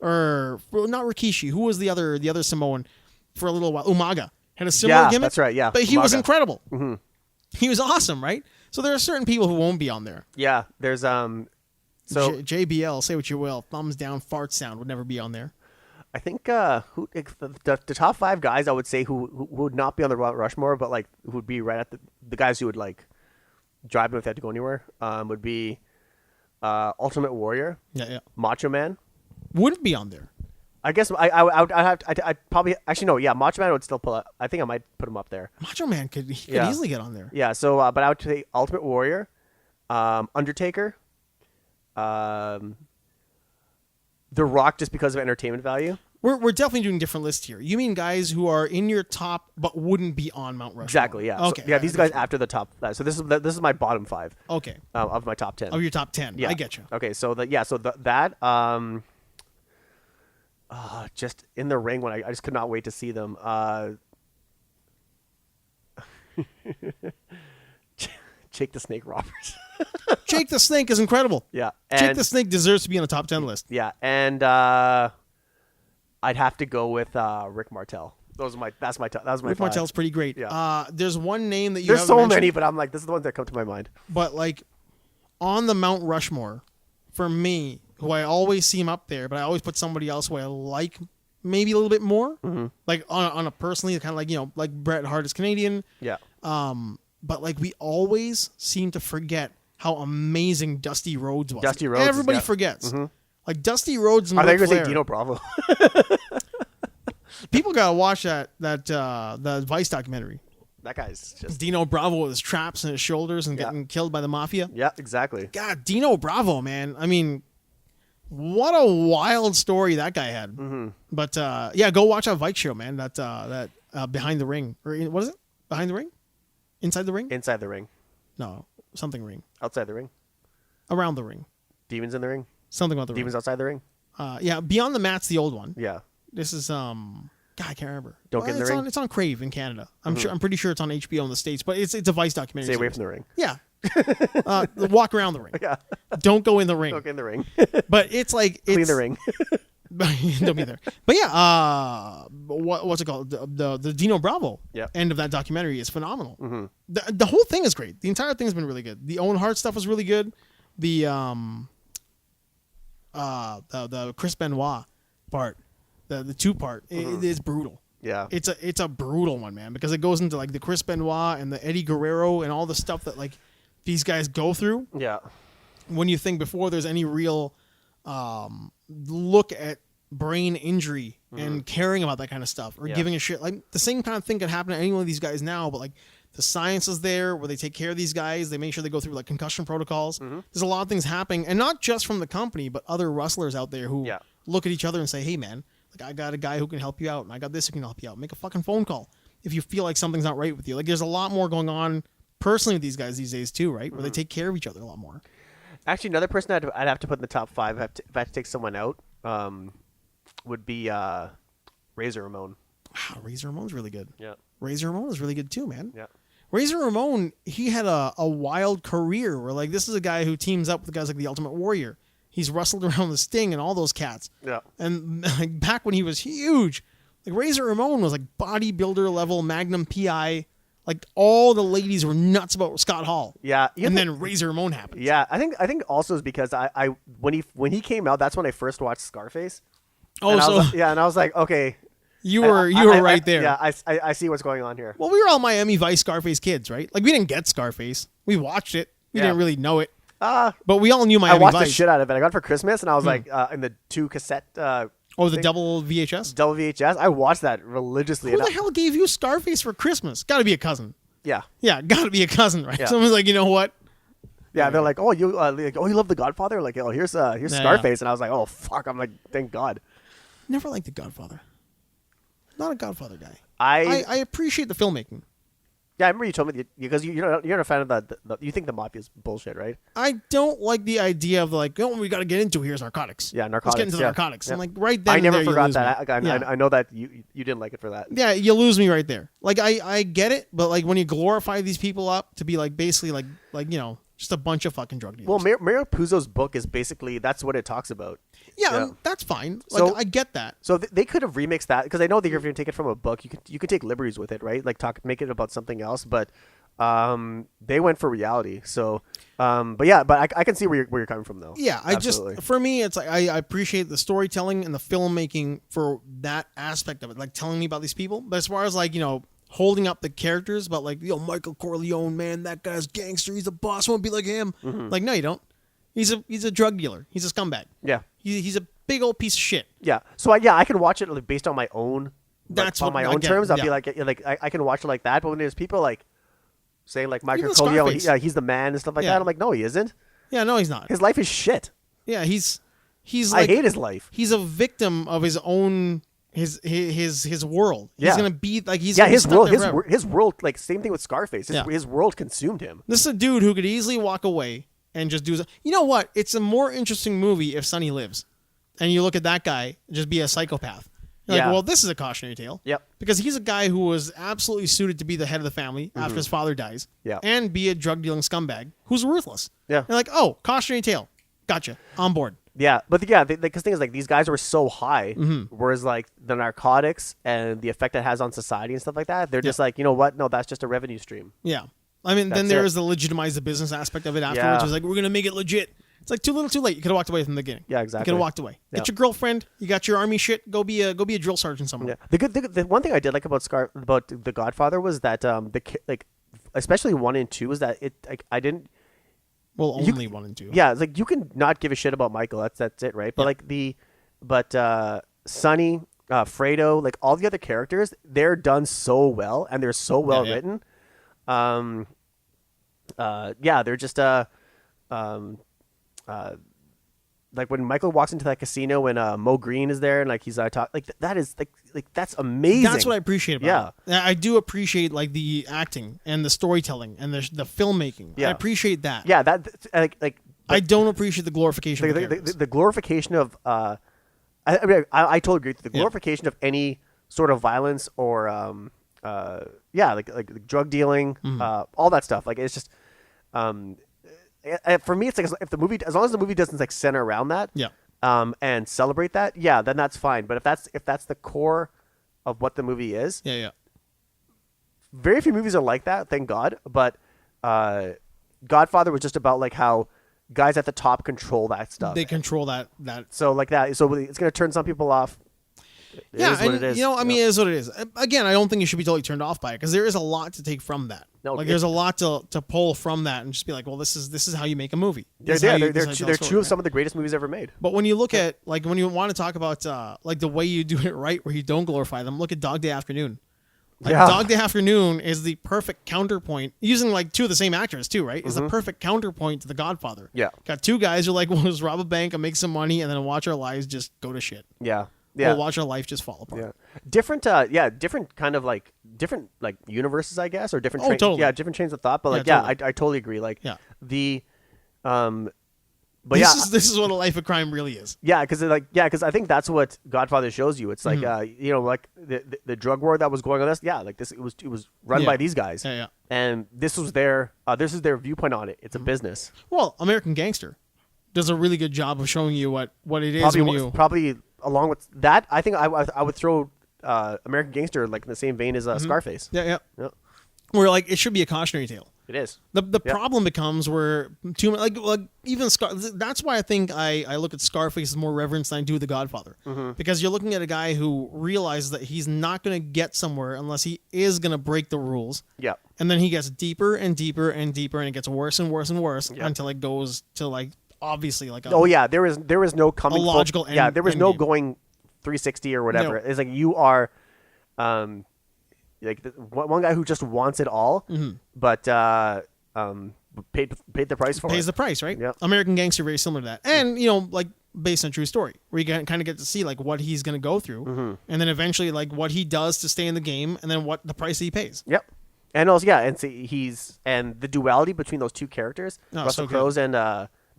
Or not Rikishi. Who was the other Samoan for a little while? Umaga had a similar gimmick. That's right. Yeah, but he was incredible. Mm-hmm. He was awesome, right? So there are certain people who won't be on there. Yeah, there's JBL. Say what you will. Thumbs down. Fart sound would never be on there. I think the top 5 guys I would say who would not be on the Rushmore, but like who would be right at the guys who would like drive them if they had to go anywhere would be Ultimate Warrior. Yeah. Macho Man. Wouldn't be on there. I guess I'd probably actually no. Yeah, Macho Man would still pull up. I think I might put him up there. Macho Man could easily get on there. Yeah. So, but I would say Ultimate Warrior, Undertaker, The Rock, just because of entertainment value. We're definitely doing different lists here. You mean guys who are in your top but wouldn't be on Mount Rushmore? Exactly. Yeah. Okay. So, these guys after the top. So this is my bottom 5. Okay. Of my top 10. Of your top 10. Yeah. I get you. Okay. So just in the ring when I just could not wait to see them. Jake the Snake Roberts. Jake the Snake is incredible. Yeah. Jake the Snake deserves to be on the top 10 list. Yeah, and I'd have to go with Rick Martel. That was my Rick Martel's pretty great. Yeah. There's one name that you There's so many, but I'm like, this is the ones that come to my mind. But like on the Mount Rushmore, for me, who I always see him up there, but I always put somebody else who I like maybe a little bit more. Mm-hmm. Like on a personally, kind of like, like Bret Hart is Canadian. Yeah. But like we always seem to forget how amazing Dusty Rhodes was. Dusty Rhodes. Everybody forgets. Mm-hmm. Like Dusty Rhodes and I think Ric you're Flair. saying Dino Bravo. People gotta watch the Vice documentary. That guy's just Dino Bravo with his traps and his shoulders and getting killed by the mafia. Yeah, exactly. God, Dino Bravo, man. I mean, what a wild story that guy had. Mm-hmm. But go watch that Vice show, man. That Behind the Ring, or what is it? Behind the Ring? Inside the Ring? Inside the ring. No, something ring. Outside the ring. Around the ring. Demons in the ring. Something about the Demons ring. outside the ring. Beyond the Mat's the old one. Yeah. This is God, I can't remember. Don't Get in the Ring. It's on Crave in Canada. I'm pretty sure it's on HBO in the States, but it's a Vice documentary. Stay away from the ring. Yeah. Walk around the ring. Yeah. Don't go in the ring. Don't get in the ring. But it's like Clean the ring. Don't be there. But yeah, what's it called? The Dino Bravo end of that documentary is phenomenal. Mm-hmm. The whole thing is great. The entire thing has been really good. The Owen Hart stuff was really good. The Chris Benoit part, the 2-part, it is brutal. Yeah. It's a brutal one, man, because it goes into like the Chris Benoit and the Eddie Guerrero and all the stuff that like these guys go through. Yeah. When you think before there's any real look at brain injury and caring about that kind of stuff or giving a shit, like the same kind of thing could happen to any one of these guys now, but like the science is there where they take care of these guys. They make sure they go through like concussion protocols. There's a lot of things happening, and not just from the company, but other wrestlers out there who look at each other and say, hey man, like I got a guy who can help you out, and I got this who can help you out. Make a fucking phone call if you feel like something's not right with you. Like there's a lot more going on personally with these guys these days too, right? Where they take care of each other a lot more. Actually, another person I'd have to put in the top 5 if I had to take someone out would be Razor Ramon. Wow, Razor Ramon's really good. Yeah. Razor Ramon is really good too, man. Yeah. Razor Ramon, he had a wild career where like this is a guy who teams up with guys like the Ultimate Warrior. He's wrestled around the Sting and all those cats. Yeah. And like back when he was huge, like Razor Ramon was like bodybuilder level Magnum PI. Like all the ladies were nuts about Scott Hall. Yeah. And then Razor Ramon happened. Yeah. I think also is because I when he came out, that's when I first watched Scarface. Oh, and so and I was like, okay. You were right there. Yeah, I see what's going on here. Well, we were all Miami Vice Scarface kids, right? Like we didn't get Scarface. We watched it. We didn't really know it. But we all knew Miami Vice. I watched the shit out of it. I got it for Christmas, and I was like, in the 2 cassette. The double VHS? Double VHS. I watched that religiously. Who the hell gave you Scarface for Christmas? Got to be a cousin. Yeah. Yeah, got to be a cousin, right? Yeah. Someone's like, you know what? Yeah, they're like, oh, you love The Godfather? Like, oh, here's Scarface, and I was like, oh fuck. I'm like, than't God. Never liked The Godfather. Not a Godfather guy. I appreciate the filmmaking. Yeah, I remember you told me because you're not a fan of the you think the mafia's bullshit, right? I don't like the idea of like, we got to get into here's narcotics. Yeah, narcotics. Let's get into the narcotics. Yeah. I'm like, right then. I never there, forgot that. I know that you didn't like it for that. Yeah, you lose me right there. Like I get it, but like when you glorify these people up to be like basically like just a bunch of fucking drug dealers. Well, Mario Puzo's book is basically that's what it talks about. Yeah, that's fine. Like I get that. So they could have remixed that because I know that if you're going to take it from a book, you could take liberties with it, right? Like make it about something else, but they went for reality. So, but I can see where you're coming from though. Yeah, for me, it's like I appreciate the storytelling and the filmmaking for that aspect of it, like telling me about these people. But as far as like holding up the characters, but like Michael Corleone, man, that guy's gangster. He's a boss. Won't be like him. Mm-hmm. Like no, you don't. He's a drug dealer. He's a scumbag. Yeah. He's a big old piece of shit. Yeah. So I can watch it based on my own. On my own terms. I'll be like I can watch it like that. But when there's people like saying like Michael Corleone, he's the man and stuff like that, I'm like, no, he isn't. Yeah, no, he's not. His life is shit. Yeah, he's like, I hate his life. He's a victim of his own his world. He's gonna be like his world like same thing with Scarface. His world consumed him. This is a dude who could easily walk away and just do. You know what? It's a more interesting movie if Sonny lives, and you look at that guy just be a psychopath, You're like, well, this is a cautionary tale. Yep. Because he's a guy who was absolutely suited to be the head of the family after his father dies. Yeah. And be a drug-dealing scumbag who's ruthless. Yeah. You're like, oh, cautionary tale. Gotcha. On board. Yeah, but because the thing is, like, these guys were so high, whereas, like, the narcotics and the effect it has on society and stuff like that, they're just like, you know what? No, that's just a revenue stream. Yeah. I mean, then there is the legitimize the business aspect of it afterwards. It's like, we're going to make it legit. It's like too little too late. You could have walked away from the beginning. Yeah, exactly. You could have walked away. Yeah. Get your girlfriend. You got your army shit. Go be a drill sergeant somewhere. Yeah. The one thing I did like about The Godfather was that especially 1 and 2 was that it like I didn't. Well, only 1 and 2. Yeah, it's like you can not give a shit about Michael. That's it, right? But Sonny, Fredo, like all the other characters, they're done so well and they're so well written. They're just like when Michael walks into that casino and Mo Green is there and like he's that is like that's amazing. That's what I appreciate about it. I do appreciate like the acting and the storytelling and the filmmaking. Yeah. I appreciate that. Yeah, that like I don't appreciate the glorification of the glorification of I totally agree with the glorification of any sort of violence or like drug dealing, all that stuff. Like it's just for me, it's like if the movie, as long as the movie doesn't like center around that, and celebrate that, then that's fine. But if that's the core of what the movie is, very few movies are like that, thank God. But Godfather was just about like how guys at the top control that stuff. They control that. So like that. So it's gonna turn some people off. It is what it is. You know, I mean, it is what it is. Again, I don't think you should be totally turned off by it because there is a lot to take from that. No, like there's a lot to pull from that and just be like, well, this is how you make a movie. They're two of some of the greatest movies ever made. But when you look at like when you want to talk about like the way you do it right, where you don't glorify them, look at Dog Day Afternoon. Like Dog Day Afternoon is the perfect counterpoint, using like two of the same actors too, right? Is the perfect counterpoint to The Godfather. Yeah, got two guys who like want to rob a bank and make some money, and then watch our lives just go to shit. Yeah. We'll watch our life just fall apart. Yeah, different kind of like different like universes, I guess, or different. Different trains of thought. But like, I totally agree. Like, this is what a life of crime really is. Yeah, because I think that's what Godfather shows you. It's like like the drug war that was going on. It was run by these guys. Yeah. And this is their viewpoint on it. It's a business. Well, American Gangster does a really good job of showing you what it is. Probably along with that, I think I would throw American Gangster like in the same vein as Scarface. Yeah. Where like it should be a cautionary tale. It is. The problem becomes where too much like even that's why I think I look at Scarface as more reverence than I do The Godfather, because you're looking at a guy who realizes that he's not going to get somewhere unless he is going to break the rules. Yeah. And then he gets deeper and deeper and deeper, and it gets worse and worse and worse until it goes to like. Obviously, like there was no coming a logical end, there was no going 360 or whatever. No. It's like you are like one guy who just wants it all, but paid the price for it. Pays the price, right? Yeah. American Gangster very similar to that, and like based on true story, where you kind of get to see like what he's going to go through, and then eventually like what he does to stay in the game, and then what the price he pays. Yep. And also and the duality between those two characters, Russell Crowe's and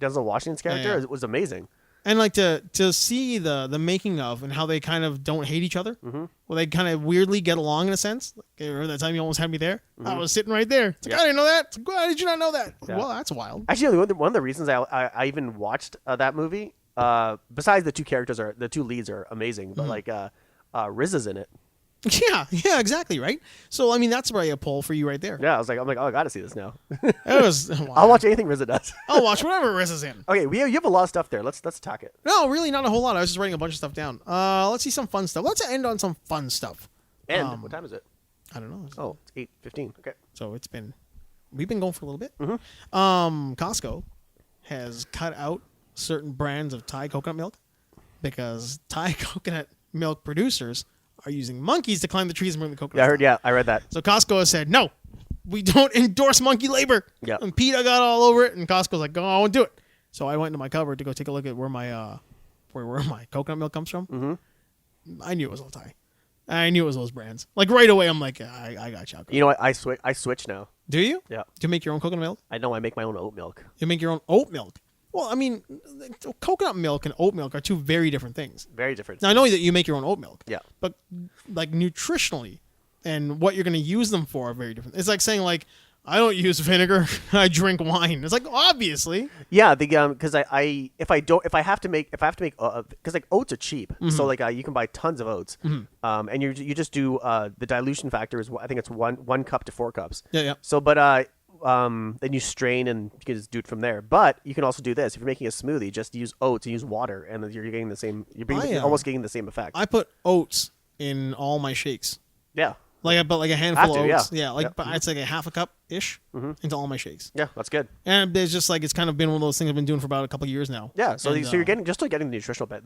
Denzel Washington's character was amazing, and like to see the making of and how they kind of don't hate each other. Well, they kind of weirdly get along in a sense. Like, remember that time you almost had me there? I was sitting right there. It's like, I didn't know that. Like, why did you not know that? Yeah. Well, that's wild. Actually, one of the reasons I even watched that movie, besides the two leads are amazing, but like RZA's in it. Yeah, exactly, right? So, I mean, that's where I pull for you right there. Yeah, I'm like, oh, I got to see this now. Wow. I'll watch anything RZA does. I'll watch whatever RZA's in. Okay, you have a lot of stuff there. Let's talk it. No, really, not a whole lot. I was just writing a bunch of stuff down. Let's see some fun stuff. Let's end on some fun stuff. What time is it? I don't know. Oh, it's 8:15. Okay. So we've been going for a little bit. Costco has cut out certain brands of Thai coconut milk because Thai coconut milk producers are using monkeys to climb the trees and bring the coconuts. I read that. So Costco has said, no, we don't endorse monkey labor. Yeah. And PETA got all over it, and Costco's like, go on and do it. So I went into my cupboard to go take a look at where my coconut milk comes from. I knew it was all Thai. I knew it was those brands. Like right away, I'm like, I got you. You know what? I switch now. Do you? Yeah. Do you make your own coconut milk? I know. I make my own oat milk. You make your own oat milk? Well, I mean, coconut milk and oat milk are two very different things. Very different. Now, I know that you make your own oat milk. Yeah. But, like, nutritionally and what you're going to use them for are very different. It's like saying, like, I don't use vinegar. I drink wine. It's like, obviously. Yeah, because if I have to make because like oats are cheap, so like you can buy tons of oats, and you just do the dilution factor is I think it's 1 cup to 4 cups. Yeah. So then you strain and you can just do it from there. But you can also do this if you're making a smoothie. Just use oats and use water, and you're getting the same. You're almost getting the same effect. I put oats in all my shakes. Yeah. Like I put like a handful of oats. Yeah. It's like a half a cup ish into all my shakes. Yeah, that's good. And there's just like it's kind of been one of those things I've been doing for about a couple of years now. Yeah, so you're getting the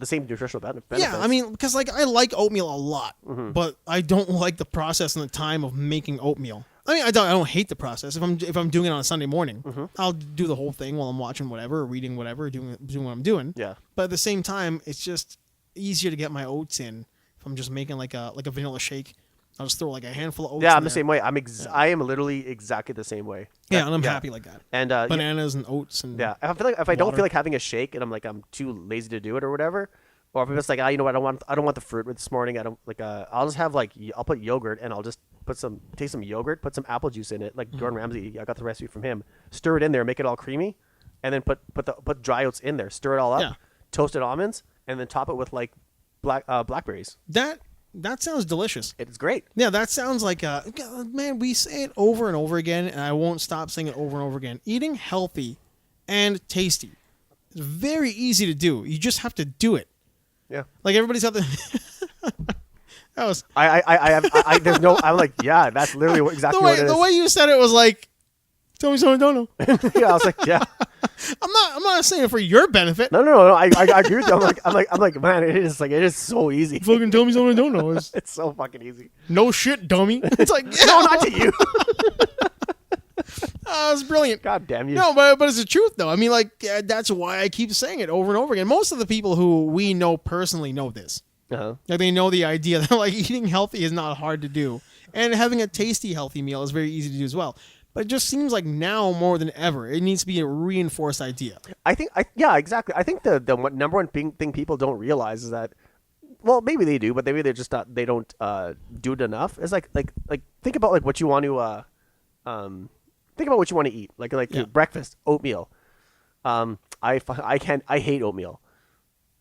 same nutritional benefits. Yeah, I mean, because like I like oatmeal a lot, but I don't like the process and the time of making oatmeal. I mean, I don't hate the process. If I'm doing it on a Sunday morning, I'll do the whole thing while I'm watching whatever, or reading whatever, doing what I'm doing. Yeah. But at the same time, it's just easier to get my oats in if I'm just making like a vanilla shake. I'll just throw like a handful of oats. Yeah, I'm the there. same way. I am literally exactly the same way. Yeah, and I'm happy like that. And bananas and oats and if I don't feel like having a shake and I'm too lazy to do it or whatever, or if I'm just like you know what, I don't want the fruit this morning. I don't like I'll just have I'll put yogurt and I'll just take some yogurt, put some apple juice in it, like Gordon Ramsay. I got the recipe from him. Stir it in there, make it all creamy, and then put dry oats in there. Stir it all up, toasted almonds, and then top it with like blackberries. That sounds delicious. It's great. Yeah, that sounds like man, we say it over and over again, and I won't stop saying it over and over again. Eating healthy and tasty is very easy to do. You just have to do it. Yeah. Like everybody's out there. That was there's no I'm like, yeah, that's literally exactly what it is. The way you said it was like, tell me something I don't know. Yeah, I was like, yeah. I'm not saying it for your benefit. No. I agree with you. I'm like, man, it is so easy. Fucking tell me something I don't know. It's so fucking easy. No shit, dummy. It's like no, not to you. It's brilliant. God damn you. No, but it's the truth though. I mean, like that's why I keep saying it over and over again. Most of the people who we know personally know this. Like they know the idea that like eating healthy is not hard to do, and having a tasty healthy meal is very easy to do as well. But it just seems like now more than ever, it needs to be a reinforced idea. Yeah, exactly. I think the number one thing people don't realize is that, well, maybe they do, but maybe they're just not. They don't do it enough. It's like think about like what you want to think about what you want to eat. Like breakfast, oatmeal. I hate oatmeal.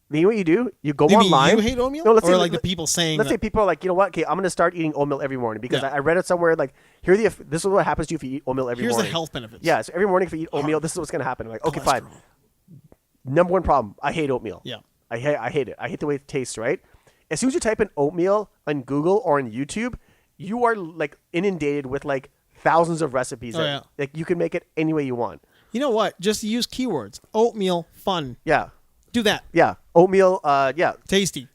You know what you do? You go online. You hate oatmeal? No, let's say like the people saying. Let's say people are like, you know what? Okay, I'm going to start eating oatmeal every morning because I read it somewhere. Like, this is what happens to you if you eat oatmeal every morning. Here's the health benefits. Yeah, so every morning if you eat oatmeal, this is what's going to happen. I'm like, okay, fine. Number one problem: I hate oatmeal. Yeah, I hate it. I hate the way it tastes. Right? As soon as you type in oatmeal on Google or on YouTube, you are like inundated with like thousands of recipes. Like you can make it any way you want. You know what? Just use keywords: oatmeal, fun. Yeah. Do that. Yeah. Oatmeal, Tasty.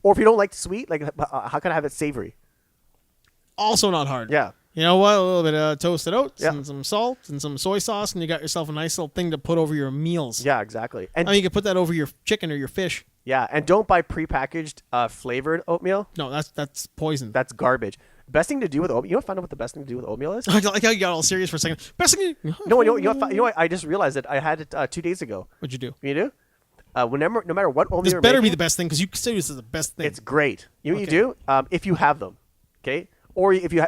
Or if you don't like sweet, like how can I have it savory? Also not hard. Yeah. You know what? A little bit of toasted oats and some salt and some soy sauce, and you got yourself a nice little thing to put over your meals. Yeah, exactly. And you can put that over your chicken or your fish. Yeah, and don't buy prepackaged flavored oatmeal. No, that's poison. That's garbage. Best thing to do with oatmeal. You know, find out what the best thing to do with oatmeal is. I like how you got all serious for a second. Best thing. No, you know what? I just realized that I had it 2 days ago. What'd you do? You do? No matter what oatmeal this better be the best thing because you consider this as the best thing. It's great. You know what you do? If you have them, okay? Or if you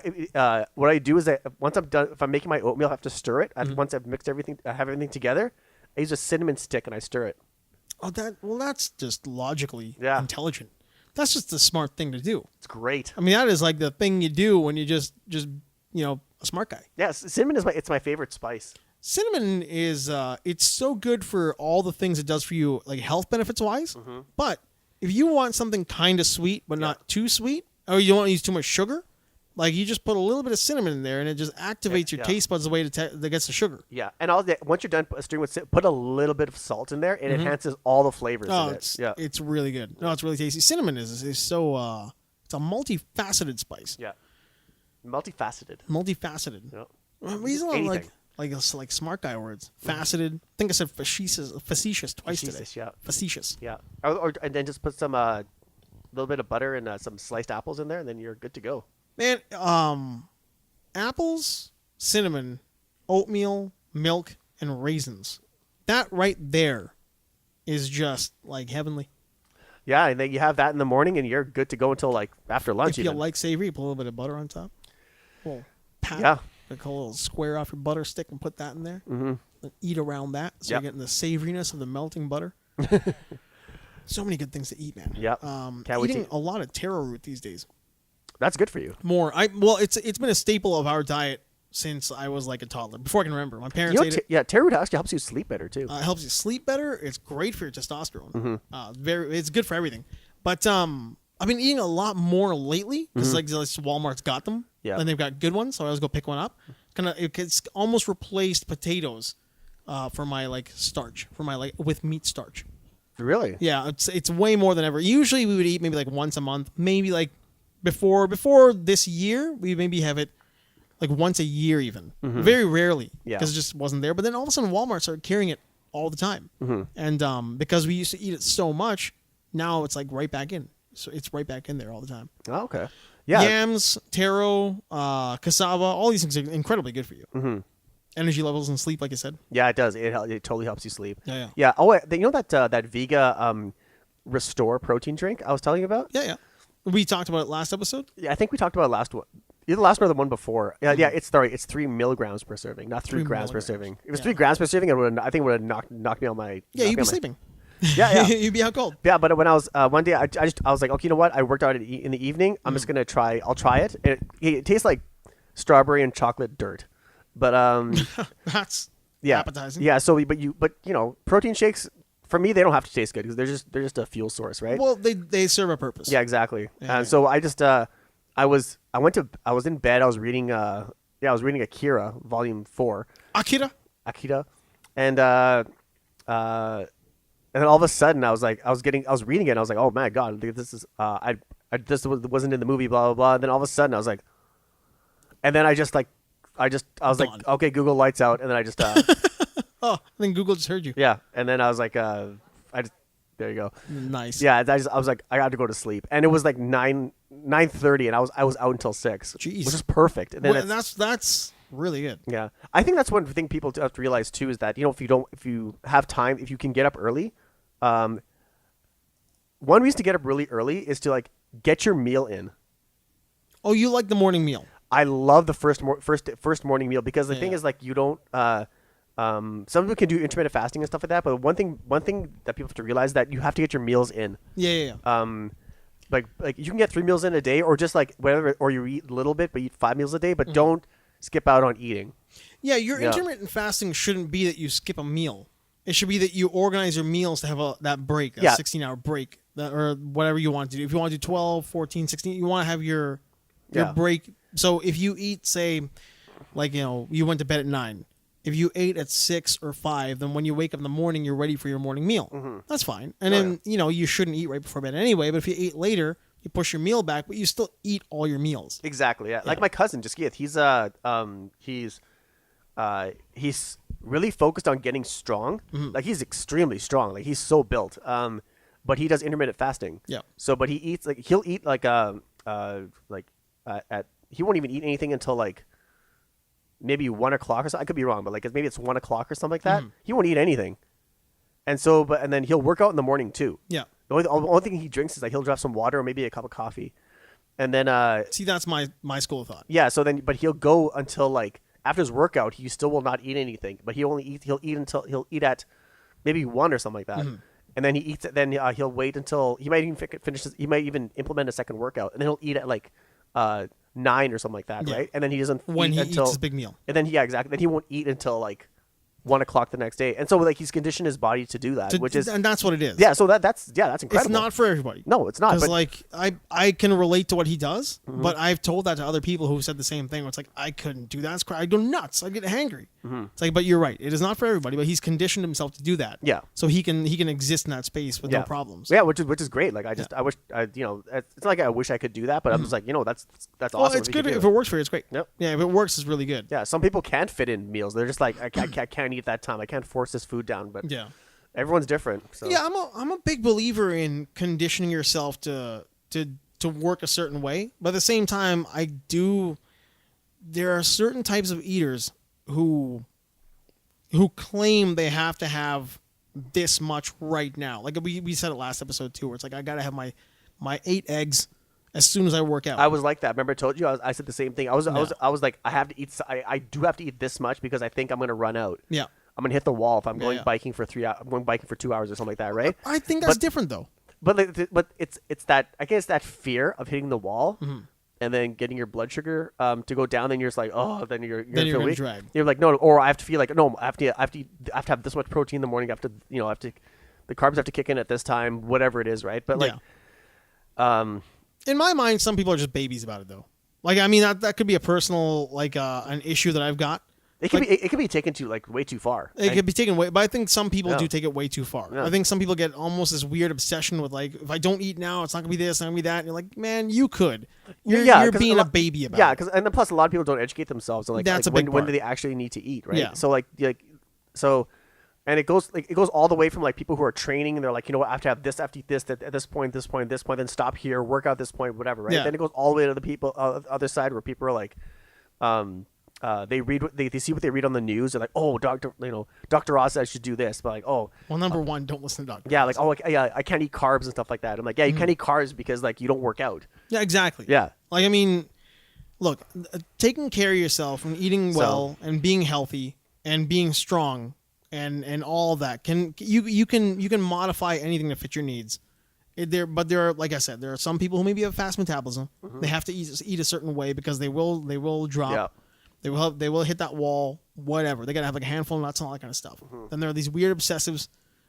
what I do is that once I'm done, if I'm making my oatmeal, I have to stir it. Once I've mixed everything, I have everything together, I use a cinnamon stick and I stir it. Oh, that's just logically intelligent. That's just the smart thing to do. It's great. I mean, that is like the thing you do when you just a smart guy. Yes, cinnamon is my favorite spice. Cinnamon is it's so good for all the things it does for you, like health benefits wise. But if you want something kind of sweet but not too sweet, or you don't want to use too much sugar, like you just put a little bit of cinnamon in there, and it just activates your taste buds the way that gets the sugar. Yeah, and once you're done stirring with put a little bit of salt in there, and it enhances all the flavors. Oh, in it. It's really good. No, it's really tasty. Cinnamon is so it's a multifaceted spice. Yeah, multifaceted. Yep. These are like smart guy words. Faceted. I think I said facetious twice today. Yeah. Facetious. Yeah. And then just put some little bit of butter and some sliced apples in there, and then you're good to go. Man, apples, cinnamon, oatmeal, milk, and raisins. that right there is just like heavenly. Yeah, and then you have that in the morning, and you're good to go until like after lunch. If you like savory, put a little bit of butter on top. Well, pat, yeah, like a little square off your butter stick and put that in there. Mm-hmm. And eat around that, so you're getting the savoriness of the melting butter. So many good things to eat, man. Yep. Eating a lot of taro root these days. That's good for you. It's been a staple of our diet since I was like a toddler. Before I can remember, my parents ate it. Yeah, taro root actually helps you sleep better too. It helps you sleep better. It's great for your testosterone. Mm-hmm. It's good for everything. But I've been eating a lot more lately because like Walmart's got them. Yeah. And they've got good ones, so I always go pick one up. It's almost replaced potatoes for my like starch, with meat starch. Really? Yeah, it's way more than ever. Usually we would eat maybe like once a month, maybe like before this year we maybe have it like once a year even. Mm-hmm. Very rarely Yeah. because it just wasn't there. But then all of a sudden Walmart started carrying it all the time, and because we used to eat it so much, now it's like right back in. So it's right back in there all the time. Oh, okay. Yeah. Yams, taro, cassava, all these things are incredibly good for you. Mm-hmm. Energy levels and sleep, like I said. Yeah, it does. It totally helps you sleep. Yeah. Yeah. Oh, you know that Vega Restore protein drink I was telling you about? Yeah. We talked about it last episode. Yeah, I think we talked about it last one. Either the last one or the one before. Yeah, it's 3 milligrams per serving, not 3 grams per serving. If it was 3 grams per serving, I think it would have knocked me on my. Yeah, you'd be sleeping. Yeah. You'd be out cold. Yeah, but when I was one day, I was like, okay, you know what? I worked out in the evening. I'm just gonna try. I'll try it. It tastes like strawberry and chocolate dirt, but That's yeah, appetizing. Yeah. So, but you know, protein shakes for me they don't have to taste good because they're just a fuel source, right? Well, they serve a purpose. Yeah, exactly. Yeah. And so I just I was in bed. I was reading Akira Volume 4. Akira. And then all of a sudden, I was reading it, and I was like, oh my god, this is this wasn't in the movie, blah blah blah. And then all of a sudden, I was like, and then I was like, okay, Google lights out, and then I just oh, then Google just heard you. yeah, and then I was like, there you go. Nice. Yeah, I was like, I had to go to sleep, and it was like 9:30, and I was out until 6. Jeez, which is perfect. And then that's really good. Yeah, I think that's one thing people have to realize too is that if you have time, if you can get up early, one reason to get up really early is to like get your meal in. Oh, you like the morning meal? I love the first morning meal because the thing is like you don't. Some people can do intermittent fasting and stuff like that, but one thing that people have to realize is that you have to get your meals in. Yeah. Like you can get 3 meals in a day, or just like whatever, or you eat a little bit, but eat 5 meals a day, but don't skip out on eating. Yeah, your intermittent fasting shouldn't be that you skip a meal. It should be that you organize your meals to have that break, that 16-hour break, or whatever you want to do. If you want to do 12, 14, 16, you want to have your break. So if you eat, say, like, you went to bed at 9. If you ate at 6 or 5, then when you wake up in the morning, you're ready for your morning meal. Mm-hmm. That's fine. And then, you shouldn't eat right before bed anyway. But if you ate later, you push your meal back, but you still eat all your meals. Exactly. Yeah. Like my cousin, Jaskieth, he's really focused on getting strong. Mm-hmm. Like he's extremely strong. Like he's so built. But he does intermittent fasting. Yeah. So, but he eats he'll eat he won't even eat anything until like maybe 1 o'clock or something. I could be wrong, but like maybe it's 1 o'clock or something like that. Mm-hmm. He won't eat anything. And so, and then he'll work out in the morning too. Yeah. The only thing he drinks is like he'll drop some water or maybe a cup of coffee. And then see, that's my school of thought. Yeah, so then but he'll go until like after his workout, he still will not eat anything, but he'll eat at maybe 1 or something like that. Mm-hmm. And then he eats it, then he'll wait until he might even he might even implement a second workout, and then he'll eat at like 9 or something like that, right? And then he doesn't when eat he until eats his big meal. And then exactly. Then he won't eat until like 1 o'clock the next day, and so like he's conditioned his body to do that, and that's what it is. Yeah, so that's incredible. It's not for everybody. No, it's not. Because like I can relate to what he does, but I've told that to other people who said the same thing. Where it's like I couldn't do that. I go nuts. I get hangry. Mm-hmm. It's like, but you're right. It is not for everybody. But he's conditioned himself to do that. Yeah. So he can exist in that space with no problems. Yeah, which is great. Like I wish it's not like I wish I could do that, but I'm just like that's awesome. Well, it's good if it works for you. It's great. Yep. Yeah, if it works, it's really good. Yeah, some people can't fit in meals. They're just like I can't eat that time. I can't force this food down. But everyone's different. So. Yeah, I'm a big believer in conditioning yourself to work a certain way, but at the same time, there are certain types of eaters who who claim they have to have this much right now. Like we said it last episode too, where it's like I gotta have my 8 eggs as soon as I work out. I was like that. Remember I told you I said the same thing. I was like I have to eat. I do have to eat this much because I think I'm gonna run out. Yeah. I'm gonna hit the wall if I'm going biking for 3 hours. I'm going biking for 2 hours or something like that, right? I think that's different though. But it's that, I guess, that fear of hitting the wall and then getting your blood sugar to go down. Then you're just like, oh, then you're gonna weak. drag. You're like, no, or I have to feel like, no, I have to have this much protein in the morning. I have to, the carbs have to kick in at this time, whatever it is, right? But like, in my mind, some people are just babies about it though. Like, I mean, that could be a personal, like, an issue that I've got. It could be taken to like way too far. It could be taken way, but I think some people do take it way too far. Yeah. I think some people get almost this weird obsession with like, if I don't eat now, it's not gonna be this, it's not gonna be that. And you're like, man, you could. You're being a baby about it. Yeah, because and then plus a lot of people don't educate themselves on like, that's like a big when do they actually need to eat, right? Yeah. So and it goes all the way from like people who are training and they're like, you know what, I have to have this, I have to eat this at this point, then stop here, work out this point, whatever, right? Yeah. Then it goes all the way to the people other side where people are like, they read they see what they read on the news. They're like, oh, Dr. Ross said I should do this, but like, oh, well, number one, don't listen to Dr. Yeah, Ross. like, oh, like, yeah, I can't eat carbs and stuff like that. I'm like, yeah, you can't eat carbs because like you don't work out. Yeah, exactly. Yeah, like I mean, look, taking care of yourself and eating well and being healthy and being strong and all that you can modify anything to fit your needs. But there are, like I said, there are some people who maybe have fast metabolism. They have to eat a certain way because they will drop. Yeah. They will hit that wall, whatever. They got to have like a handful of nuts and all that kind of stuff. Then there are these weird obsessives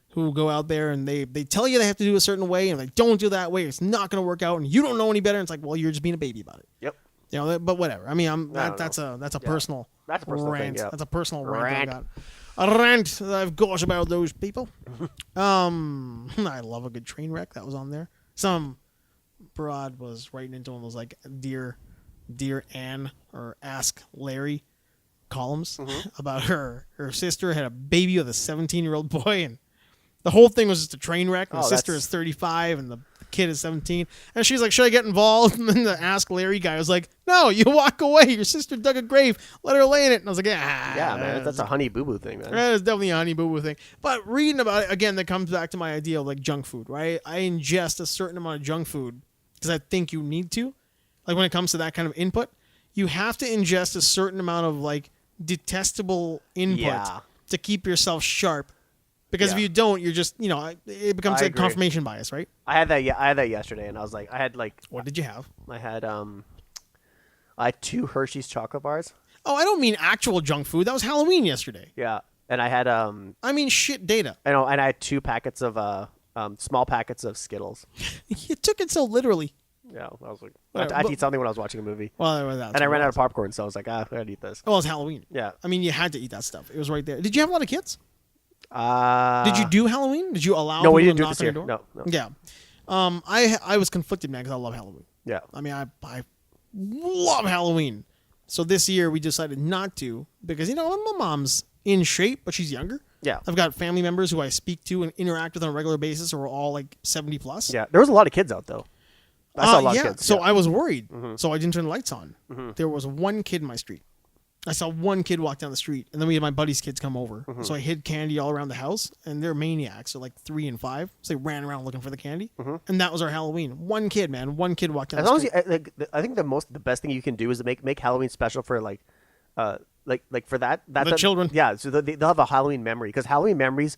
who go out there and they tell you they have to do a certain way, and they don't do that way. It's not going to work out, and you don't know any better. And it's like, well, you're just being a baby about it. Yep. But whatever. I mean, that's a personal rant. Thing, That's a personal rant. A rant that I've got about those people. I love a good train wreck. That was on there. Some broad was writing into one of those like Dear Anne or Ask Larry columns about her sister had a baby with a 17-year-old boy, and the whole thing was just a train wreck. The sister is 35 and the kid is 17, and she's like, should I get involved? And then the Ask Larry guy was like, no, you walk away, your sister dug a grave, let her lay in it. And I was like, yeah, man, that's a honey boo boo thing, man. That is definitely a honey boo boo thing. But reading about it again, that comes back to my idea of like junk food, right? I ingest a certain amount of junk food because I think you need to. Like when it comes to that kind of input, you have to ingest a certain amount of like detestable input to keep yourself sharp. Because if you don't, you're just, it becomes like confirmation bias, right? I had that yesterday, and I was like, what did you have? I had 2 Hershey's chocolate bars. Oh, I don't mean actual junk food. That was Halloween yesterday. Yeah, and I had I mean shit data. I know, and I had 2 packets of small packets of Skittles. You took it so literally. Yeah, I was like, I had to eat something when I was watching a movie. Well, and I ran out of popcorn, so I was like, I gotta eat this. Oh, it was Halloween. Yeah. I mean, you had to eat that stuff. It was right there. Did you have a lot of kids? Did you do Halloween? Did you allow No, we people didn't to do it knock this on your year. door? No. Yeah. I was conflicted, man, because I love Halloween. Yeah. I mean, I love Halloween. So this year we decided not to because, my mom's in shape, but she's younger. Yeah. I've got family members who I speak to and interact with on a regular basis who are all like 70 plus. Yeah. There was a lot of kids out, though. I saw a lot of kids. So I was worried. So I didn't turn the lights on. There was one kid in my street. I saw one kid walk down the street, and then we had my buddy's kids come over. So I hid candy all around the house, and they're maniacs. They're like 3 and 5, so they ran around looking for the candy. And that was our Halloween. One kid, man. One kid walked down the street. I think the best thing you can do is make Halloween special for like for the children. Yeah, so they'll have a Halloween memory because Halloween memories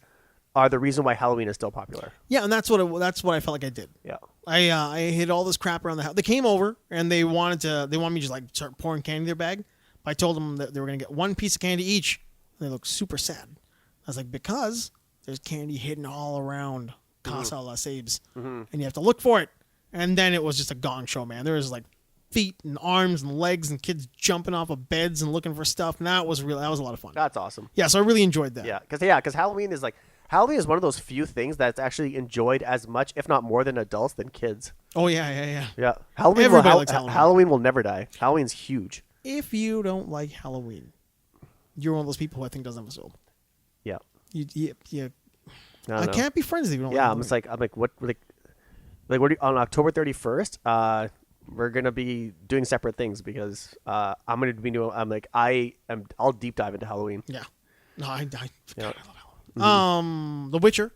are the reason why Halloween is still popular. Yeah, and that's what I felt like I did. Yeah, I hid all this crap around the house. They came over and they wanted me to just like start pouring candy in their bag. I told them that they were going to get 1 piece of candy each. And they looked super sad. I was like, because there's candy hidden all around Casa La Sabes. And you have to look for it. And then it was just a gong show, man. There was like feet and arms and legs and kids jumping off of beds and looking for stuff. And that was a lot of fun. That's awesome. Yeah, so I really enjoyed that. Yeah, because Halloween is one of those few things that's actually enjoyed as much, if not more, than adults than kids. Oh, yeah. Yeah. Everybody likes Halloween. Halloween will never die. Halloween's huge. If you don't like Halloween, you're one of those people who I think doesn't have a soul. Yeah. I can't be friends with you. I'm like, what? What on October 31st? We're gonna be doing separate things because I'm gonna be doing. I'll deep dive into Halloween. Yeah. No, I forgot. Yeah. I love The Witcher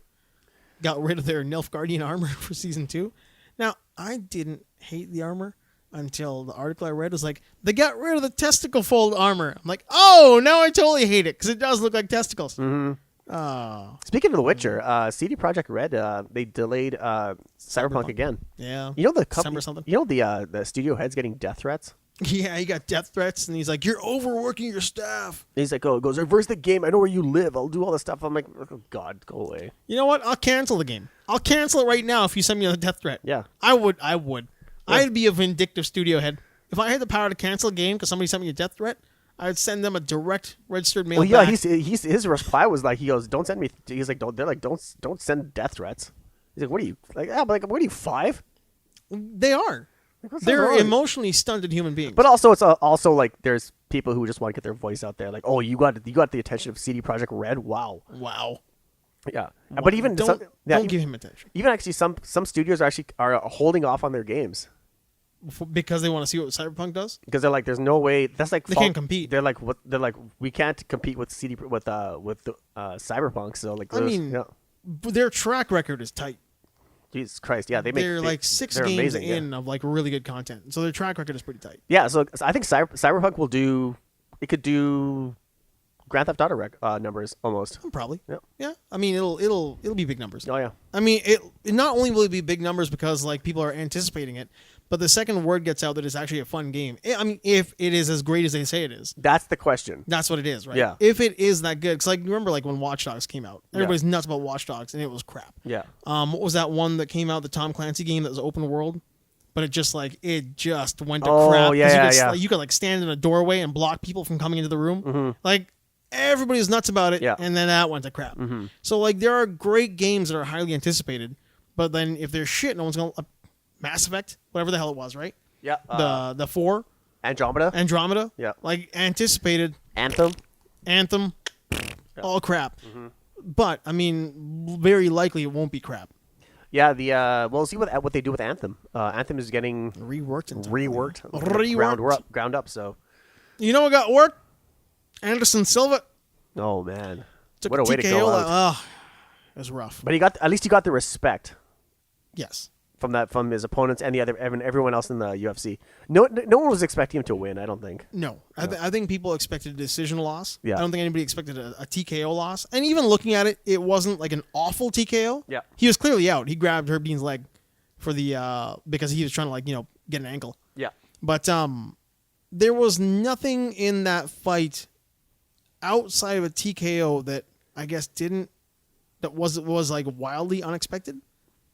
got rid of their Nilfgaardian armor for season 2. Now, I didn't hate the armor until the article I read was like, they got rid of the testicle fold armor. I'm like, oh, now I totally hate it because it does look like testicles. Mm-hmm. Oh. Speaking of The Witcher, CD Projekt Red, they delayed Cyberpunk again. Yeah. You know the December something. You know the studio head's getting death threats. Yeah, he got death threats, and he's like, "You're overworking your staff." And he's like, "Oh, goes reverse the game. I know where you live. I'll do all this stuff." I'm like, "Oh God, go away." You know what? I'll cancel the game. I'll cancel it right now if you send me a death threat. Yeah, I would. Yeah. I'd be a vindictive studio head if I had the power to cancel a game because somebody sent me a death threat. I'd send them a direct registered mail. Well, yeah, back. his reply was like, he goes, "Don't send me." He's like, don't send death threats. He's like, "What are you like? Yeah, but like, what are you 5?" They are. They're emotionally stunted human beings. But also, it's also like there's people who just want to get their voice out there. Like, oh, you got the attention of CD Projekt Red. Wow. Yeah, wow. But even don't give him attention. Even actually, some studios are holding off on their games because they want to see what Cyberpunk does. Because they're like, there's no way. That's like they can't compete. They're like, what? They're like, we can't compete with Cyberpunk. So like, I mean, their track record is tight. Jesus Christ, yeah, they're like 6 games in of like really good content, so their track record is pretty tight. Yeah, so I think Cyberpunk could do Grand Theft Auto numbers almost. Probably. Yeah. I mean, it'll be big numbers. Oh yeah. I mean, it not only will it be big numbers because like people are anticipating it, but the second word gets out that it's actually a fun game. I mean, if it is as great as they say it is. That's the question. That's what it is, right? Yeah. If it is that good, because like remember like when Watch Dogs came out, everybody's nuts about Watch Dogs, and it was crap. Yeah. What was that one that came out, the Tom Clancy game that was open world? But it just went to crap. Yeah. You could like stand in a doorway and block people from coming into the room. Mm-hmm. Like everybody was nuts about it, and then that went to crap. Mm-hmm. So like there are great games that are highly anticipated, but then if they're shit, no one's gonna Mass Effect, whatever the hell it was, right? Yeah. The 4 Andromeda. Yeah. Like anticipated. Anthem. All crap. Mm-hmm. But I mean, very likely it won't be crap. Yeah. We'll see what they do with Anthem. Anthem is getting reworked, ground up. So. You know what got worked? Anderson Silva. Oh man. Took what a way to go out. It was rough. But at least he got the respect. Yes. From his opponents and everyone else in the UFC. No one was expecting him to win, I don't think. No. I think people expected a decision loss. Yeah. I don't think anybody expected a TKO loss. And even looking at it, it wasn't like an awful TKO. Yeah. He was clearly out. He grabbed Herbean's leg for the because he was trying to get an ankle. Yeah. But there was nothing in that fight outside of a TKO that I guess was like wildly unexpected.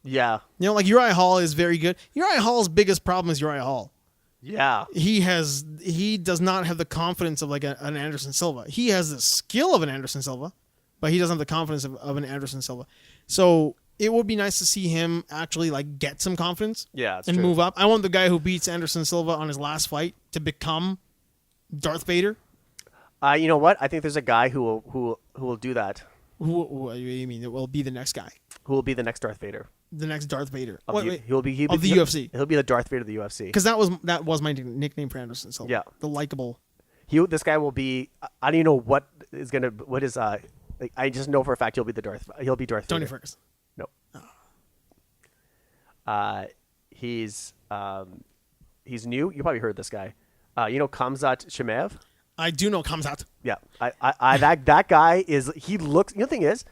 Yeah. Like Uriah Hall is very good. Uriah Hall's biggest problem is Uriah Hall. Yeah. He does not have the confidence of like an Anderson Silva. He has the skill of an Anderson Silva, but he doesn't have the confidence of an Anderson Silva. So it would be nice to see him actually like get some confidence. Yeah, that's and true. Move up. I want the guy who beats Anderson Silva on his last fight to become Darth Vader. You know what? I think there's a guy who will do that. Who you mean? It will be the next guy. Who will be the next Darth Vader? The next Darth Vader. He'll be of the UFC. He'll be the Darth Vader of the UFC. Because that was my nickname for Anderson Silva. Yeah. The likable. This guy will be. I don't even know what is I just know for a fact he'll be Darth Tony Vader. Ferguson. No. Oh. He's new. You probably heard this guy. Khamzat Chimaev. I do know Khamzat. Yeah. That guy is. He looks. The thing is,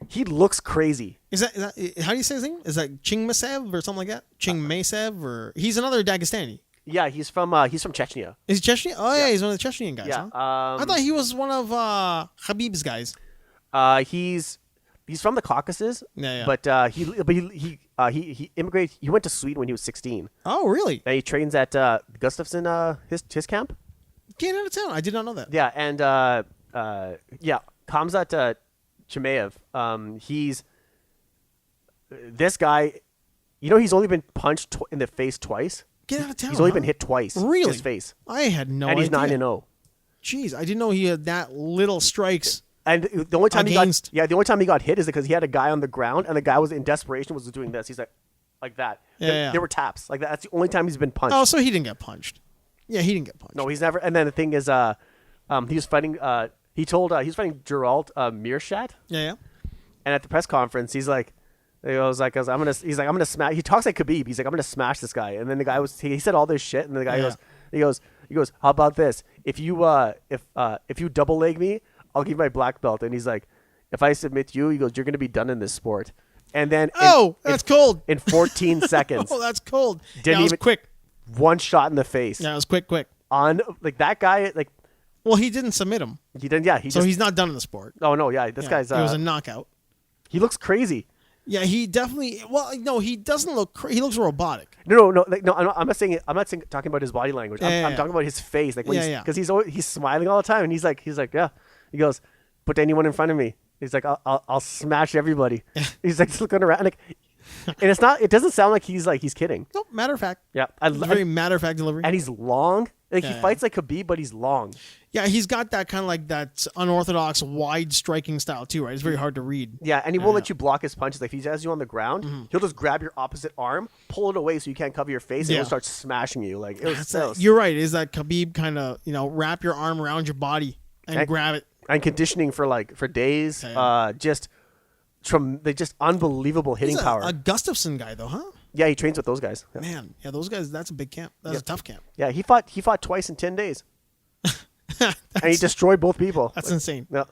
he looks crazy. Is that how do you say his name? Is that Chingmasev or something like that? Chingmasev or he's another Dagestani. Yeah, he's from Chechnya. Is he Chechnya? Oh yeah, he's one of the Chechnyan guys. Yeah. Huh? I thought he was one of Khabib's guys. He's from the Caucasus. Yeah. But he immigrated. He went to Sweden when he was 16. Oh really? And he trains at Gustafsson his camp. Get out of town. I did not know that. Yeah, and Khamzat Chimaev. He's this guy. He's only been punched in the face twice. Get out of town. He's only been hit twice. Really? His face. I had no idea. And he's 9-0. Jeez, I didn't know he had that little strikes. And the only time he got hit is because he had a guy on the ground, and the guy was in desperation, was doing this. He's like that. Yeah. There were taps like that. That's the only time he's been punched. Oh, so he didn't get punched. Yeah, he didn't get punched. No, he's never. And then the thing is, he was fighting He told he's fighting Gerald Meerschaert. Yeah. And at the press conference, he's like, I'm gonna smash. He talks like Khabib. He's like, I'm gonna smash this guy. And then the guy he said all this shit, and the guy goes, how about this? If you double leg me, I'll give you my black belt. And he's like, if I submit you, he goes, you're gonna be done in this sport. And then that's cold. In 14 seconds. Oh, that's cold. Didn't it was even quick. One shot in the face. Yeah, it was quick. On like that guy like. Well, he didn't submit him. He didn't. Yeah, he's not done in the sport. Oh no, yeah, this guy's. It was a knockout. He looks crazy. Yeah, he definitely. Well, no, he doesn't look. He looks robotic. No. I'm not saying. I'm not talking about his body language. I'm talking about his face. Like, because he's smiling all the time, and he's like, yeah. He goes, put anyone in front of me. He's like, I'll smash everybody. He's like looking around, like, and it's not. It doesn't sound like he's kidding. No, matter of fact. Yeah, very matter of fact delivery. And he's long. Like he fights like Khabib, but he's long. Yeah, he's got that kind of like that unorthodox, wide striking style too, right? It's very hard to read. Yeah, and he won't let you block his punches. Like if he has you on the ground, he'll just grab your opposite arm, pull it away so you can't cover your face, and he'll start smashing you. Like you're right. Is that Khabib kind of wrap your arm around your body and grab it? And conditioning for days. Just unbelievable hitting power. A Gustafsson guy though, huh? Yeah, he trains with those guys. Yeah. Man, yeah, those guys. That's a big camp. That's a tough camp. Yeah, he fought twice in 10 days. And he destroyed both people. That's insane. Yeah.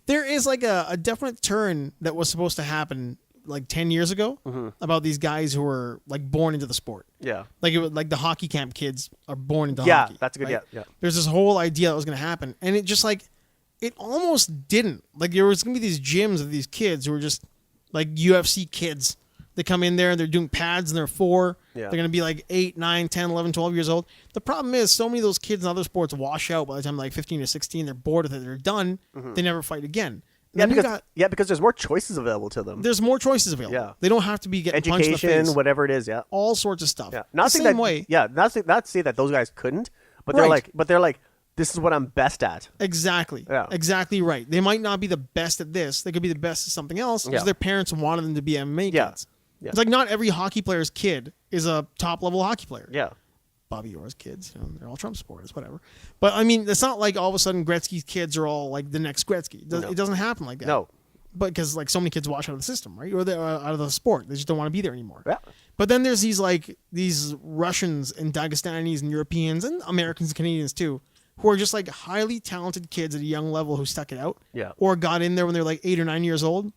There is like a definite turn that was supposed to happen like 10 years ago about these guys who were like born into the sport. Yeah. Like the hockey camp kids are born into hockey. Yeah, that's a good. Right? Yeah. There's this whole idea that was going to happen, and it just like it almost didn't. Like there was going to be these gyms of these kids who were just like UFC kids. They come in there and they're doing pads and they're 4. Yeah. They're going to be like 8, 9, 10, 11, 12 years old. The problem is so many of those kids in other sports wash out by the time they're like 15 or 16. They're bored with it. They're done. They never fight again. Because there's more choices available to them. There's more choices available. Yeah. They don't have to be getting punched in the face. Education, whatever it is, yeah. All sorts of stuff. Yeah. Not to say that those guys couldn't, but they're like, this is what I'm best at. Exactly. Yeah. Exactly right. They might not be the best at this. They could be the best at something else because their parents wanted them to be MMA kids. Yeah. It's like not every hockey player's kid is a top-level hockey player. Yeah. Bobby Orr's kids, they're all Trump supporters, whatever. But, I mean, it's not like all of a sudden Gretzky's kids are all like the next Gretzky. It doesn't happen like that. No. But because, like, so many kids wash out of the system, right? Or they're out of the sport. They just don't want to be there anymore. Yeah. But then there's these Russians and Dagestanis and Europeans and Americans and Canadians, too, who are just, like, highly talented kids at a young level who stuck it out. Yeah. Or got in there when they're, like, 8 or 9 years old.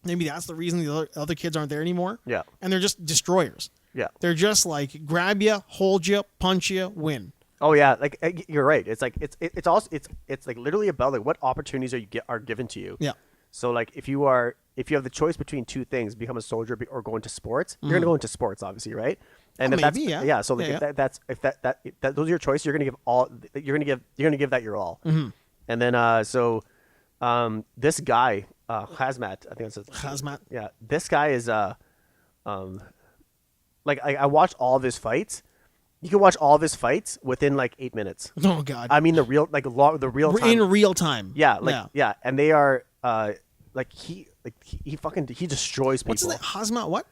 Maybe that's the reason the other kids aren't there anymore. Yeah. And they're just destroyers. Yeah. They're just like grab you, hold you, punch you, win. Oh yeah, like you're right. It's like it's also like literally about like what opportunities are given to you. Yeah. So like if you have the choice between two things, become a soldier or go into sports, you're gonna go into sports, obviously, right? And if maybe, yeah. So like if those are your choices, you're gonna give that your all. Mm-hmm. And then this guy. Hazmat, I think it's Hazmat. Yeah, this guy is like I watched all of his fights. You can watch all of his fights within like 8 minutes. Oh God! I mean the real time in real time. Yeah, yeah, and they are he destroys people. What's his name? Hazmat? What?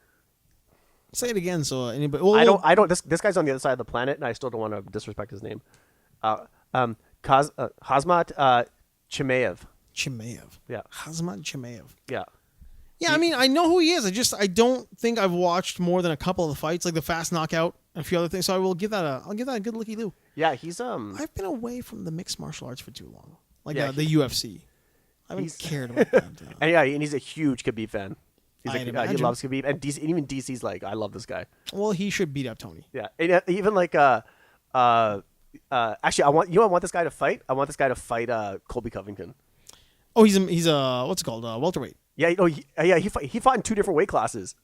Say it again, so anybody. Well, I don't. This guy's on the other side of the planet, and I still don't want to disrespect his name. Hazmat Chimaev. Yeah. Hazmat Chimaev. Yeah. Yeah, I mean, I know who he is. I don't think I've watched more than a couple of the fights, like the Fast Knockout and a few other things. So I'll give that a good looky loo. Yeah, he's I've been away from the mixed martial arts for too long. Like the UFC. I haven't cared about that. And he's a huge Khabib fan. He loves Khabib, and even DC's like, I love this guy. Well, he should beat up Tony. Yeah, and even like actually, I want this guy to fight. I want this guy to fight Colby Covington. Oh, he's a what's it called? Welterweight. Yeah, he fought in 2 different weight classes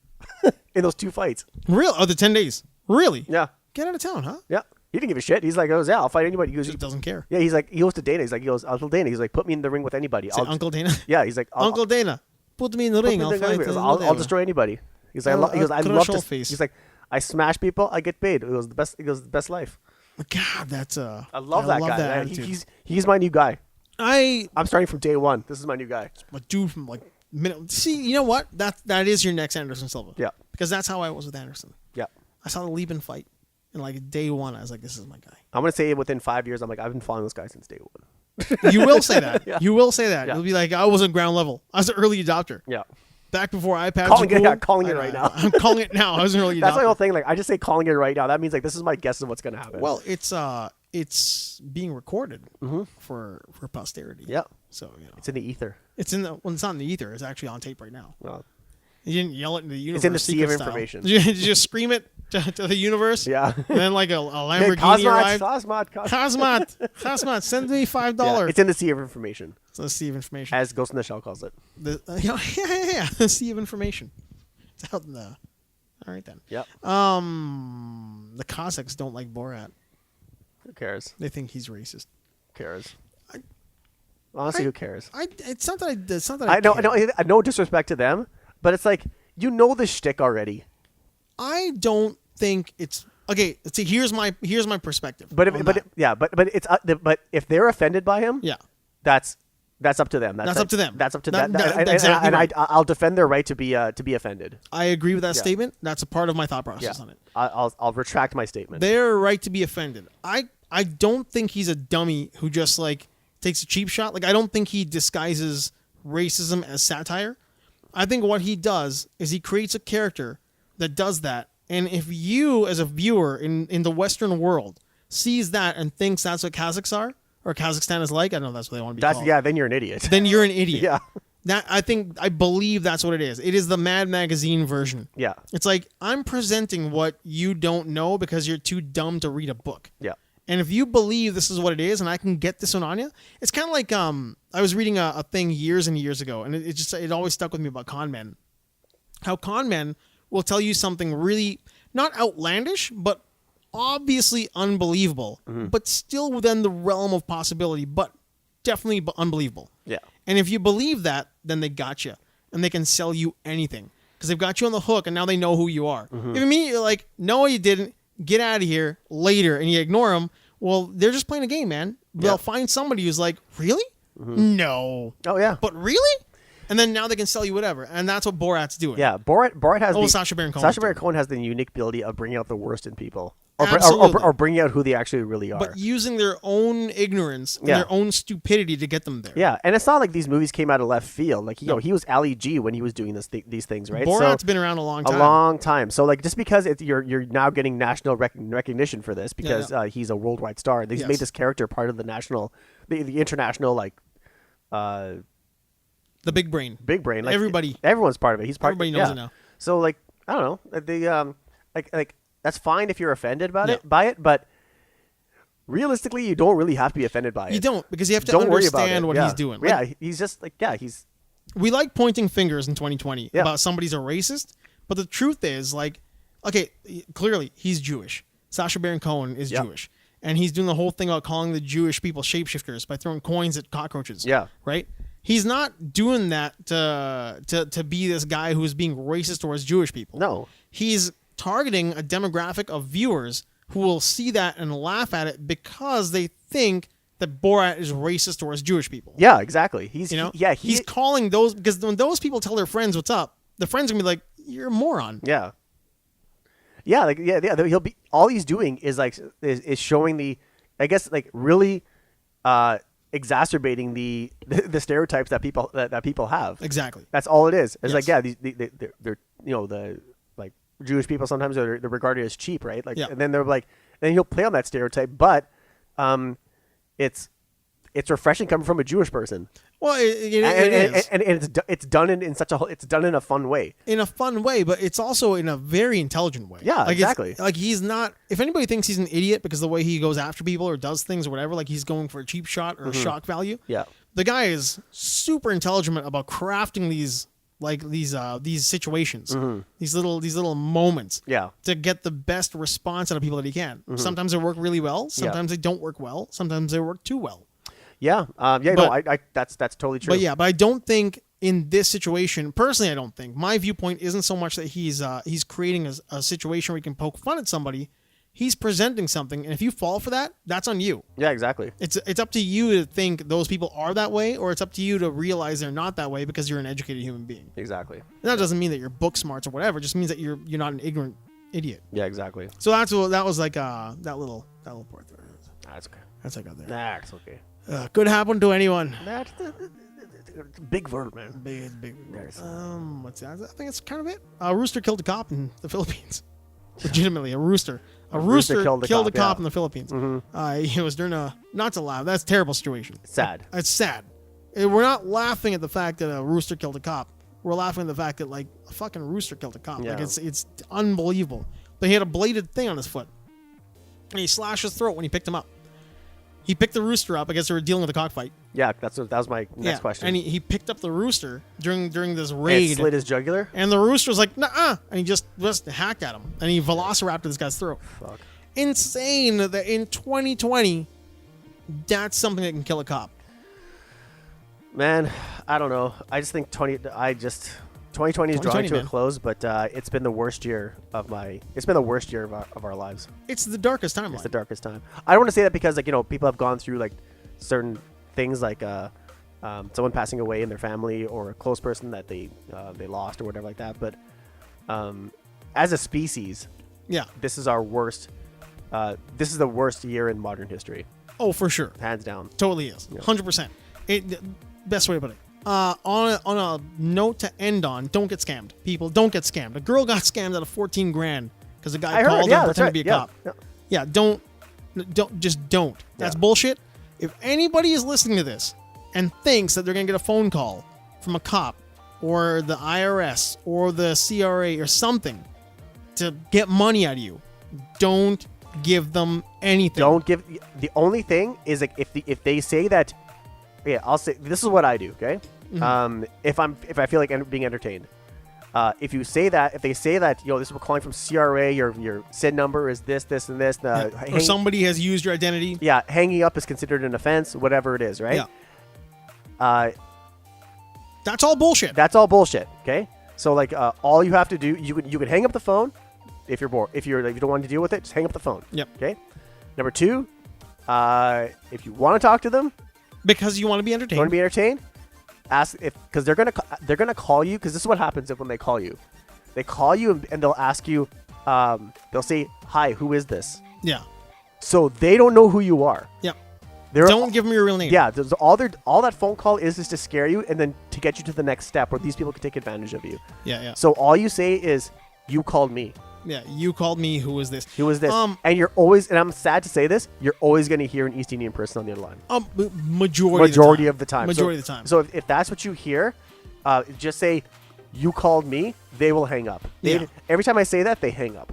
in those 2 fights. Real? Oh, the 10 days. Really? Yeah. Get out of town, huh? Yeah. He didn't give a shit. He's like, I'll fight anybody. He doesn't care. Yeah, he's like, he goes to Dana. He's like, Uncle Dana. He's like, put me in the ring with anybody. Uncle Dana? Yeah, he's like, Uncle Dana, put me in the ring. I'll destroy anybody. He's like, I love to. He's like, I smash people. I get paid. It was the best. It was the best life. God, that's I love that guy. He's my new guy. I'm starting from day one. This is my new guy. A dude from like minute. See, you know what? That is your next Anderson Silva. Yeah. Because that's how I was with Anderson. Yeah. I saw the Lieben fight, and like day one, I was like, this is my guy. I'm gonna say within 5 years, I'm like, I've been following this guy since day one. You will say that. Yeah. You will say that. Yeah. You'll be like, I wasn't ground level. I was an early adopter. Yeah. Back before iPads. Calling it right now. I'm calling it now. I was an early adopter. That's my whole thing. Like, I just say calling it right now. That means like this is my guess of what's gonna happen. Well, it's being recorded for posterity. Yeah. So it's in the ether. It's not in the ether. It's actually on tape right now. Well, you didn't yell it into the universe. it's in the sea of information. Did you just scream it to the universe? Yeah. And then like a Lamborghini arrived. Cosmot, send me $5. Yeah, it's in the sea of information. It's the sea of information. As Ghost in the Shell calls it. Yeah. The sea of information. It's out in the. All right then. Yep. The Cossacks don't like Borat. Who cares? They think he's racist. Who cares? Honestly, who cares? It's not that I know. No disrespect to them, but it's like you know the shtick already. I don't think it's okay. See, here's my perspective. But if they're offended by him, yeah, that's up to them. That's up to them. That's up to them. Exactly right. I'll defend their right to be offended. I agree with that statement. That's a part of my thought process on it. I'll retract my statement. Their right to be offended. I don't think he's a dummy who just like takes a cheap shot. Like I don't think he disguises racism as satire. I think what he does is he creates a character that does that. And if you, as a viewer in the Western world, sees that and thinks that's what Kazakhs are, or Kazakhstan is like, I don't know if that's what they want to be called. Yeah, then you're an idiot. Then you're an idiot. Yeah. I believe that's what it is. It is the Mad Magazine version. Yeah. It's like, I'm presenting what you don't know because you're too dumb to read a book. Yeah. And if you believe this is what it is and I can get this one on you, it's kind of like I was reading a thing years and years ago, and it always stuck with me about con men. How con men will tell you something really not outlandish, but obviously unbelievable, but still within the realm of possibility, but definitely unbelievable. Yeah. And if you believe that, then they got you, and they can sell you anything because they've got you on the hook, and now they know who you are. If immediately you're like, no, you didn't, get out of here later, and you ignore them, well, they're just playing a game, man. They'll find somebody who's like, really? No. Oh, yeah. But really? And then now they can sell you whatever. And that's what Borat's doing. Yeah, Borat has Sacha Baron Cohen. Sacha Baron Cohen has the unique ability of bringing out the worst in people. Or bringing out who they actually really are. But using their own ignorance and their own stupidity to get them there. Yeah, and it's not like these movies came out of left field. Like, he was Ali G when he was doing these things, right? Borat's been around a long time. A long time. So, like, just because you're now getting national recognition for this because he's a worldwide star. He's made this character part of the international, like... the big brain. Big brain. Like, everyone's part of it. Everybody knows it now. So, like, I don't know. Like that's fine if you're offended by it, but realistically, you don't really have to be offended by it. You don't, because you have to understand what he's doing. Like, he's just like, we like pointing fingers in 2020 about somebody's a racist, but the truth is, like, okay, clearly he's Jewish. Sacha Baron Cohen is Jewish. And he's doing the whole thing about calling the Jewish people shapeshifters by throwing coins at cockroaches. Yeah. Right? He's not doing that to be this guy who is being racist towards Jewish people. No. He's targeting a demographic of viewers who will see that and laugh at it because they think that Borat is racist towards Jewish people. Yeah, exactly. He's calling those, because when those people tell their friends what's up, the friends are gonna be like, "You're a moron." Yeah. Yeah, he'll be, all he's doing is like is showing the, I guess, like, really exacerbating the stereotypes that people have. Exactly. That's all it is. It's like, they're the like Jewish people sometimes they're regarded as cheap, right? Like, and then they're like, then he'll play on that stereotype, but it's refreshing coming from a Jewish person. Well, it is, and it's done in a fun way. In a fun way, but it's also in a very intelligent way. Yeah, like, exactly. Like, he's not. If anybody thinks he's an idiot because the way he goes after people or does things or whatever, like he's going for a cheap shot or a shock value. Yeah, the guy is super intelligent about crafting these situations, these little moments. Yeah, to get the best response out of people that he can. Sometimes they work really well. Sometimes they don't work well. Sometimes they work too well. Yeah. That's totally true. But I don't think in this situation, personally, I don't think my viewpoint isn't so much that he's creating a situation where he can poke fun at somebody. He's presenting something, and if you fall for that, that's on you. Yeah, exactly. It's up to you to think those people are that way, or it's up to you to realize they're not that way because you're an educated human being. Exactly. And that doesn't mean that you're book smarts or whatever. It just means that you're not an ignorant idiot. Yeah, exactly. So that was like that little part there. That's okay. That's I got there. That's okay. Could happen to anyone. That's big word, man. Big. What's that? I think that's kind of it. A rooster killed a cop in the Philippines. Legitimately, a rooster. A rooster killed a cop in the Philippines. It was during a, not to laugh, that's a terrible situation. Sad. It's sad. We're not laughing at the fact that a rooster killed a cop. We're laughing at the fact that, like, a fucking rooster killed a cop. Yeah. Like, it's unbelievable. But he had a bladed thing on his foot. And he slashed his throat when he picked him up. He picked the rooster up. I guess they were dealing with a cockfight. Yeah, that was my next question. And he picked up the rooster during this raid. And slit his jugular? And the rooster was like, nah, and he just hacked at him. And he velociraptored this guy's throat. Fuck. Insane that in 2020, that's something that can kill a cop. Man, I don't know. I just think 2020 is drawing to a close, but it's been the worst year of our lives. It's the darkest timeline. It's the darkest time. I don't want to say that because, like, people have gone through, like, certain things, like someone passing away in their family or a close person that they lost or whatever like that. But as a species, this is our worst. This is the worst year in modern history. Oh, for sure, hands down. Totally is. 100%. Best way to put it. On a note to end on, don't get scammed. People, don't get scammed. A girl got scammed out of $14,000 because a guy called her and pretended to be a cop. Yeah, don't. That's bullshit. If anybody is listening to this and thinks that they're going to get a phone call from a cop or the IRS or the CRA or something to get money out of you, don't give them anything. Don't give. The only thing is, like, if they say that. Yeah, I'll say this is what I do. Okay, if I feel like being entertained, if they say that, this is we're calling from CRA, your SID number is this, and this. Or somebody has used your identity. Yeah, hanging up is considered an offense, whatever it is, right? Yeah. That's all bullshit. That's all bullshit. Okay, so, like, all you have to do, you can hang up the phone if you're bored. If you don't want to deal with it, just hang up the phone. Yep. Okay. Number 2, if you want to talk to them. Because you want to be entertained. Ask because they're gonna call you, because this is what happens when they call you. They call you and they'll ask you. They'll say, "Hi, who is this?" Yeah. So they don't know who you are. Yeah. Don't give them your real name. Yeah. All that phone call is to scare you and then to get you to the next step where these people can take advantage of you. Yeah. So all you say is, "You called me." Yeah, you called me. Who was this? Who is this? And you're always, and I'm sad to say this, you're always going to hear an East Indian person on the other line. Majority of the time. So if that's what you hear, just say, "You called me." They will hang up. Every time I say that, they hang up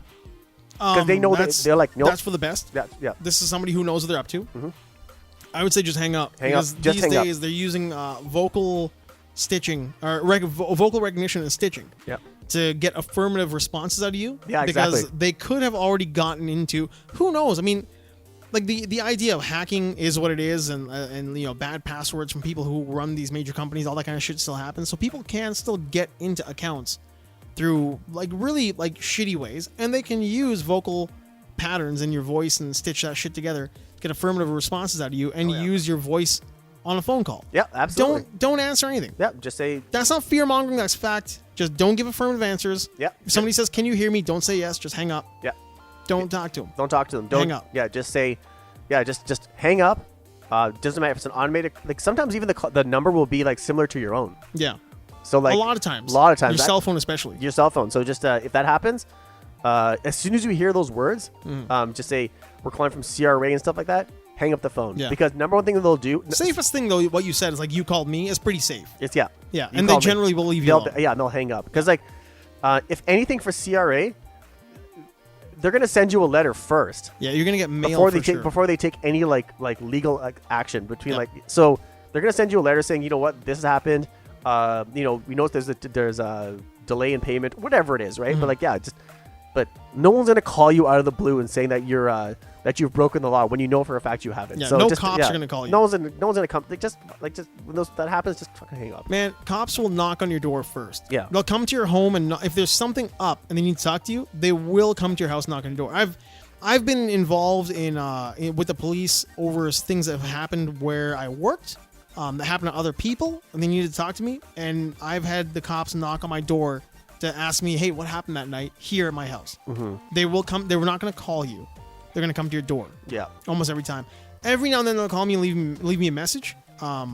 because they know they're like, "Nope." That's for the best. Yeah. This is somebody who knows what they're up to. Mm-hmm. I would say just hang up. Because these days they're using vocal stitching or vocal recognition and stitching. Yeah. To get affirmative responses out of you. Yeah, because they could have already gotten into, who knows? I mean, like the idea of hacking is what it is, and bad passwords from people who run these major companies, all that kind of shit still happens. So people can still get into accounts through, like, really, like, shitty ways, and they can use vocal patterns in your voice and stitch that shit together, get affirmative responses out of you, and use your voice on a phone call. Yeah, absolutely. Don't answer anything. Yeah, just say. That's not fear mongering. That's fact. Just don't give affirmative answers. Yeah. If somebody says, "Can you hear me?" Don't say yes. Just hang up. Yeah. Don't talk to them. Don't talk to them. Don't hang up. Yeah, just say. Yeah, just hang up. Doesn't matter if it's an automated. Like, sometimes even the number will be, like, similar to your own. Yeah. So, like, a lot of times. Your cell phone especially. Your cell phone. So just if that happens, as soon as you hear those words, just say, "We're calling from CRA" and stuff like that. Hang up the phone. Yeah. Because number one thing that they'll do. Safest thing, though, what you said is, like, "You called me," is pretty safe. It's Yeah, and they generally will leave you alone. Yeah, they'll hang up. Because, like, if anything for CRA, they're going to send you a letter first. Yeah, you're going to get mail before they take any, like legal, like, action between, like, so they're going to send you a letter saying, "You know what, this has happened. We know there's a delay in payment," whatever it is, right? But, like, but no one's going to call you out of the blue and saying that that you've broken the law when you know for a fact you haven't. Yeah, so no cops are going to call you. No one's going to come. Just when that happens, just fucking hang up. Man, cops will knock on your door first. Yeah. They'll come to your home, and if there's something up and they need to talk to you, they will come to your house, knock on your door. I've been involved in with the police over things that have happened where I worked, that happened to other people, and they needed to talk to me, and I've had the cops knock on my door to ask me, "Hey, what happened that night here at my house?" They will come. They were not going to call you. They're going to come to your door. Yeah. Almost every time. Every now and then they'll call me and leave me a message.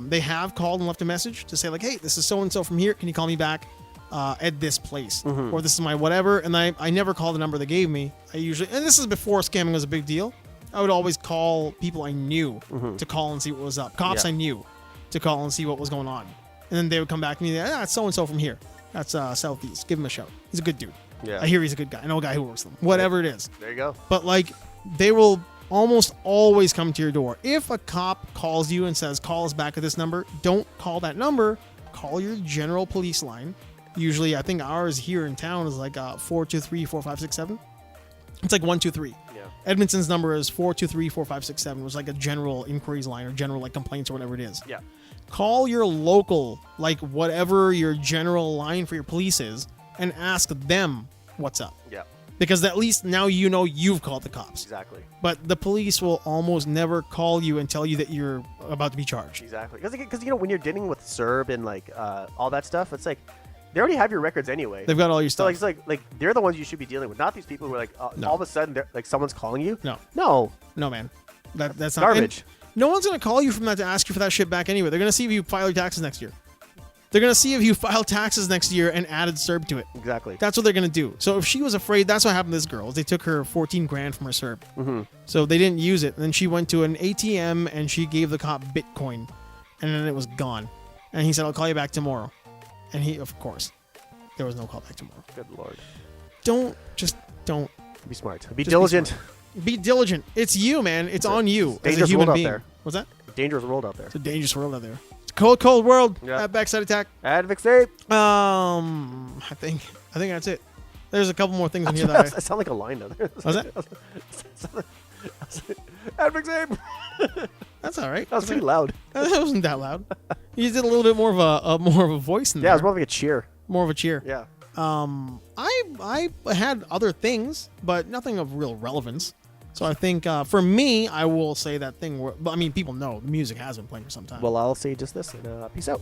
They have called and left a message to say like, hey, this is so-and-so from here. Can you call me back at this place? Or this is my whatever. And I never call the number they gave me. I usually, and this is before scamming was a big deal. I would always call people I knew to call and see what was up. Cops I knew to call and see what was going on. And then they would come back to me. It's so-and-so from here. That's Southeast. Give him a shout. He's a good dude. Yeah. I hear he's a good guy. I know a guy who works with him. Whatever it is. There you go. But like, they will almost always come to your door. If a cop calls you and says, call us back at this number, don't call that number. Call your general police line. Usually, I think ours here in town is like 423-4567. It's like 123. Yeah. Edmonton's number is 423-4567. It was like a general inquiries line or general like complaints or whatever it is. Yeah. Call your local, like whatever your general line for your police is, and ask them what's up. Yeah. Because at least now you know you've called the cops. Exactly. But the police will almost never call you and tell you that you're about to be charged. Exactly. Because when you're dealing with CERB and like all that stuff, it's like they already have your records anyway. They've got all your stuff. So it's like they're the ones you should be dealing with, not these people who are like all of a sudden they're like someone's calling you. No, man. That's not garbage. No one's gonna call you from that to ask you for that shit back anyway. They're gonna see if you file your taxes next year. They're going to see if you file taxes next year and added CERB to it. Exactly. That's what they're going to do. So if she was afraid, that's what happened to this girl. They took her 14 grand from her CERB. So they didn't use it. And then she went to an ATM and she gave the cop Bitcoin. And then it was gone. And he said, I'll call you back tomorrow. And he, of course, there was no call back tomorrow. Good Lord. Don't. Be smart. Be diligent. Be diligent. It's you, man. It's on you as a dangerous human world being. out there. What's that? Dangerous world out there. It's a dangerous world out there. Cold world. Yeah. Backside attack. Advix Sabe. I think that's it. There's a couple more things in here that I sound like a line though. Was that? Advix Sabe. That's all right. That was pretty loud. That wasn't that loud. You did a little bit more of a voice in there. Yeah, it was more like a cheer. More of a cheer. Yeah. I had other things, but nothing of real relevance. So I think for me, I will say that thing where, I mean, people know the music has been playing for some time. Well, I'll say just this and peace out.